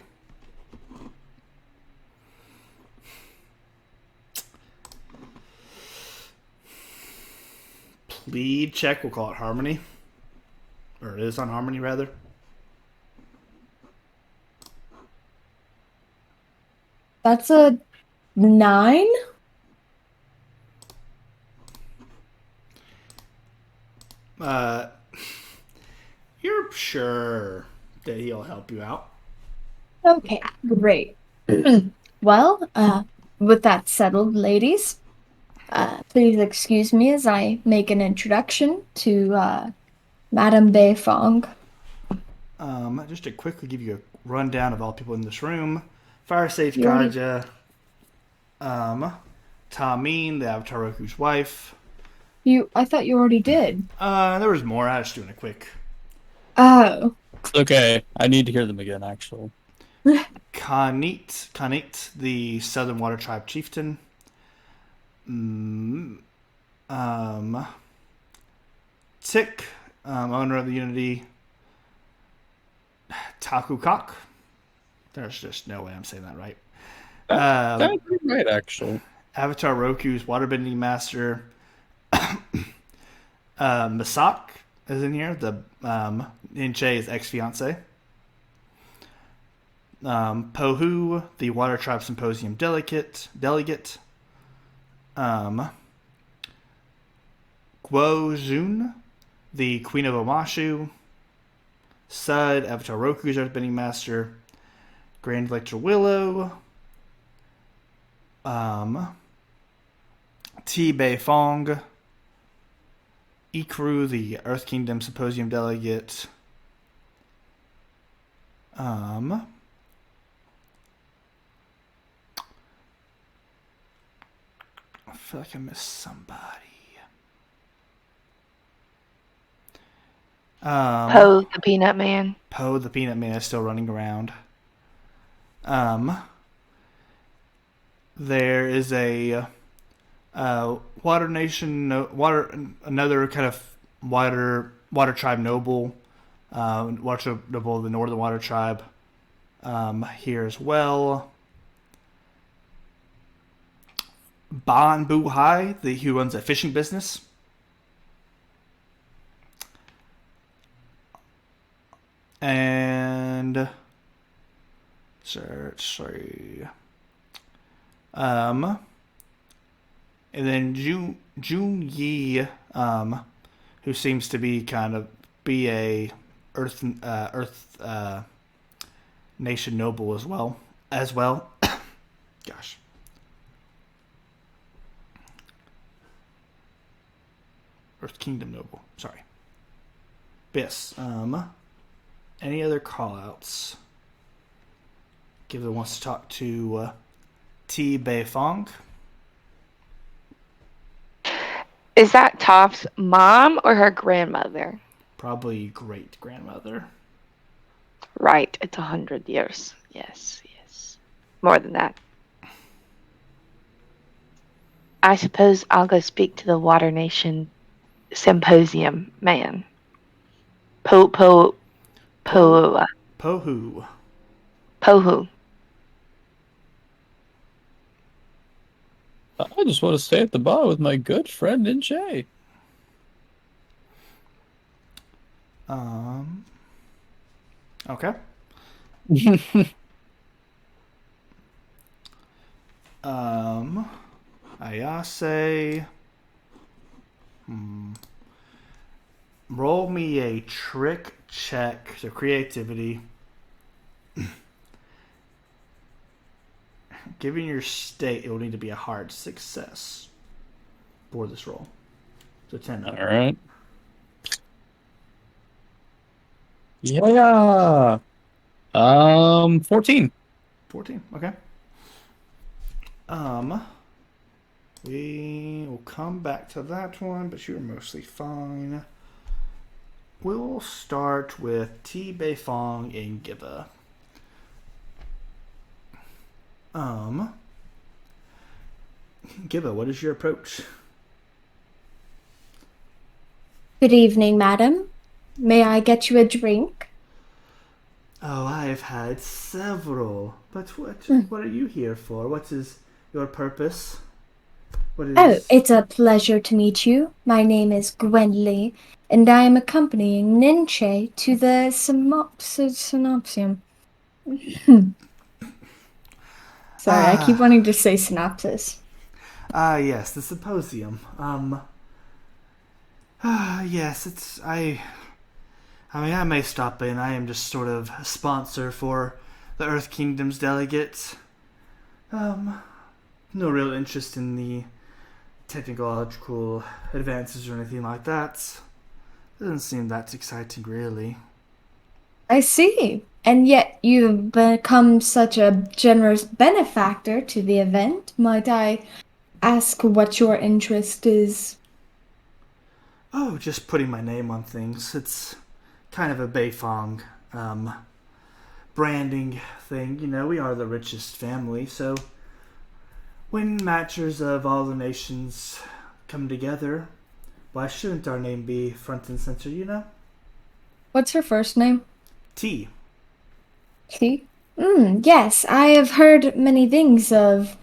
Speaker 1: plead check. We'll call it harmony. Or it is on harmony, rather.
Speaker 3: That's a 9?
Speaker 1: Uh, you're sure that he'll help you out.
Speaker 3: Okay, great. Well, with that settled, ladies, please excuse me as I make an introduction to Madame Beifong.
Speaker 1: Just to quickly give you a rundown of all people in this room. Fire Safe
Speaker 3: You already-
Speaker 1: Gaja. Tameen, the Avatar Roku's wife.
Speaker 3: I thought you already did.
Speaker 1: There was more. I was just doing a quick.
Speaker 3: Oh,
Speaker 2: It's okay. I need to hear them again, actually.
Speaker 1: Kanit, the Southern Water Tribe chieftain. Tick, owner of the Unity. Takukak. There's just no way I'm saying that right.
Speaker 2: That's right, actually.
Speaker 1: Avatar Roku's waterbending master. Masak is in here. The Ninche's ex-fiance. Pohu, the Water Tribe Symposium delegate. Guo Jun, the Queen of Omashu. Sud, Avatar Roku's earthbending master. Grand Elector Willow. T. Bei Fong. Ikru, the Earth Kingdom Symposium delegate. I feel like I missed somebody.
Speaker 4: Poe the Peanut Man.
Speaker 1: Poe the Peanut Man is still running around. There is a Water Nation, another kind of water tribe noble, water noble of the Northern Water Tribe, here as well. Ban Buhai, who runs a fishing business. And sorry. And then Jun Yi, who seems to be a Earth Nation noble as well. Gosh. Earth Kingdom noble. Sorry. Yes. Any other call-outs? Given wants to talk to T. Bei Fong.
Speaker 4: Is that Toph's mom or her grandmother?
Speaker 1: Probably great grandmother.
Speaker 4: Right, it's 100 years. Yes. More than that. I suppose I'll go speak to the Water Nation Symposium man. Pohu.
Speaker 2: I just want to stay at the bar with my good friend Ninche.
Speaker 1: Okay. Ayase. Roll me a trick check. So creativity. Given your state, it will need to be a hard success for this roll. So 10.
Speaker 2: All right. Yeah. 14.
Speaker 1: 14. Okay. We will come back to that one, but you're mostly fine. We'll start with T. Beifong and Giba. Giba, what is your approach?
Speaker 3: Good evening, madam. May I get you a drink?
Speaker 1: Oh, I've had several. But what are you here for? What is your purpose? What is...
Speaker 3: Oh, it's a pleasure to meet you. My name is Gwenly, and I am accompanying Ninche to the synopsium. Sorry, I keep wanting to say synopsis.
Speaker 1: Yes, the symposium. Yes, I may stop in. I am just sort of a sponsor for the Earth Kingdom's delegates. No real interest in the technological advances or anything like that. Doesn't seem that exciting, really.
Speaker 3: I see. And yet you've become such a generous benefactor to the event. Might I ask what your interest is?
Speaker 1: Oh, just putting my name on things. It's kind of a Beifong branding thing. You know, we are the richest family, so when matchers of all the nations come together, why shouldn't our name be front and center, you know?
Speaker 3: What's her first name?
Speaker 1: T.
Speaker 3: T? Yes, I have heard many things of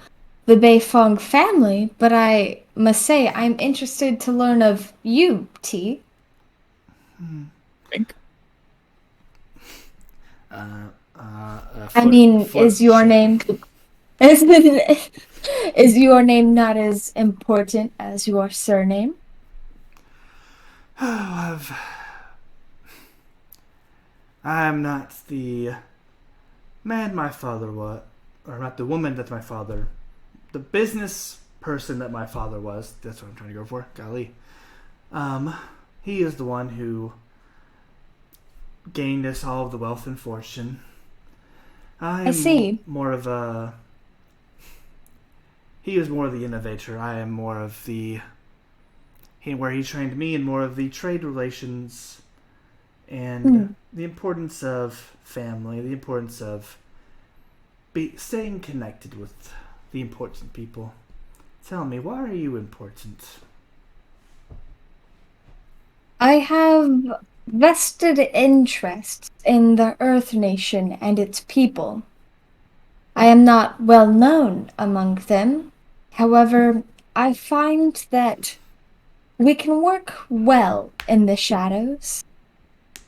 Speaker 3: the Beifong family, but I must say I'm interested to learn of you, T.
Speaker 2: Think.
Speaker 3: I mean, is your name is your name not as important as your surname?
Speaker 1: Oh, I'm not the man my father was, or not the woman that my father, the business person that my father was. That's what I'm trying to go for. Golly. He is the one who gained us all of the wealth and fortune.
Speaker 3: I see.
Speaker 1: More of a... He was more of the innovator. I am more of the... where he trained me in more of the trade relations and the importance of family, the importance of staying connected with the important people. Tell me, why are you important?
Speaker 3: I have vested interests in the Earth Nation and its people. I am not well known among them. However, I find that we can work well in the shadows,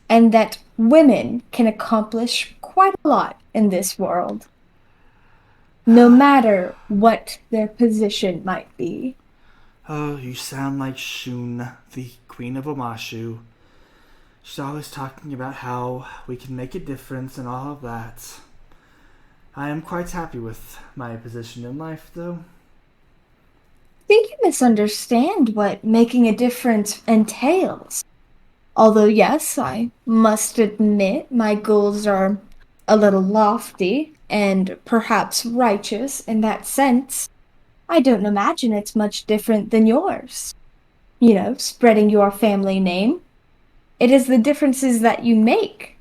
Speaker 3: and that women can accomplish quite a lot in this world, no matter what their position might be.
Speaker 1: Oh, you sound like Shun, the Queen of Omashu. She's always talking about how we can make a difference and all of that. I am quite happy with my position in life, though.
Speaker 3: I think you misunderstand what making a difference entails. Although, yes, I must admit my goals are a little lofty and perhaps righteous in that sense. I don't imagine it's much different than yours. You know, spreading your family name. It is the differences that you make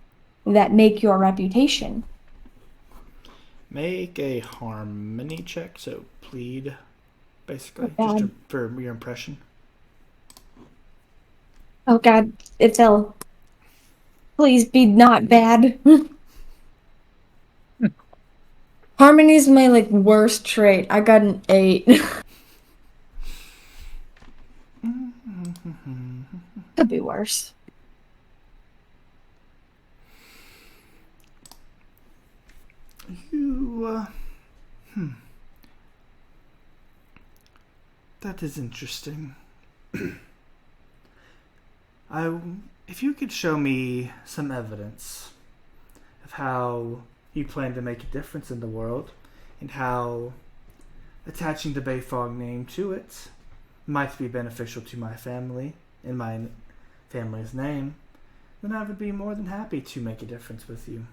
Speaker 3: that make your reputation.
Speaker 1: Make a harmony check, so plead, basically,
Speaker 3: Oh,
Speaker 1: just
Speaker 3: God.
Speaker 1: for your impression.
Speaker 3: Oh God, it fell. Please be not bad. Harmony's my worst trait. I got an 8. Could be worse.
Speaker 1: You, that is interesting. If you could show me some evidence of how you plan to make a difference in the world, and how attaching the Beifong name to it might be beneficial to my family and my family's name, then I would be more than happy to make a difference with you.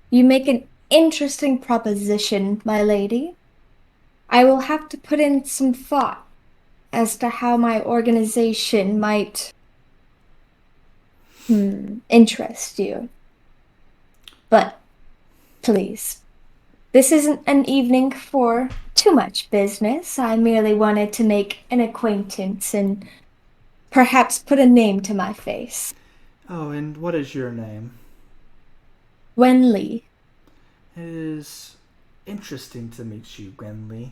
Speaker 3: You make an interesting proposition, my lady. I will have to put in some thought as to how my organization might interest you. But please, this isn't an evening for too much business. I merely wanted to make an acquaintance and perhaps put a name to my face.
Speaker 1: Oh, and what is your name?
Speaker 3: Wen Li.
Speaker 1: It is interesting to meet you, Gwenly.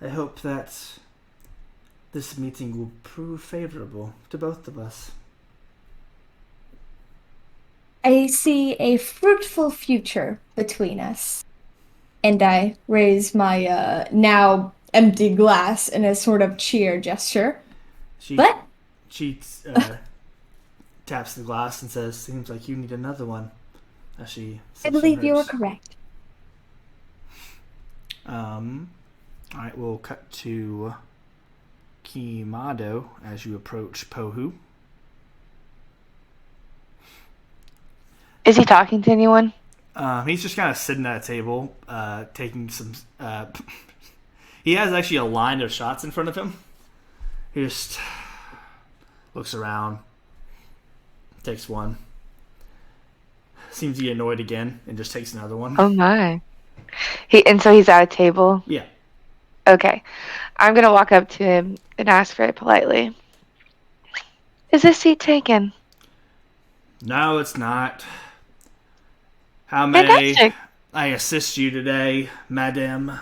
Speaker 1: I hope that this meeting will prove favorable to both of us.
Speaker 3: I see a fruitful future between us. And I raise my now empty glass in a sort of cheer gesture.
Speaker 1: She
Speaker 3: But
Speaker 1: taps the glass and says, "Seems like you need another one." As she
Speaker 3: I
Speaker 1: sips
Speaker 3: believe
Speaker 1: from
Speaker 3: you are
Speaker 1: hers.
Speaker 3: correct.
Speaker 1: Alright, we'll cut to Kimado as you approach Pohu.
Speaker 4: Is he talking to anyone?
Speaker 1: He's just kind of sitting at a table, taking some. He has actually a line of shots in front of him. He just looks around, takes one, seems to get annoyed again, and just takes another one.
Speaker 4: Oh my. So he's at a table?
Speaker 1: Yeah.
Speaker 4: Okay. I'm gonna walk up to him and ask very politely. Is this seat taken?
Speaker 1: No, it's not. How may
Speaker 4: Fantastic.
Speaker 1: I assist you today, madame?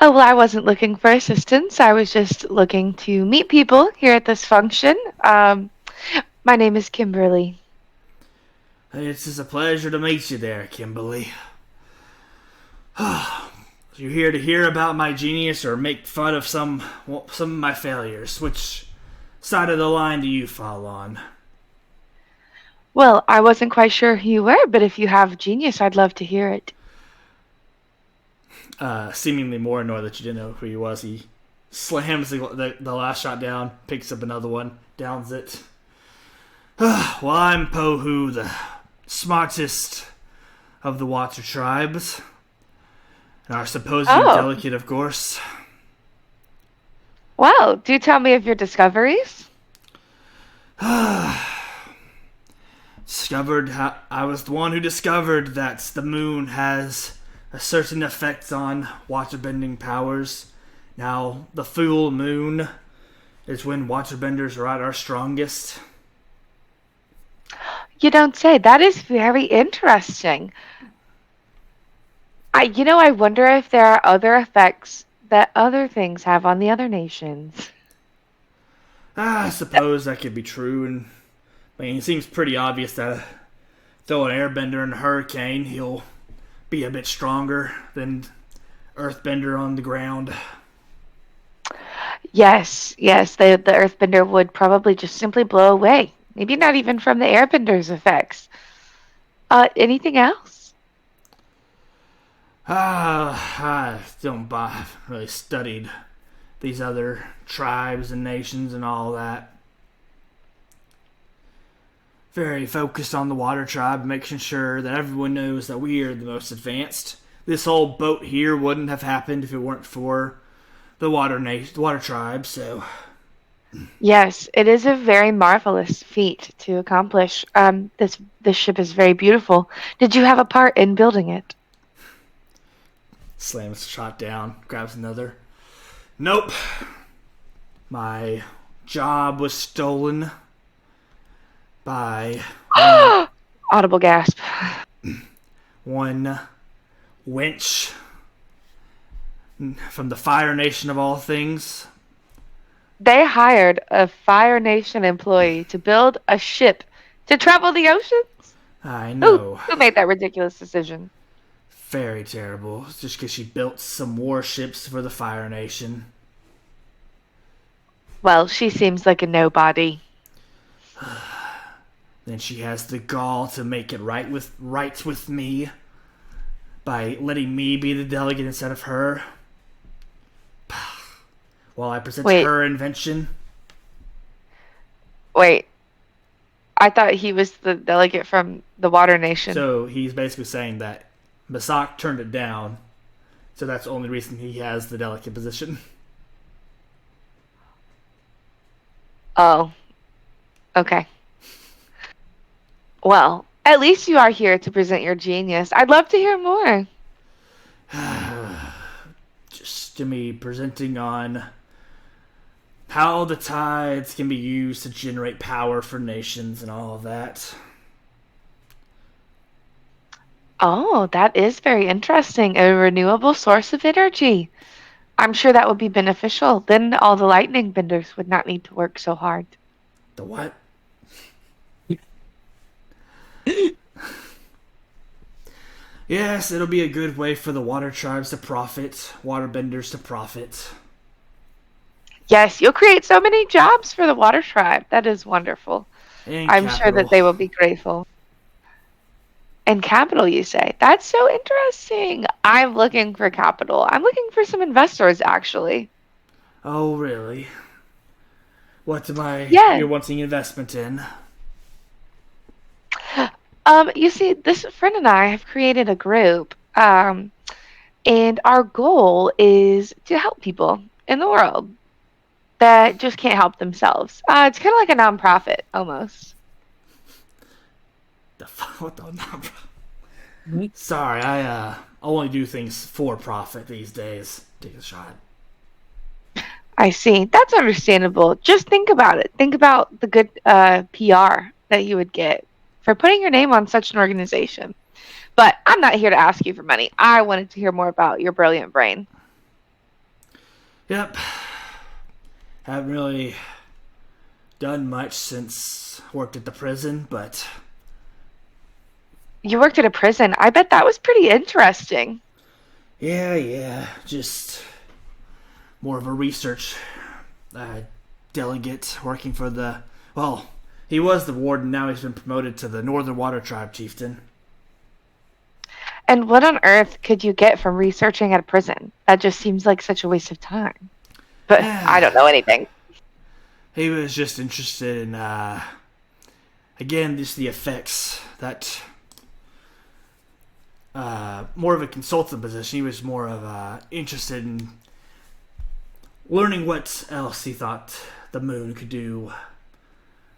Speaker 4: Oh, well, I wasn't looking for assistance. I was just looking to meet people here at this function. My name is Kimberly.
Speaker 1: It's just a pleasure to meet you there, Kimberly. You're here to hear about my genius or make fun of some of my failures. Which side of the line do you fall on?
Speaker 4: Well, I wasn't quite sure who you were, but if you have genius, I'd love to hear it.
Speaker 1: Seemingly more annoyed that you didn't know who he was, he slams the last shot down, picks up another one, downs it. Well, I'm Pohu, the smartest of the water tribes. And our supposed delegate, of course.
Speaker 4: Well, do tell me of your discoveries.
Speaker 1: I was the one who discovered that the moon has a certain effect on waterbending powers. Now, the full moon is when waterbenders are at our strongest.
Speaker 4: You don't say. That is very interesting. I wonder if there are other effects that other things have on the other nations.
Speaker 1: I suppose that could be true, and it seems pretty obvious that throw an airbender in a hurricane, he'll be a bit stronger than earthbender on the ground.
Speaker 4: Yes, the earthbender would probably just simply blow away. Maybe not even from the airbender's effects. Anything else?
Speaker 1: I haven't really studied these other tribes and nations and all that. Very focused on the water tribe, making sure that everyone knows that we are the most advanced. This whole boat here wouldn't have happened if it weren't for the water tribe, so...
Speaker 4: Yes, it is a very marvelous feat to accomplish. This ship is very beautiful. Did you have a part in building it?
Speaker 1: Slams a shot down, grabs another. Nope. My job was stolen by
Speaker 4: Audible gasp.
Speaker 1: one wench from the Fire Nation of all things.
Speaker 4: They hired a Fire Nation employee to build a ship to travel the oceans?
Speaker 1: I know.
Speaker 4: Who made that ridiculous decision?
Speaker 1: Very terrible. It's just because she built some warships for the Fire Nation.
Speaker 4: Well, she seems like a nobody.
Speaker 1: Then she has the gall to make it right with me by letting me be the delegate instead of her. While I present her invention.
Speaker 4: Wait. I thought he was the delegate from the Water Nation.
Speaker 1: So he's basically saying that Masak turned it down So that's the only reason he has the delicate position.
Speaker 4: Oh, okay. Well, at least you are here to present your genius. I'd love to hear more.
Speaker 1: Just to me presenting on how the tides can be used to generate power for nations and all of that.
Speaker 4: Oh, that is very interesting. A renewable source of energy. I'm sure that would be beneficial. Then all the lightning benders would not need to work so hard.
Speaker 1: The what? Yes, it'll be a good way for the water tribes to profit, waterbenders to profit.
Speaker 4: Yes, you'll create so many jobs for the water tribe. That is wonderful.
Speaker 1: And
Speaker 4: I'm sure that they will be grateful. And capital, you say? That's so interesting. I'm looking for capital. I'm looking for some investors, actually.
Speaker 1: Oh, really? What am I?
Speaker 4: Yeah.
Speaker 1: You're wanting investment in?
Speaker 4: You see, this friend and I have created a group, and our goal is to help people in the world that just can't help themselves. It's kind of like a nonprofit, almost.
Speaker 1: What the number? Sorry, I only do things for profit these days. Take a shot.
Speaker 4: I see. That's understandable. Just think about it. Think about the good PR that you would get for putting your name on such an organization. But I'm not here to ask you for money. I wanted to hear more about your brilliant brain.
Speaker 1: Yep. Haven't really done much since worked at the prison, but
Speaker 4: You worked at a prison. I bet that was pretty interesting.
Speaker 1: yeah, just more of a research delegate working for the. Well, he was the warden. Now he's been promoted to the Northern Water Tribe chieftain.
Speaker 4: And what on earth could you get from researching at a prison? That just seems like such a waste of time. But I don't know anything.
Speaker 1: He was just interested in, again, just the effects that. More of a consultant position. He was more of interested in learning what else he thought the moon could do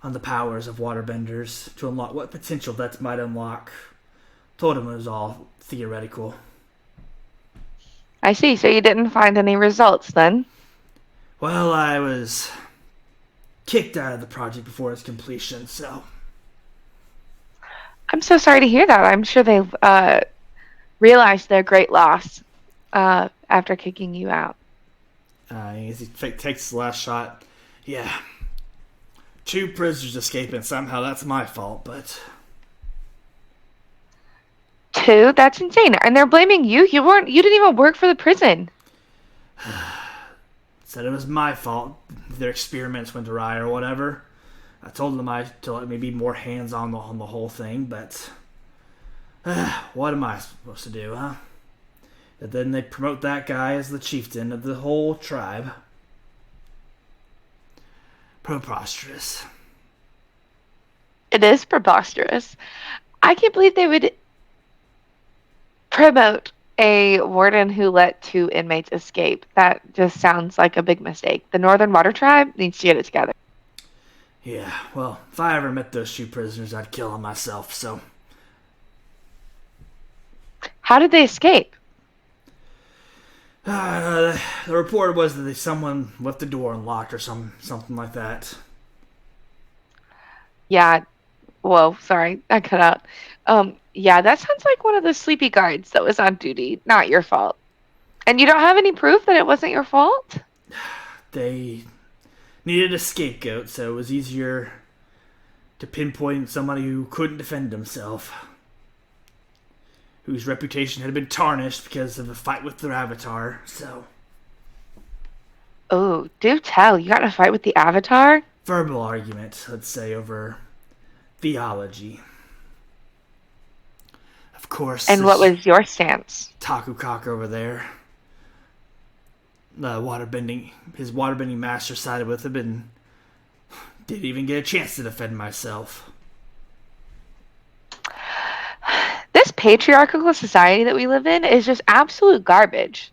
Speaker 1: on the powers of waterbenders to unlock what potential that might unlock. Told him it was all theoretical.
Speaker 4: I see. So you didn't find any results then?
Speaker 1: Well, I was kicked out of the project before its completion, so.
Speaker 4: I'm so sorry to hear that. I'm sure they've realized their great loss after kicking you out.
Speaker 1: As he takes the last shot, yeah. 2 prisoners escaping. Somehow that's my fault, but
Speaker 4: 2? That's insane. And they're blaming you. You didn't even work for the prison.
Speaker 1: said it was my fault. Their experiments went awry or whatever. I told them to let me be more hands-on on the whole thing, but what am I supposed to do, huh? And then they promote that guy as the chieftain of the whole tribe. Preposterous.
Speaker 4: It is preposterous. I can't believe they would promote a warden who let 2 inmates escape. That just sounds like a big mistake. The Northern Water Tribe needs to get it together.
Speaker 1: Yeah, well, if I ever met those 2 prisoners, I'd kill them myself, so.
Speaker 4: How did they escape?
Speaker 1: The report was that someone left the door unlocked or something like that.
Speaker 4: Yeah. Whoa, sorry, I cut out. Yeah, that sounds like one of the sleepy guards that was on duty. Not your fault. And you don't have any proof that it wasn't your fault?
Speaker 1: They needed a scapegoat, so it was easier to pinpoint somebody who couldn't defend himself, whose reputation had been tarnished because of a fight with their avatar, so.
Speaker 4: Oh, do tell. You got in a fight with the Avatar?
Speaker 1: Verbal argument, let's say, over theology. Of course.
Speaker 4: And what was your stance?
Speaker 1: Taku Cock over there. His waterbending master sided with him and didn't even get a chance to defend myself.
Speaker 4: This patriarchal society that we live in is just absolute garbage.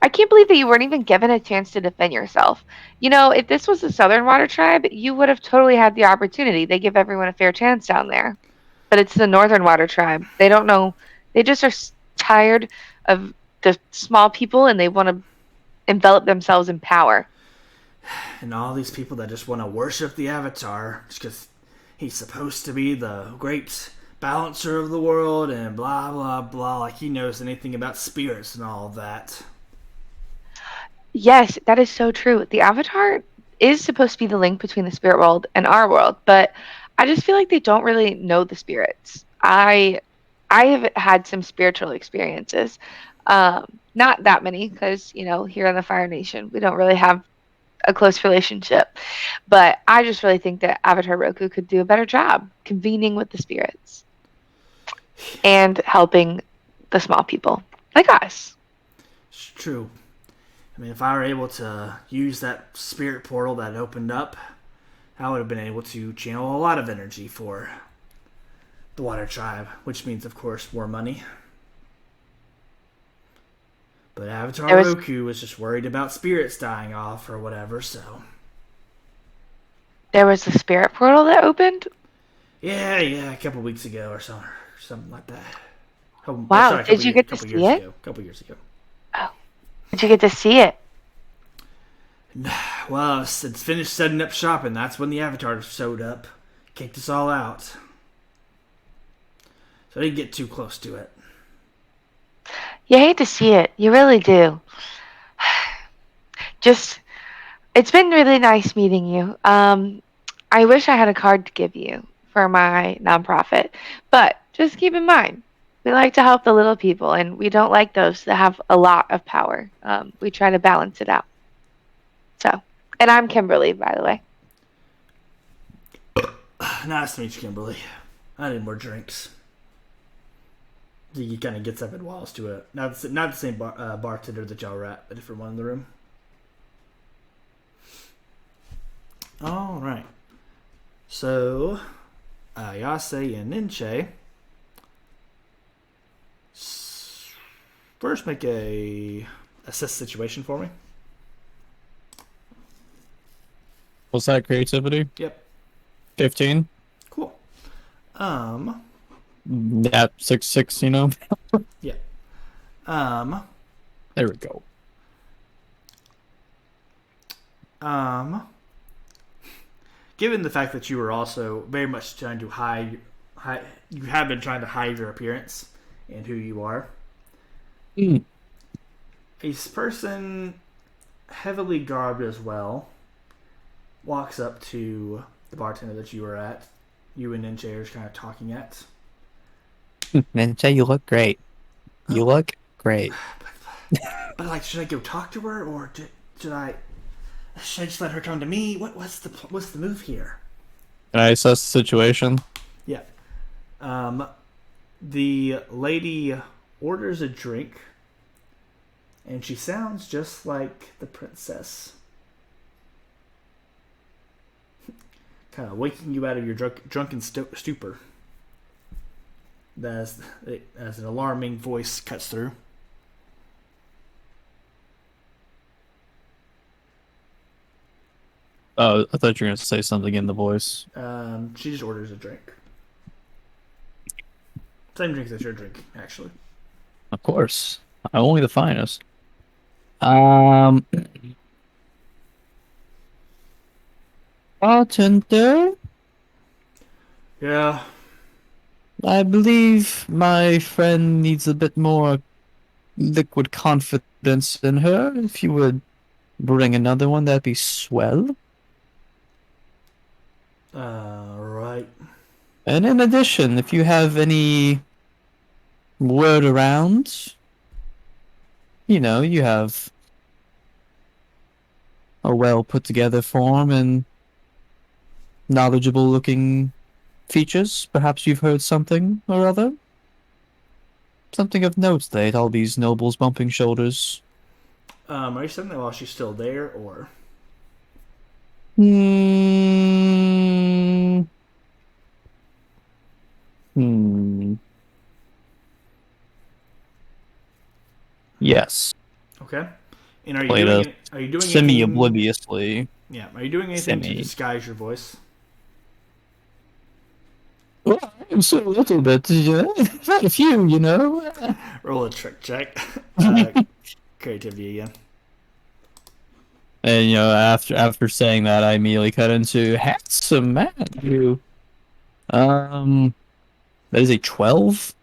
Speaker 4: I can't believe that you weren't even given a chance to defend yourself. You know, if this was the Southern Water Tribe, you would have totally had the opportunity. They give everyone a fair chance down there. But it's the Northern Water Tribe. They don't know. They just are tired of the small people and they want to envelop themselves in power.
Speaker 1: And all these people that just want to worship the Avatar just because he's supposed to be the great balancer of the world and blah, blah, blah, like he knows anything about spirits and all of that.
Speaker 4: Yes, that is so true. The Avatar is supposed to be the link between the spirit world and our world, but I just feel like they don't really know the spirits. I have had some spiritual experiences. Not that many, because here in the Fire Nation, we don't really have a close relationship. But I just really think that Avatar Roku could do a better job convening with the spirits and helping the small people like us.
Speaker 1: It's true. I mean, if I were able to use that spirit portal that opened up, I would have been able to channel a lot of energy for the Water Tribe, which means, of course, more money. But Avatar Roku was just worried about spirits dying off or whatever, so...
Speaker 4: There was a spirit portal that opened?
Speaker 1: Yeah, a couple weeks ago or something like that.
Speaker 4: Wow,
Speaker 1: sorry,
Speaker 4: did you get to see it?
Speaker 1: A couple years ago.
Speaker 4: Oh, did you get to see it?
Speaker 1: Well, it's finished setting up shop, and that's when the Avatar showed up. Kicked us all out. So I didn't get too close to it.
Speaker 4: You hate to see it. You really do. Just, it's been really nice meeting you. I wish I had a card to give you for my nonprofit, but just keep in mind, we like to help the little people, and we don't like those that have a lot of power. We try to balance it out. So, and I'm Kimberly, by the way.
Speaker 1: Nice to meet you, Kimberly. I need more drinks. He kind of gets up and walks to a not the same bartender that y'all were at, a different one in the room. All right. So, Yase and Ninche. First, make a assess situation for me.
Speaker 2: What's that, creativity?
Speaker 1: Yep.
Speaker 2: 15.
Speaker 1: Cool.
Speaker 2: Yeah, 6,
Speaker 1: Yeah.
Speaker 2: There we go.
Speaker 1: Given the fact that you were also very much trying to hide you have been trying to hide your appearance and who you are.
Speaker 2: Mm.
Speaker 1: A person heavily garbed as well walks up to the bartender that you were at. You and Ninja are kind of talking at.
Speaker 2: Ninja, you look great. You look great.
Speaker 1: But like, should I go talk to her, or should I just let her come to me? What's the move here?
Speaker 2: Can I assess the situation?
Speaker 1: Yeah. The lady orders a drink, and she sounds just like the princess. Kind of waking you out of your drunken stupor. As an alarming voice cuts through.
Speaker 2: Oh, I thought you were going to say something in the voice.
Speaker 1: She just orders a drink. Same drink that you're drinking, actually.
Speaker 2: Of course. Only the finest. Bartender?
Speaker 1: Yeah.
Speaker 2: I believe my friend needs a bit more liquid confidence in her. If you would bring another one, that'd be swell.
Speaker 1: Right.
Speaker 2: And in addition, if you have any word around, you have a well put together form and knowledgeable looking features. Perhaps you've heard something or other? Something of note that all these nobles bumping shoulders.
Speaker 1: Are you saying that while she's still there, or?
Speaker 2: Hmm. Yes.
Speaker 1: Okay. And are you
Speaker 2: Played
Speaker 1: doing
Speaker 2: a
Speaker 1: it? Are you doing anything?
Speaker 2: semi-obliviously.
Speaker 1: Yeah. Are you doing anything to
Speaker 2: Semi.
Speaker 1: disguise your voice?
Speaker 2: Well, I'm so a little bit, I've had a few,
Speaker 1: Roll a trick check. Creativity again.
Speaker 2: And after saying that, I immediately cut into handsome man. You, that is a 12.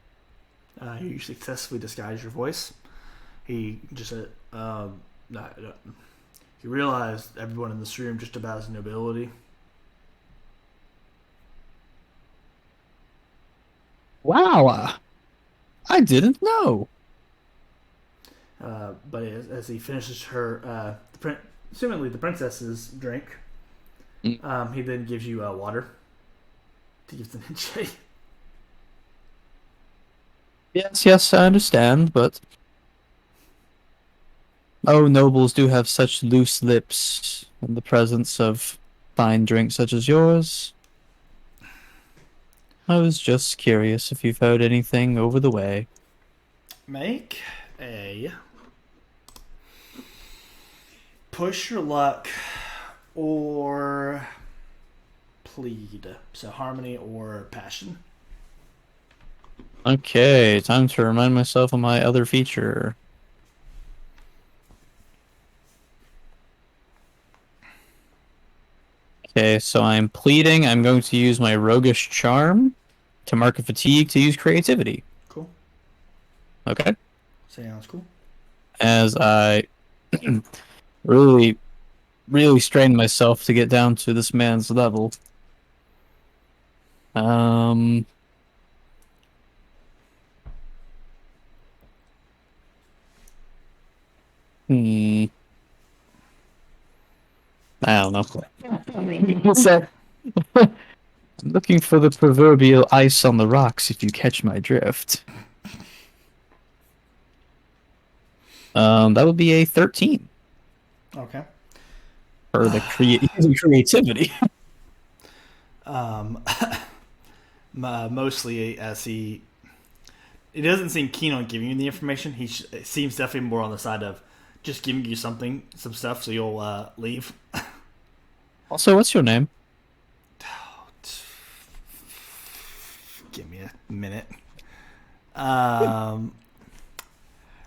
Speaker 1: You successfully disguise your voice. He just said, he realized everyone in this room just about has nobility.
Speaker 2: Wow, I didn't know.
Speaker 1: But as he finishes her, assumingly the princess's drink, he then gives you water to give the ninja.
Speaker 2: Yes, I understand, but nobles do have such loose lips in the presence of fine drinks such as yours. I was just curious if you've heard anything over the way.
Speaker 1: Make a push your luck or plead. So harmony or passion.
Speaker 2: Okay, time to remind myself of my other feature. Okay, so I'm pleading. I'm going to use my roguish charm to mark a fatigue to use creativity.
Speaker 1: Cool.
Speaker 2: Okay.
Speaker 1: Sounds cool.
Speaker 2: As I really, really strained myself to get down to this man's level. Hmm. I don't know. What's that? I'm looking for the proverbial ice on the rocks, if you catch my drift. That would be a 13
Speaker 1: Okay.
Speaker 2: for the creativity.
Speaker 1: Mostly as he doesn't seem keen on giving you the information. He seems definitely more on the side of just giving you some stuff, so you'll leave.
Speaker 2: Also, what's your name?
Speaker 1: Give me a minute.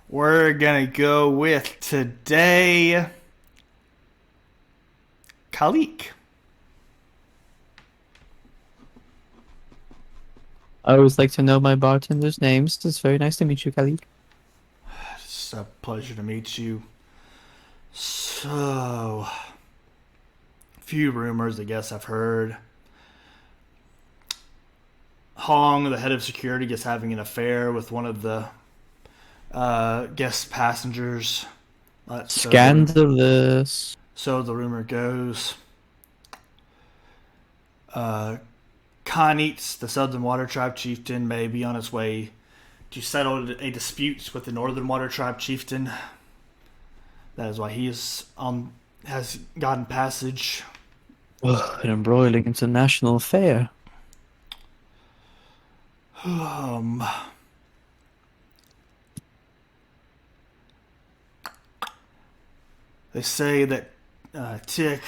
Speaker 1: We're gonna go with today, Khalik.
Speaker 2: I always like to know my bartender's names. It's very nice to meet you, Khalid.
Speaker 1: It's a pleasure to meet you. So, few rumors, I guess I've heard. Hong, the head of security, is having an affair with one of the guest passengers.
Speaker 2: Scandalous.
Speaker 1: So the rumor goes. Khanitz, the Southern Water Tribe chieftain, may be on his way to settle a dispute with the Northern Water Tribe chieftain. That is why he has gotten passage.
Speaker 2: Ugh, an embroiling international affair.
Speaker 1: They say that Tick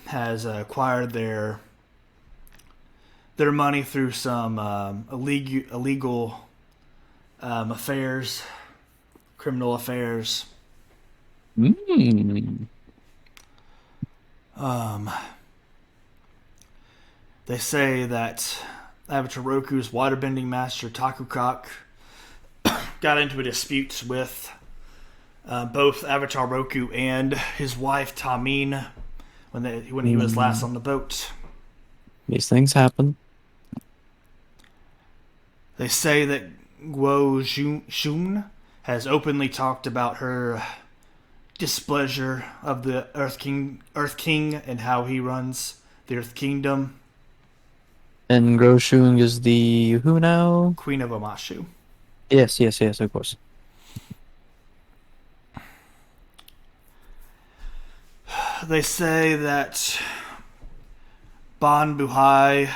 Speaker 1: has acquired their money through some illegal affairs, criminal affairs. They say that Avatar Roku's waterbending master Takukak got into a dispute with both Avatar Roku and his wife Tamine when he was last on the boat.
Speaker 2: These things happen.
Speaker 1: They say that Guo Shun has openly talked about her displeasure of the Earth King and how he runs the Earth Kingdom.
Speaker 2: And Groshung is the who now?
Speaker 1: Queen of Omashu.
Speaker 2: Yes, of course.
Speaker 1: They say that Ban Buhai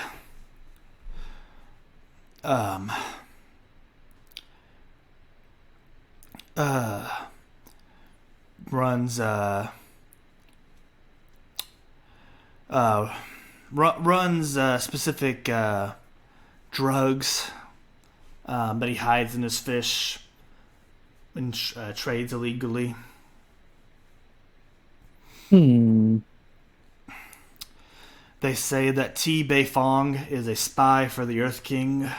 Speaker 1: runs runs specific drugs that he hides in his fish and trades illegally. They say that T. Bei Fong is a spy for the Earth King.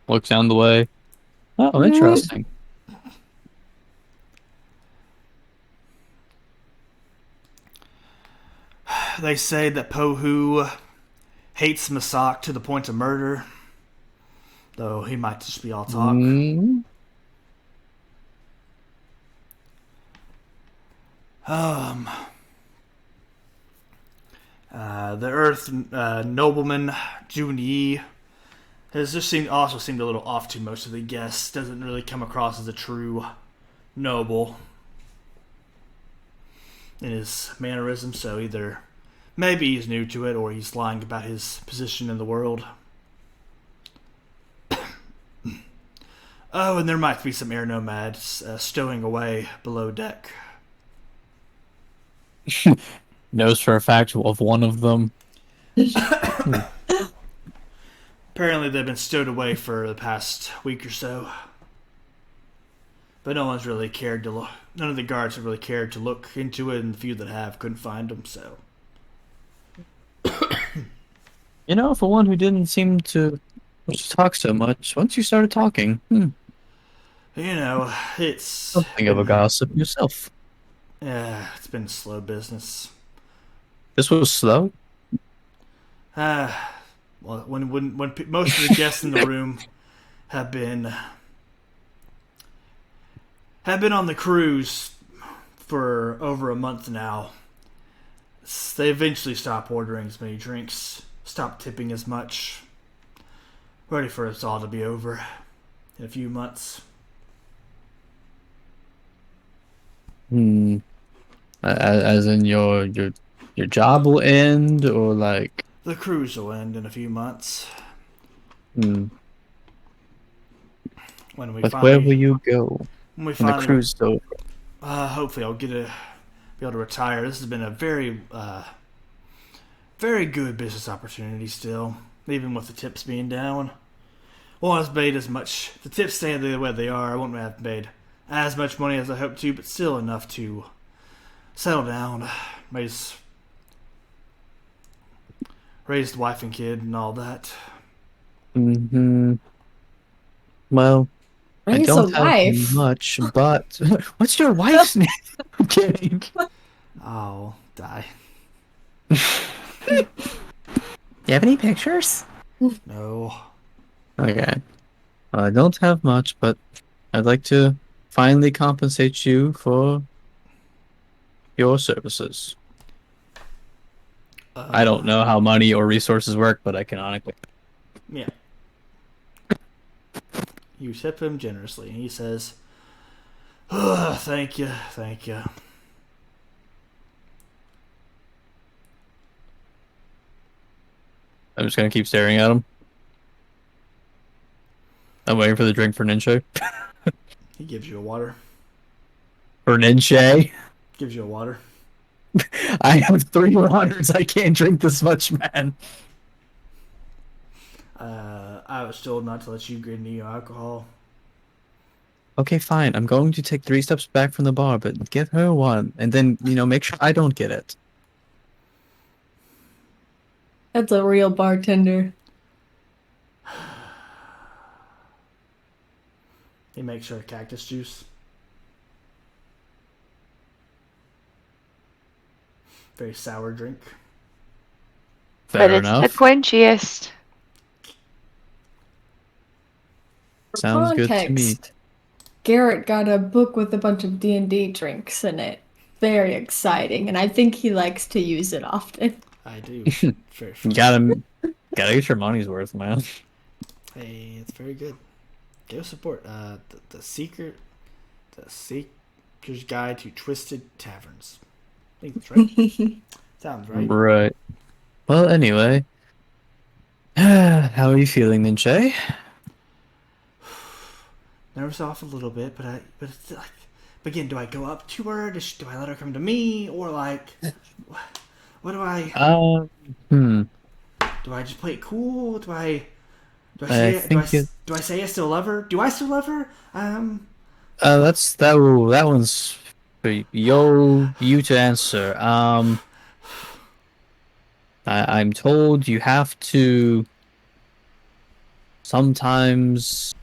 Speaker 2: Looks down the way. Oh, interesting.
Speaker 1: They say that Po Hu hates Masak to the point of murder, though he might just be all talk. The Earth nobleman Jun Yi has just seemed a little off to most of the guests. Doesn't really come across as a true noble in his mannerisms. So either maybe he's new to it, or he's lying about his position in the world. Oh, and there might be some air nomads stowing away below deck.
Speaker 2: Knows for a fact of one of them.
Speaker 1: Apparently they've been stowed away for the past week or so. But no one's really cared to look. None of the guards have really cared to look into it, and the few that have couldn't find them, so.
Speaker 2: You know, for one who didn't seem to talk so much, once you started talking,
Speaker 1: You know, it's
Speaker 2: something of a gossip yourself.
Speaker 1: Yeah, it's been slow business.
Speaker 2: This was slow?
Speaker 1: Well, when most of the guests in the room have been on the cruise for over a month now, they eventually stop ordering as many drinks, stop tipping as much, ready for us all to be over in a few months.
Speaker 2: As in your job will end, or like
Speaker 1: The cruise will end in a few months.
Speaker 2: But
Speaker 1: When
Speaker 2: where will you go
Speaker 1: when we
Speaker 2: when the
Speaker 1: finally
Speaker 2: cruise is over?
Speaker 1: hopefully I'll be able to retire. This has been a very very good business opportunity still, even with the tips being down. Won't have made as much. The tips stay the way they are. I won't have made as much money as I hoped to, but still enough to settle down, raise the wife and kid and all that.
Speaker 2: Well, I
Speaker 3: Raise
Speaker 2: don't
Speaker 3: a
Speaker 2: have
Speaker 3: wife.
Speaker 2: much, but what's your wife's name? I'm kidding.
Speaker 1: I'll die.
Speaker 2: You have any pictures?
Speaker 1: No.
Speaker 2: Okay. I don't have much, but I'd like to finally compensate you for your services. I don't know how money or resources work, but I canonically.
Speaker 1: Yeah. You tip him generously, and he says, thank you.
Speaker 2: I'm just gonna keep staring at him. I'm waiting for the drink for Ninche.
Speaker 1: He gives you a water.
Speaker 2: For Ninche?
Speaker 1: Gives you a water.
Speaker 2: I have 3 waters. I can't drink this much, man.
Speaker 1: I was told not to let you get any alcohol.
Speaker 2: Okay, fine. I'm going to take 3 steps back from the bar, but give her one. And then, make sure I don't get it.
Speaker 3: That's a real bartender.
Speaker 1: He makes her a cactus juice. Very sour drink.
Speaker 2: Fair
Speaker 4: But it's
Speaker 2: enough.
Speaker 4: the quenchiest.
Speaker 3: For
Speaker 2: Sounds good to me.
Speaker 3: context, Garrett got a book with a bunch of D&D drinks in it. Very exciting, and I think he likes to use it often.
Speaker 1: I do. Very
Speaker 2: You gotta get your money's worth, man.
Speaker 1: Hey, it's very good. Go support the Seeker's Guide to Twisted Taverns. I think that's right. Sounds right.
Speaker 2: Right. Well, anyway. How are you feeling, Ninche?
Speaker 1: nerves off a little bit, but it's like, but again, do I go up to her? Do I let her come to me, or like, what do I?
Speaker 2: Hmm.
Speaker 1: Do I just play it cool? Do I
Speaker 2: I
Speaker 1: say it?
Speaker 2: think it.
Speaker 1: Do I say I still love her? Do I still love her?
Speaker 2: That one's for you to answer. I'm told you have to sometimes.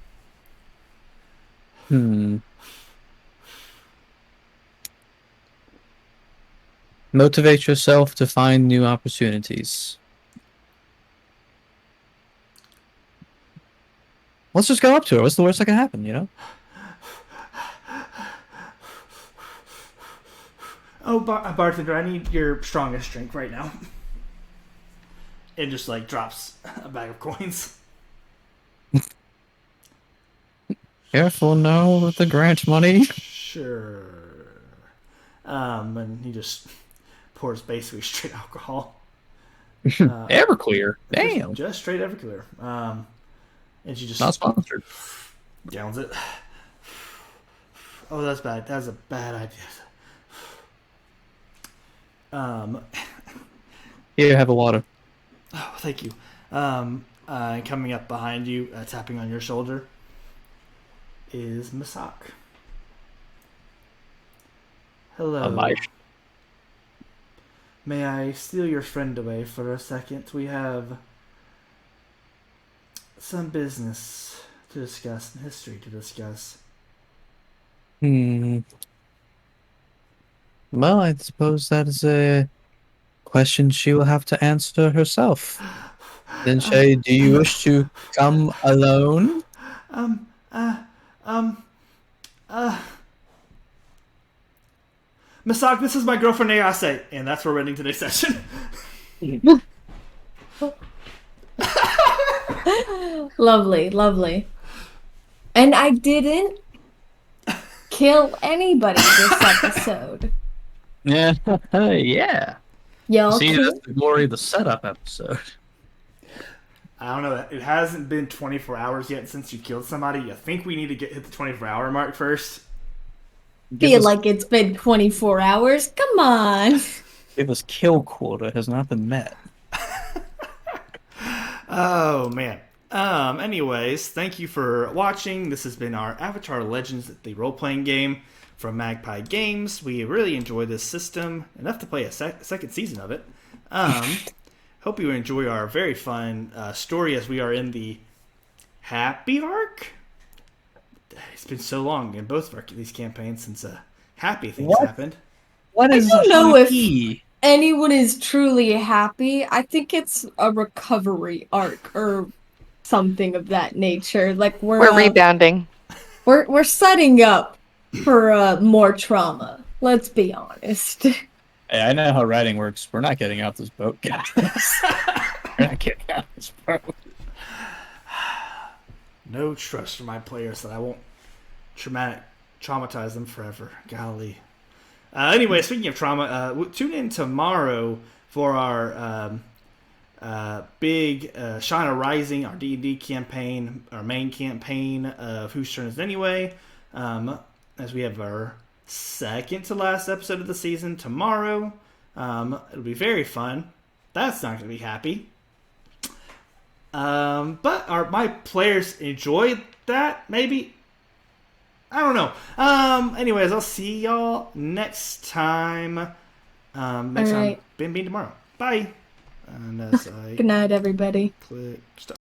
Speaker 2: Hmm. Motivate yourself to find new opportunities. Let's just go up to her. What's the worst that can happen, you know?
Speaker 1: Oh, bartender, I need your strongest drink right now. It just like drops a bag of coins.
Speaker 2: Careful now with the grant money.
Speaker 1: Sure. And he just pours basically straight alcohol.
Speaker 2: Everclear. Damn.
Speaker 1: Just straight Everclear. And she just
Speaker 2: Not sponsored.
Speaker 1: downs it. Oh, that's bad. That's a bad idea.
Speaker 2: Here, have a water.
Speaker 1: Oh, thank you. Coming up behind you, tapping on your shoulder, is Masak. Hello. May I steal your friend away for a second? We have some business to discuss and history to discuss.
Speaker 2: Well, I suppose that is a question she will have to answer herself. Then, Shay, do you wish to come alone?
Speaker 1: Masak, this is my girlfriend Ayase, and that's where we're ending today's session.
Speaker 3: Lovely, lovely. And I didn't kill anybody this episode.
Speaker 2: Yeah, yeah.
Speaker 3: Y'all
Speaker 2: See,
Speaker 3: keep
Speaker 2: that's the glory of the setup episode.
Speaker 1: I don't know. It hasn't been 24 hours yet since you killed somebody. You think we need to hit the 24-hour mark first?
Speaker 3: feel like it's been 24 hours. Come on.
Speaker 2: If this kill quota has not been met.
Speaker 1: Oh, man. Anyways, thank you for watching. This has been our Avatar Legends, the role-playing game from Magpie Games. We really enjoy this system, enough to play a second season of it. Hope you enjoy our very fun story as we are in the Happy arc. It's been so long in both of these campaigns since happy things happened.
Speaker 2: What is
Speaker 3: I don't know
Speaker 2: happy?
Speaker 3: if anyone is truly happy. I think it's a recovery arc or something of that nature. Like
Speaker 4: We're rebounding.
Speaker 3: we're setting up for more trauma. Let's be honest.
Speaker 2: Hey, I know how writing works. We're not getting out this boat, guys. We're not getting out this boat.
Speaker 1: No trust for my players that I won't traumatize them forever. Golly. Anyway, speaking of trauma, tune in tomorrow for our big Shana Rising, our D&D campaign, our main campaign of Whose Turn Is It Anyway, as we have our second to last episode of the season tomorrow. It'll be very fun. That's not going to be happy. But my players enjoyed that, maybe? I don't know. Anyways, I'll see y'all next time. Next time,
Speaker 3: right.
Speaker 1: Bim Bean tomorrow. Bye. And as I
Speaker 3: Good night, everybody.
Speaker 1: click stop.